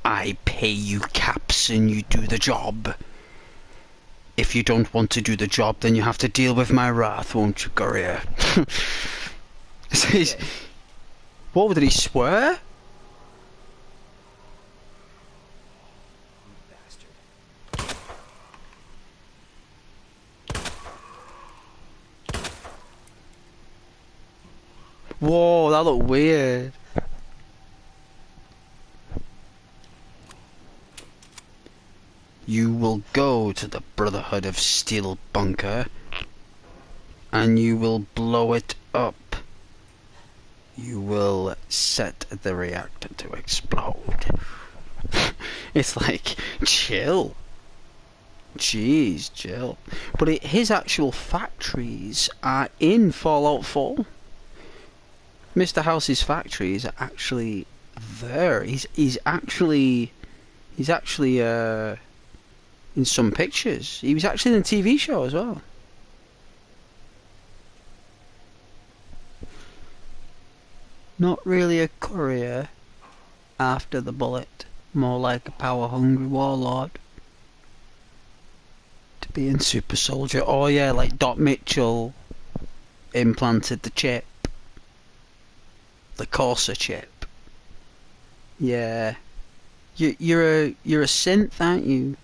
I pay you caps and you do the job. If you don't want to do the job, then you have to deal with my wrath, won't you, courier? What, did he swear? Whoa, that looked weird. You will go to the Brotherhood of Steel bunker and you will blow it up. You will set the reactor to explode. It's like, chill. Jeez, chill. But his actual factories are in Fallout 4. Mr. House's factory is actually there. He's actually in some pictures. He was actually in a TV show as well. Not really a courier after the bullet, more like a power-hungry warlord. To be in Super Soldier. Oh yeah, like Doc Mitchell implanted the chip. The Corsa chip. Yeah. You're a synth, aren't you?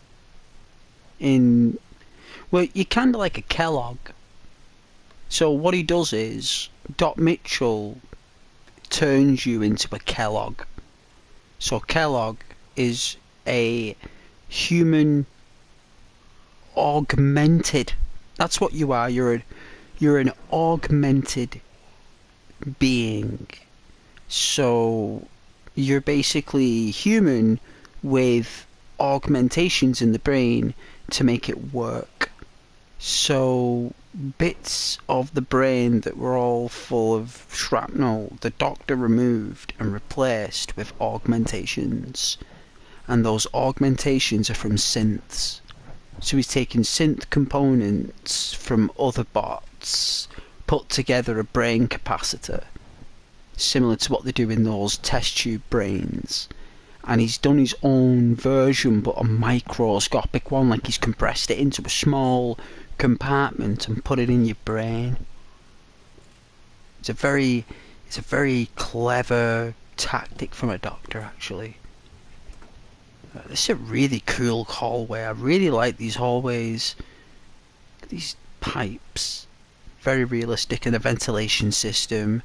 Well, you're kinda like a Kellogg. So what he does is Doc Mitchell turns you into a Kellogg. So Kellogg is a human augmented. That's what you are. You're an augmented being. So you're basically human with augmentations in the brain to make it work. So bits of the brain that were all full of shrapnel, the doctor removed and replaced with augmentations. And those augmentations are from synths. So he's taken synth components from other bots, put together a brain capacitor, similar to what they do in those test tube brains. And he's done his own version, but a microscopic one, like he's compressed it into a small compartment and put it in your brain. It's a very clever tactic from a doctor, actually. This is a really cool hallway. I really like these hallways. These pipes, very realistic, and the ventilation system.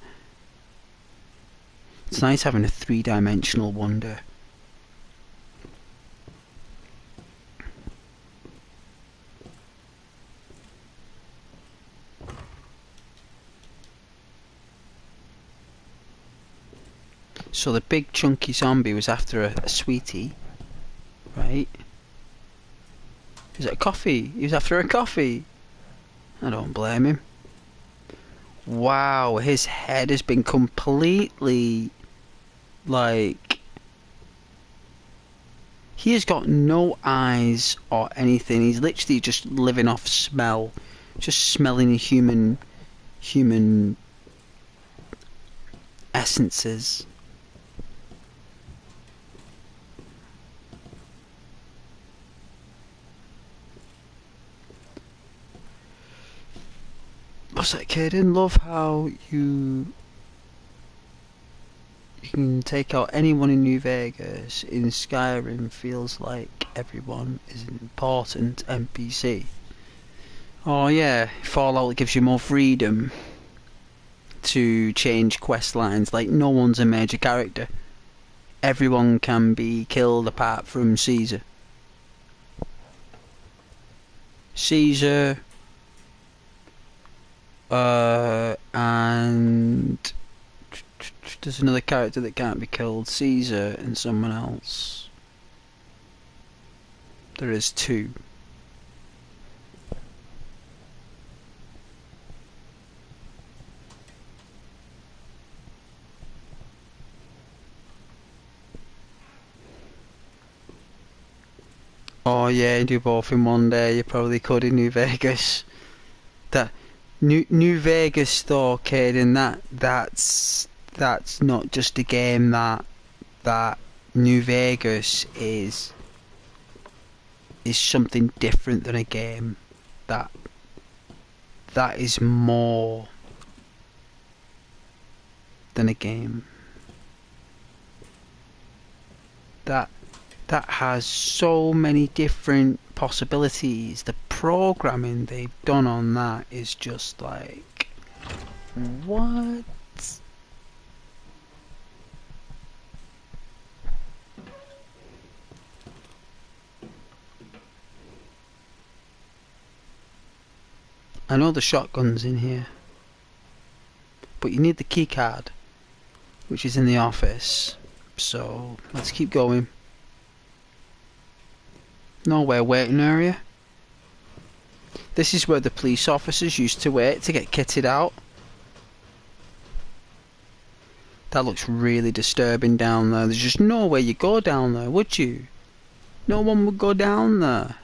It's nice having a three-dimensional wonder. So the big chunky zombie was after a sweetie, right? Is it a coffee? He was after a coffee. I don't blame him. Wow, his head has been completely, like, he has got no eyes or anything. He's literally just living off smell, just smelling human essences. What's that, Caden? Love how you can take out anyone in New Vegas. In Skyrim, feels like everyone is an important NPC. Oh yeah, Fallout gives you more freedom to change quest lines. Like, no one's a major character. Everyone can be killed apart from Caesar. And there's another character that can't be killed. Caesar and someone else. There is two. Oh yeah, do both in one day. You probably could in New Vegas. That New Vegas though, Caden, that's not just a game. That New Vegas is something different than a game. That is more than a game. That has so many different possibilities. The programming they've done on that is just like, what? I know the shotgun's in here, but you need the key card. which is in the office. So let's keep going. Norway waiting area. This is where the police officers used to wait to get kitted out. That looks really disturbing down there. There's just no way you go down there, would you? No one would go down there.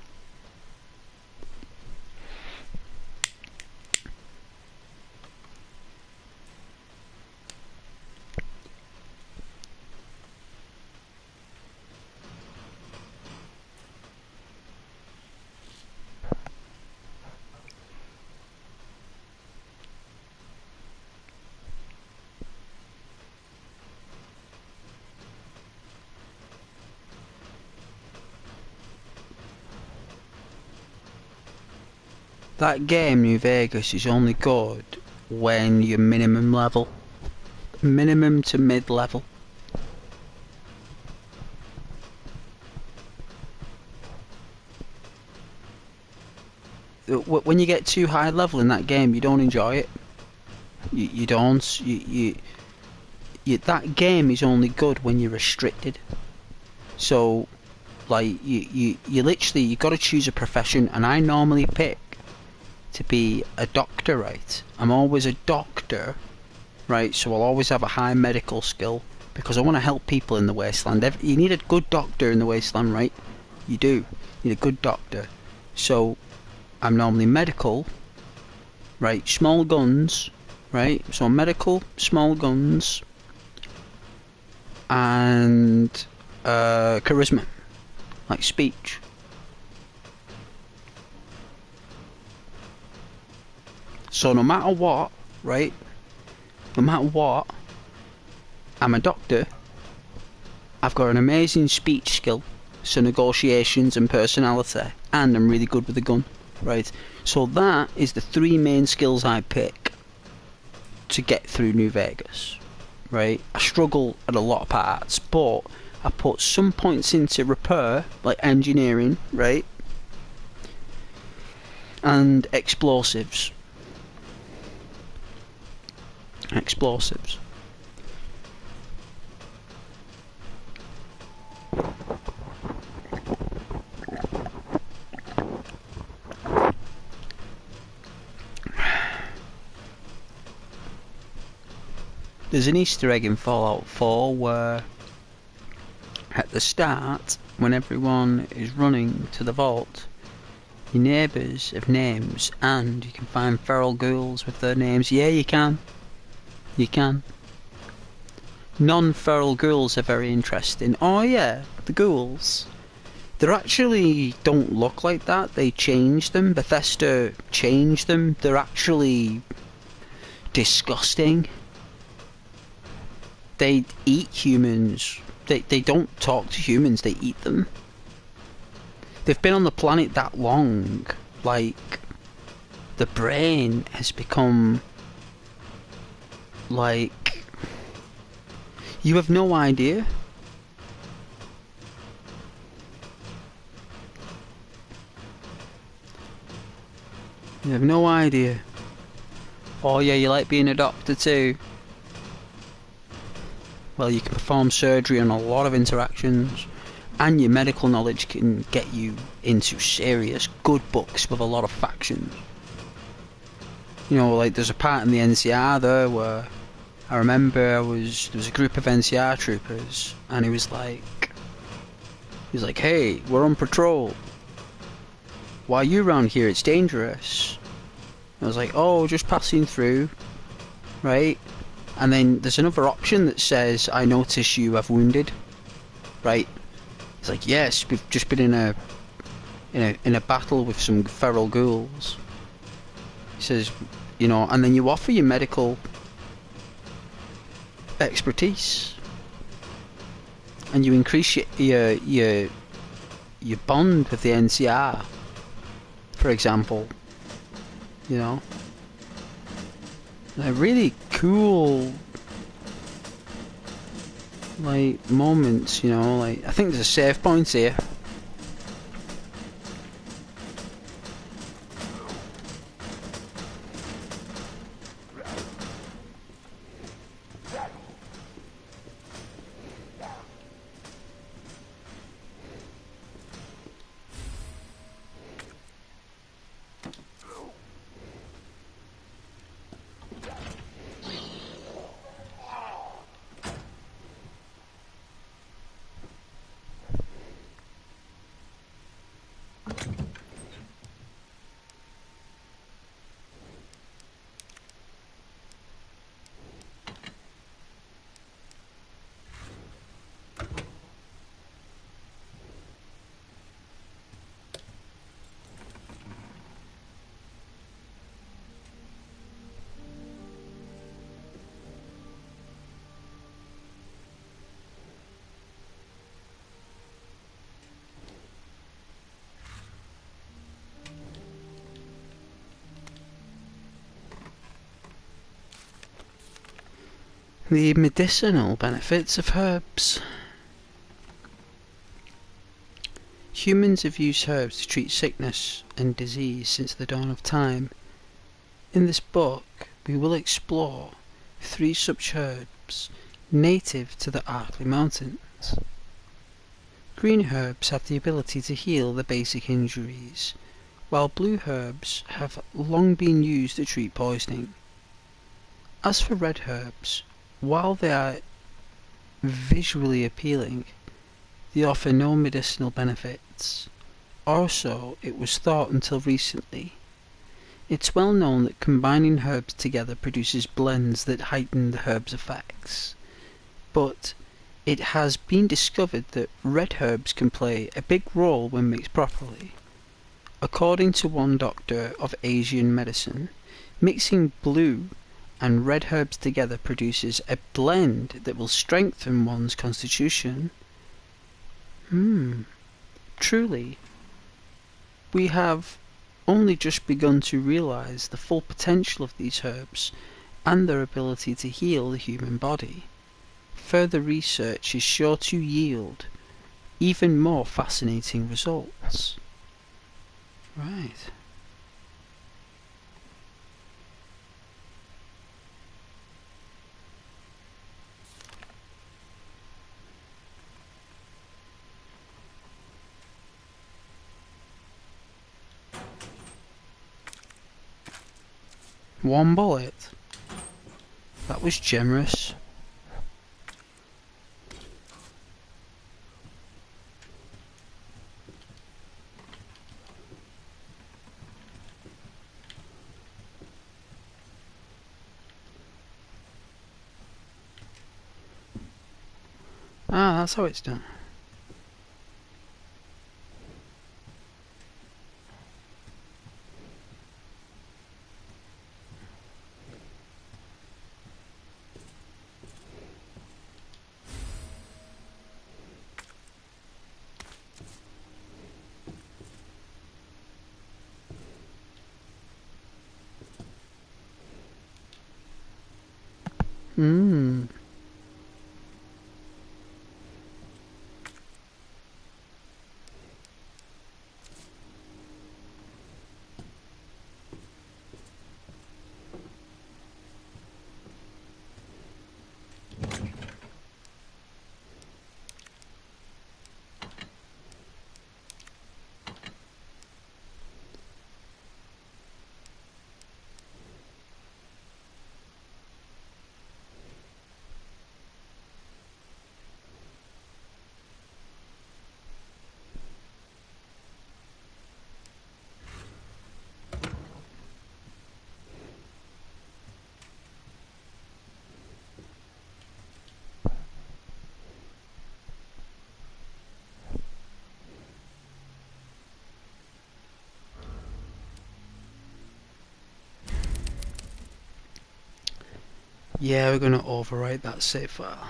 That game, New Vegas, is only good when you're minimum level. Minimum to mid-level. When you get too high level in that game, you don't enjoy it. You don't. That game is only good when you're restricted. So, like, you literally, you got to choose a profession, and I normally pick to be a doctor, right? I'm always a doctor, right? So I'll always have a high medical skill because I want to help people in the wasteland. You need a good doctor in the wasteland, right? You do. You need a good doctor. So I'm normally medical, right? Small guns, right? So medical, small guns, and charisma, like speech. So no matter what, right? No matter what, I'm a doctor. I've got an amazing speech skill, so negotiations and personality, and I'm really good with a gun, right? So that is the three main skills I pick to get through New Vegas, right? I struggle at a lot of parts, but I put some points into repair, like engineering, right? And explosives. Explosives. There's an Easter egg in Fallout 4 where at the start, when everyone is running to the vault, your neighbours have names and you can find feral ghouls with their names. Yeah, you can. You can. Non-feral ghouls are very interesting. Oh yeah, the ghouls. They actually don't look like that. They changed them. Bethesda changed them. They're actually disgusting. They eat humans. They don't talk to humans, they eat them. They've been on the planet that long. Like, the brain has become like, you have no idea. You have no idea. Oh yeah, you like being a doctor too. Well, you can perform surgery on a lot of interactions, and your medical knowledge can get you into serious good books with a lot of factions. You know, like there's a part in the NCR there where I remember there was a group of NCR troopers, and he was like, hey, we're on patrol. Why are you around here? It's dangerous. I was like, oh, just passing through, right? And then there's another option that says, I notice you have wounded, right? It's like, yes, we've just been in a battle with some feral ghouls. He says, you know, and then you offer your medical expertise, and you increase your bond with the NCR, for example. You know, they're really cool, like, moments. You know, like, I think there's a save point here. The medicinal benefits of herbs. Humans have used herbs to treat sickness and disease since the dawn of time. In this book, we will explore 3 such herbs native to the Arklay Mountains. Green herbs have the ability to heal the basic injuries, while blue herbs have long been used to treat poisoning. As for red herbs, while they are visually appealing, they offer no medicinal benefits, or so it was thought until recently. It's well known that combining herbs together produces blends that heighten the herb's effects, but it has been discovered that red herbs can play a big role when mixed properly. According to one doctor of Asian medicine, mixing blue and red herbs together produces a blend that will strengthen one's constitution. Truly, we have only just begun to realise the full potential of these herbs and their ability to heal the human body. Further research is sure to yield even more fascinating results. Right. One bullet? That was generous. Ah, that's how it's done. Yeah, we're gonna overwrite that save file.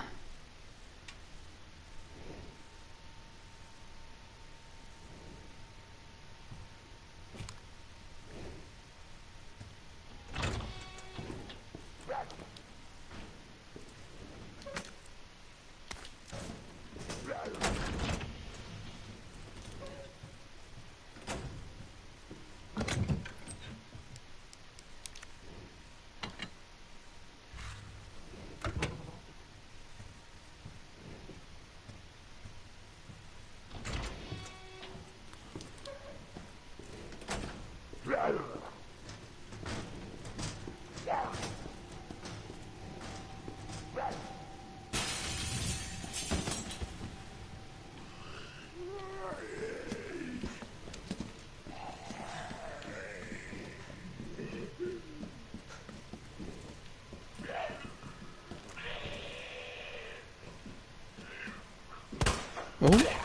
Oh.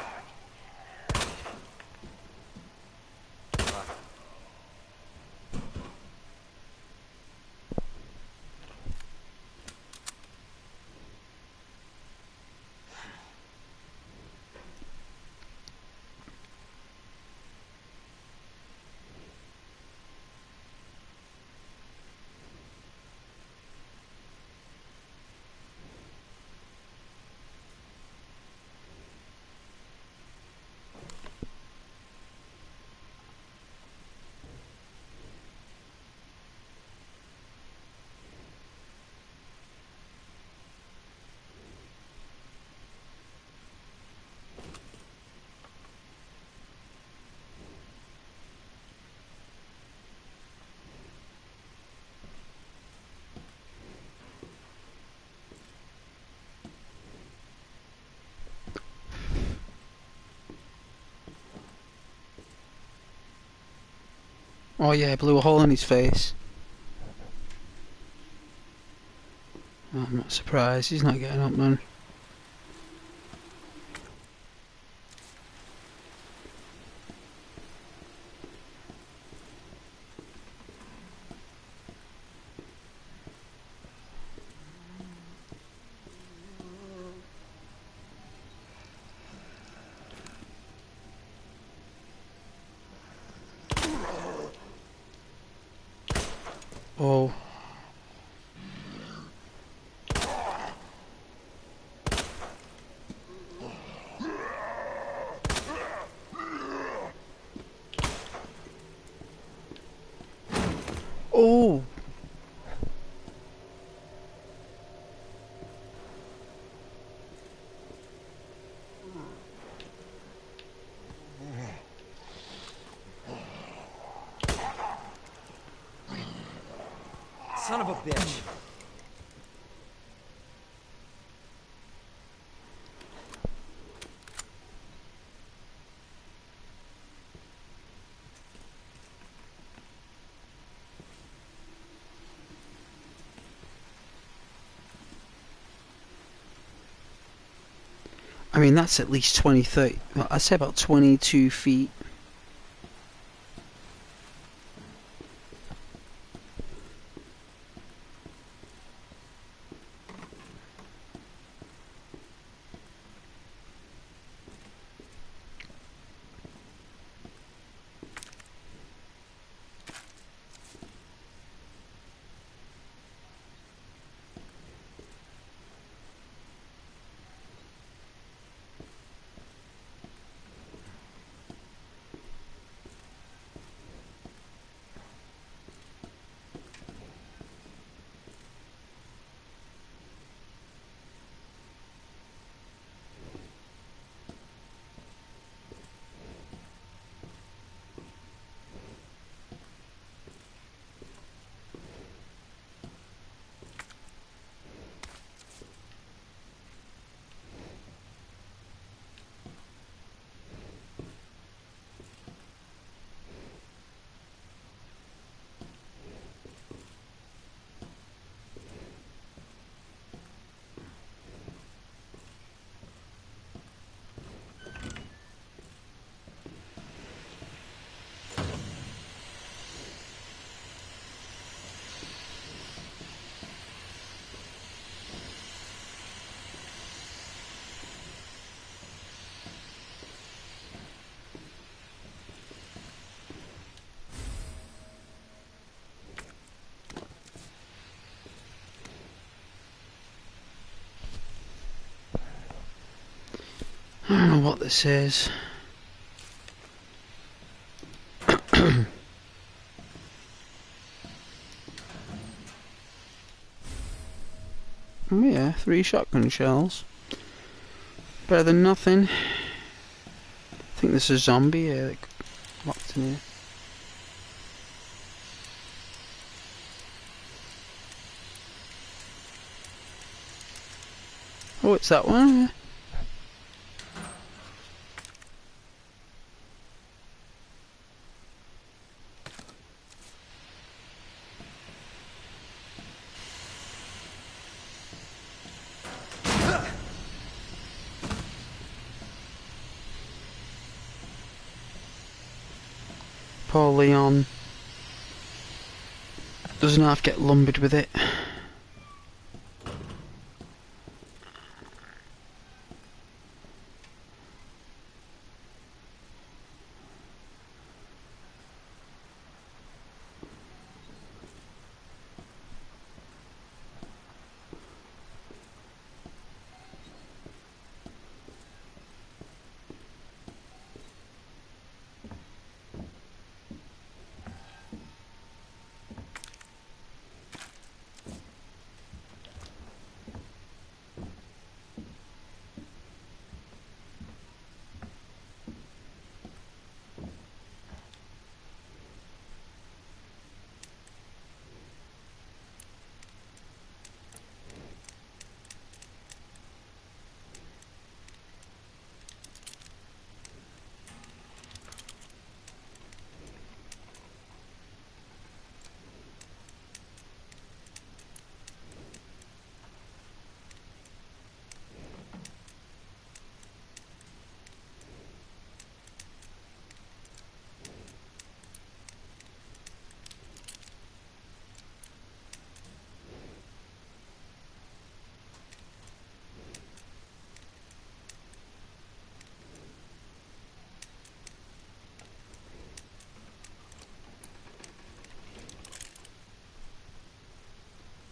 Oh yeah, blew a hole in his face. Oh, I'm not surprised, he's not getting up then. Oh. Oh. Son of a bitch. I mean, that's at least 20, 30, well, I'd say about 22 feet. I don't know what this is. Oh yeah, 3 shotgun shells. Better than nothing. I think there's a zombie here that locked in here. Oh, it's that one. Poor Leon doesn't have to get lumbered with it.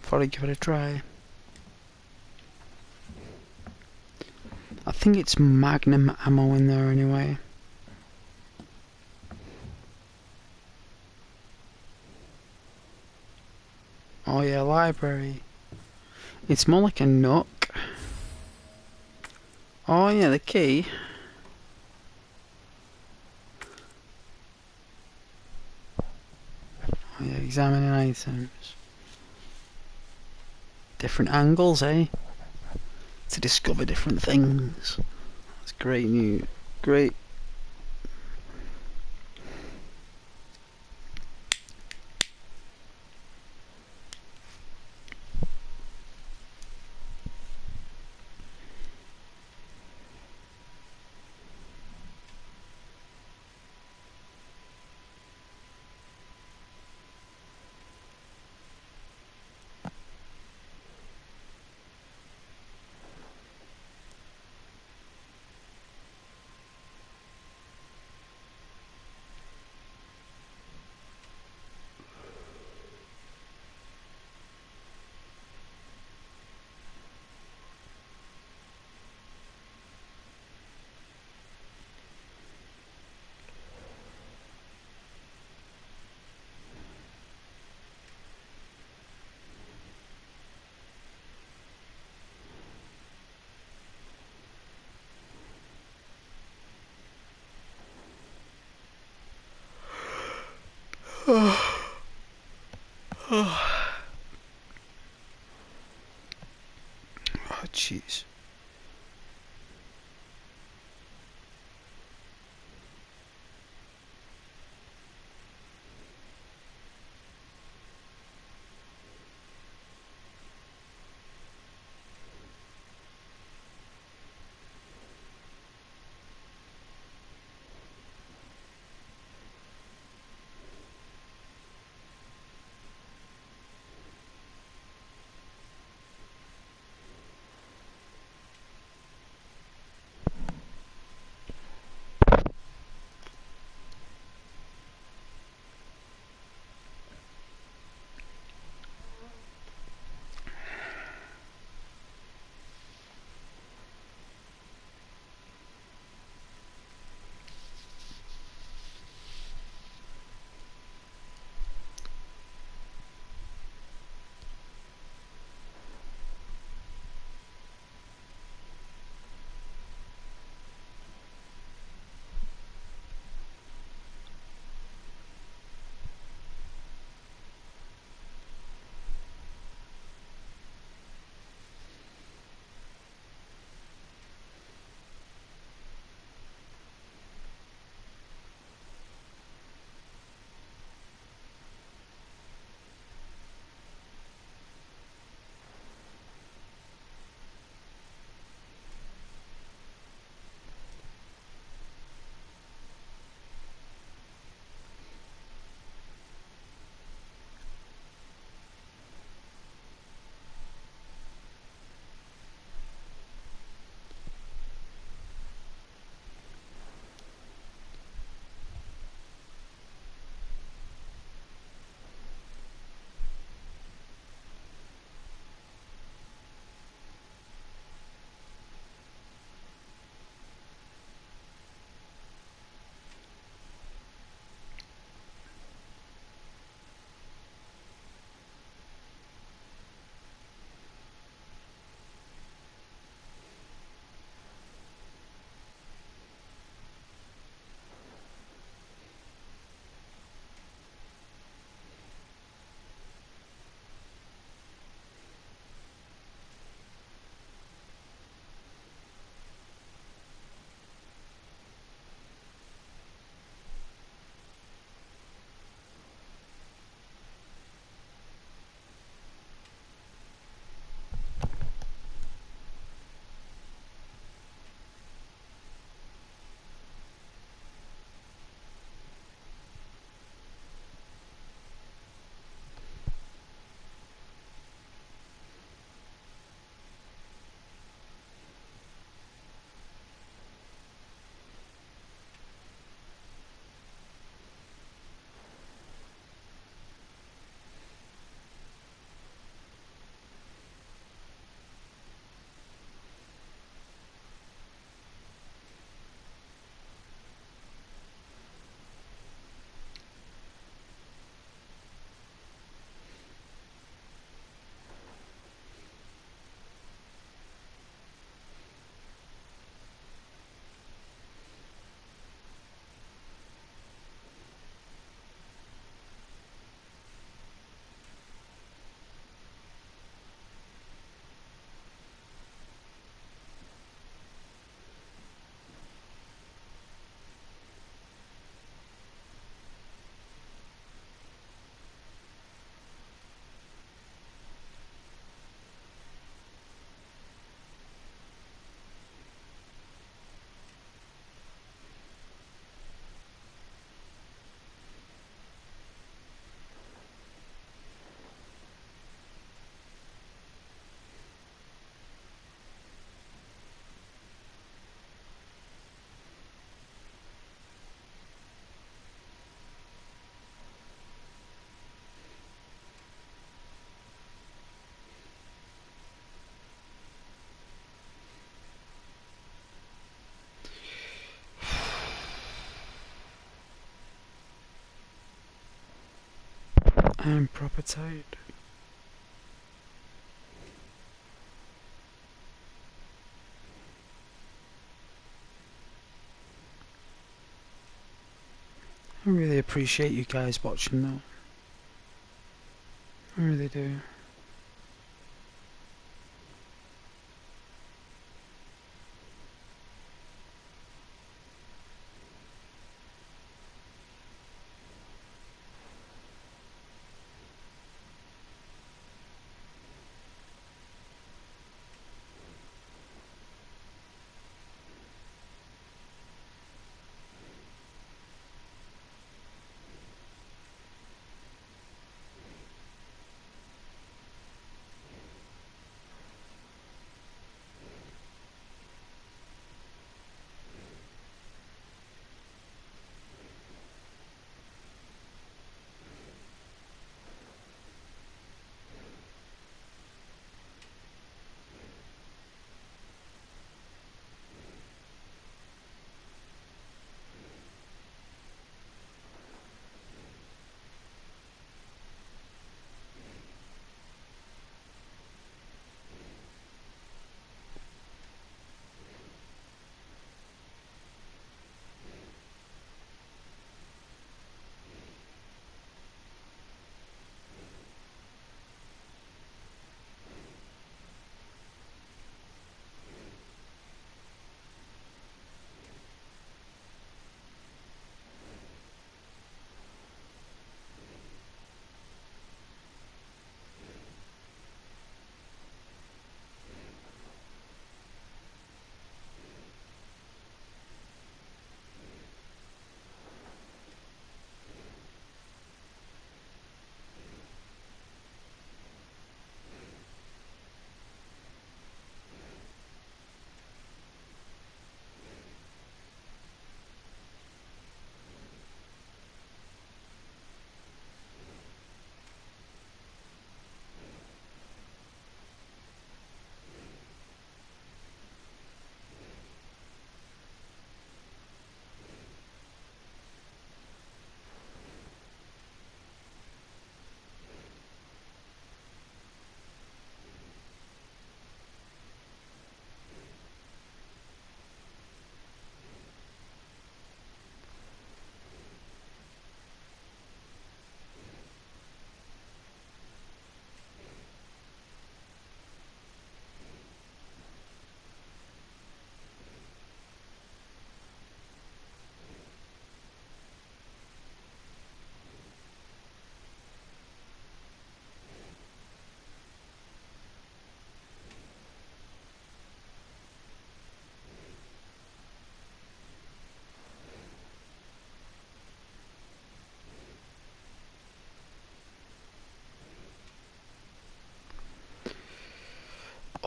before I give it a try. I think it's Magnum ammo in there anyway. Oh yeah, library. It's more like a nook. Oh yeah, the key. Oh yeah, examining items. Different angles, eh? To discover different things. That's great news. Great. Oh jeez. I'm proper tired. I really appreciate you guys watching though. I really do.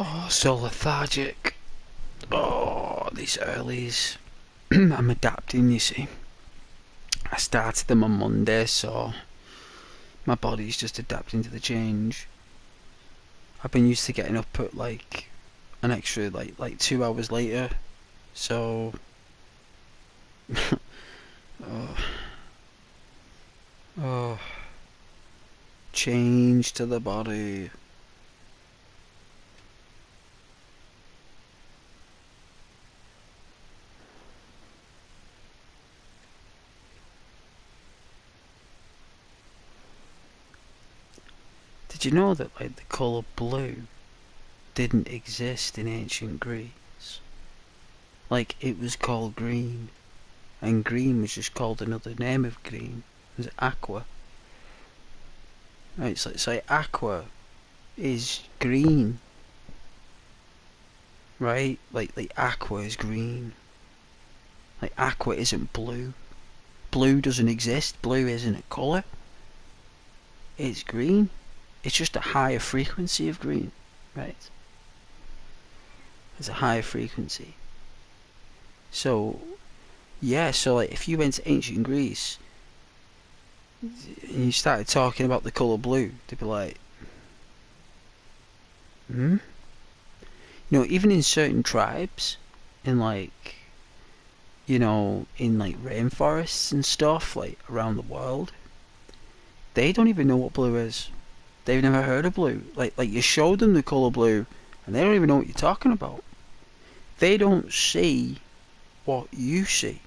Oh, so lethargic. Oh, these earlies. I'm adapting, you see. I started them on Monday, so my body's just adapting to the change. I've been used to getting up at like an extra like 2 hours later, so oh, oh, change to the body. Did you know that like the colour blue didn't exist in ancient Greece? Like it was called green, and green was just called another name of green. It was aqua. Right, so aqua is green, right? Like aqua is green. Like aqua isn't blue. Blue doesn't exist. Blue isn't a colour. It's green. It's just a higher frequency of green, right? It's a higher frequency. So, yeah, so like if you went to ancient Greece and you started talking about the colour blue, they'd be like, hmm? You know, even in certain tribes, in like, you know, in like rainforests and stuff, like around the world, they don't even know what blue is. They've never heard of blue. Like you showed them the colour blue, and they don't even know what you're talking about. They don't see what you see.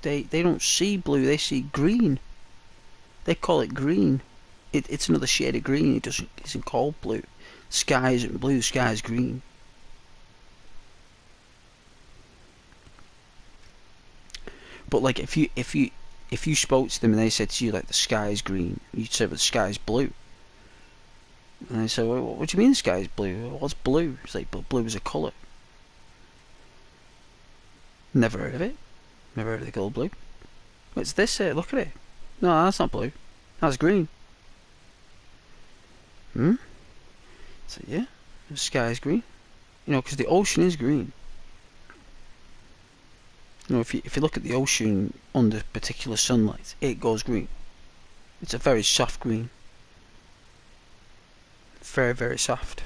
They don't see blue. They see green. They call it green. It's another shade of green. It isn't called blue. Sky isn't blue. Sky is green. But like if you spoke to them and they said to you like the sky is green, you'd say, but the sky is blue. And they say, well, what do you mean the sky is blue? What's blue? It's like, but blue is a colour. Never heard of it. Never heard of the colour blue. What's this? Look at it. No, that's not blue. That's green. So yeah, the sky is green. You know, because the ocean is green. You know, if you look at the ocean under particular sunlight, it goes green. It's a very soft green. Very, very soft.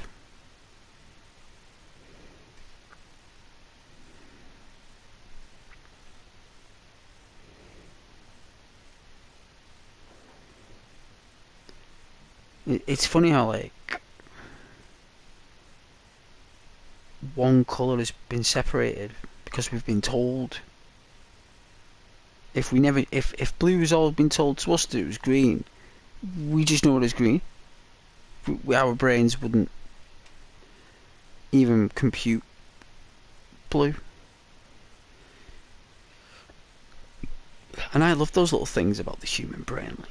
It's funny how like one colour has been separated because we've been told. If blue has always been told to us that it was green, we just know it as green. Our brains wouldn't even compute blue. And I love those little things about the human brain. Like,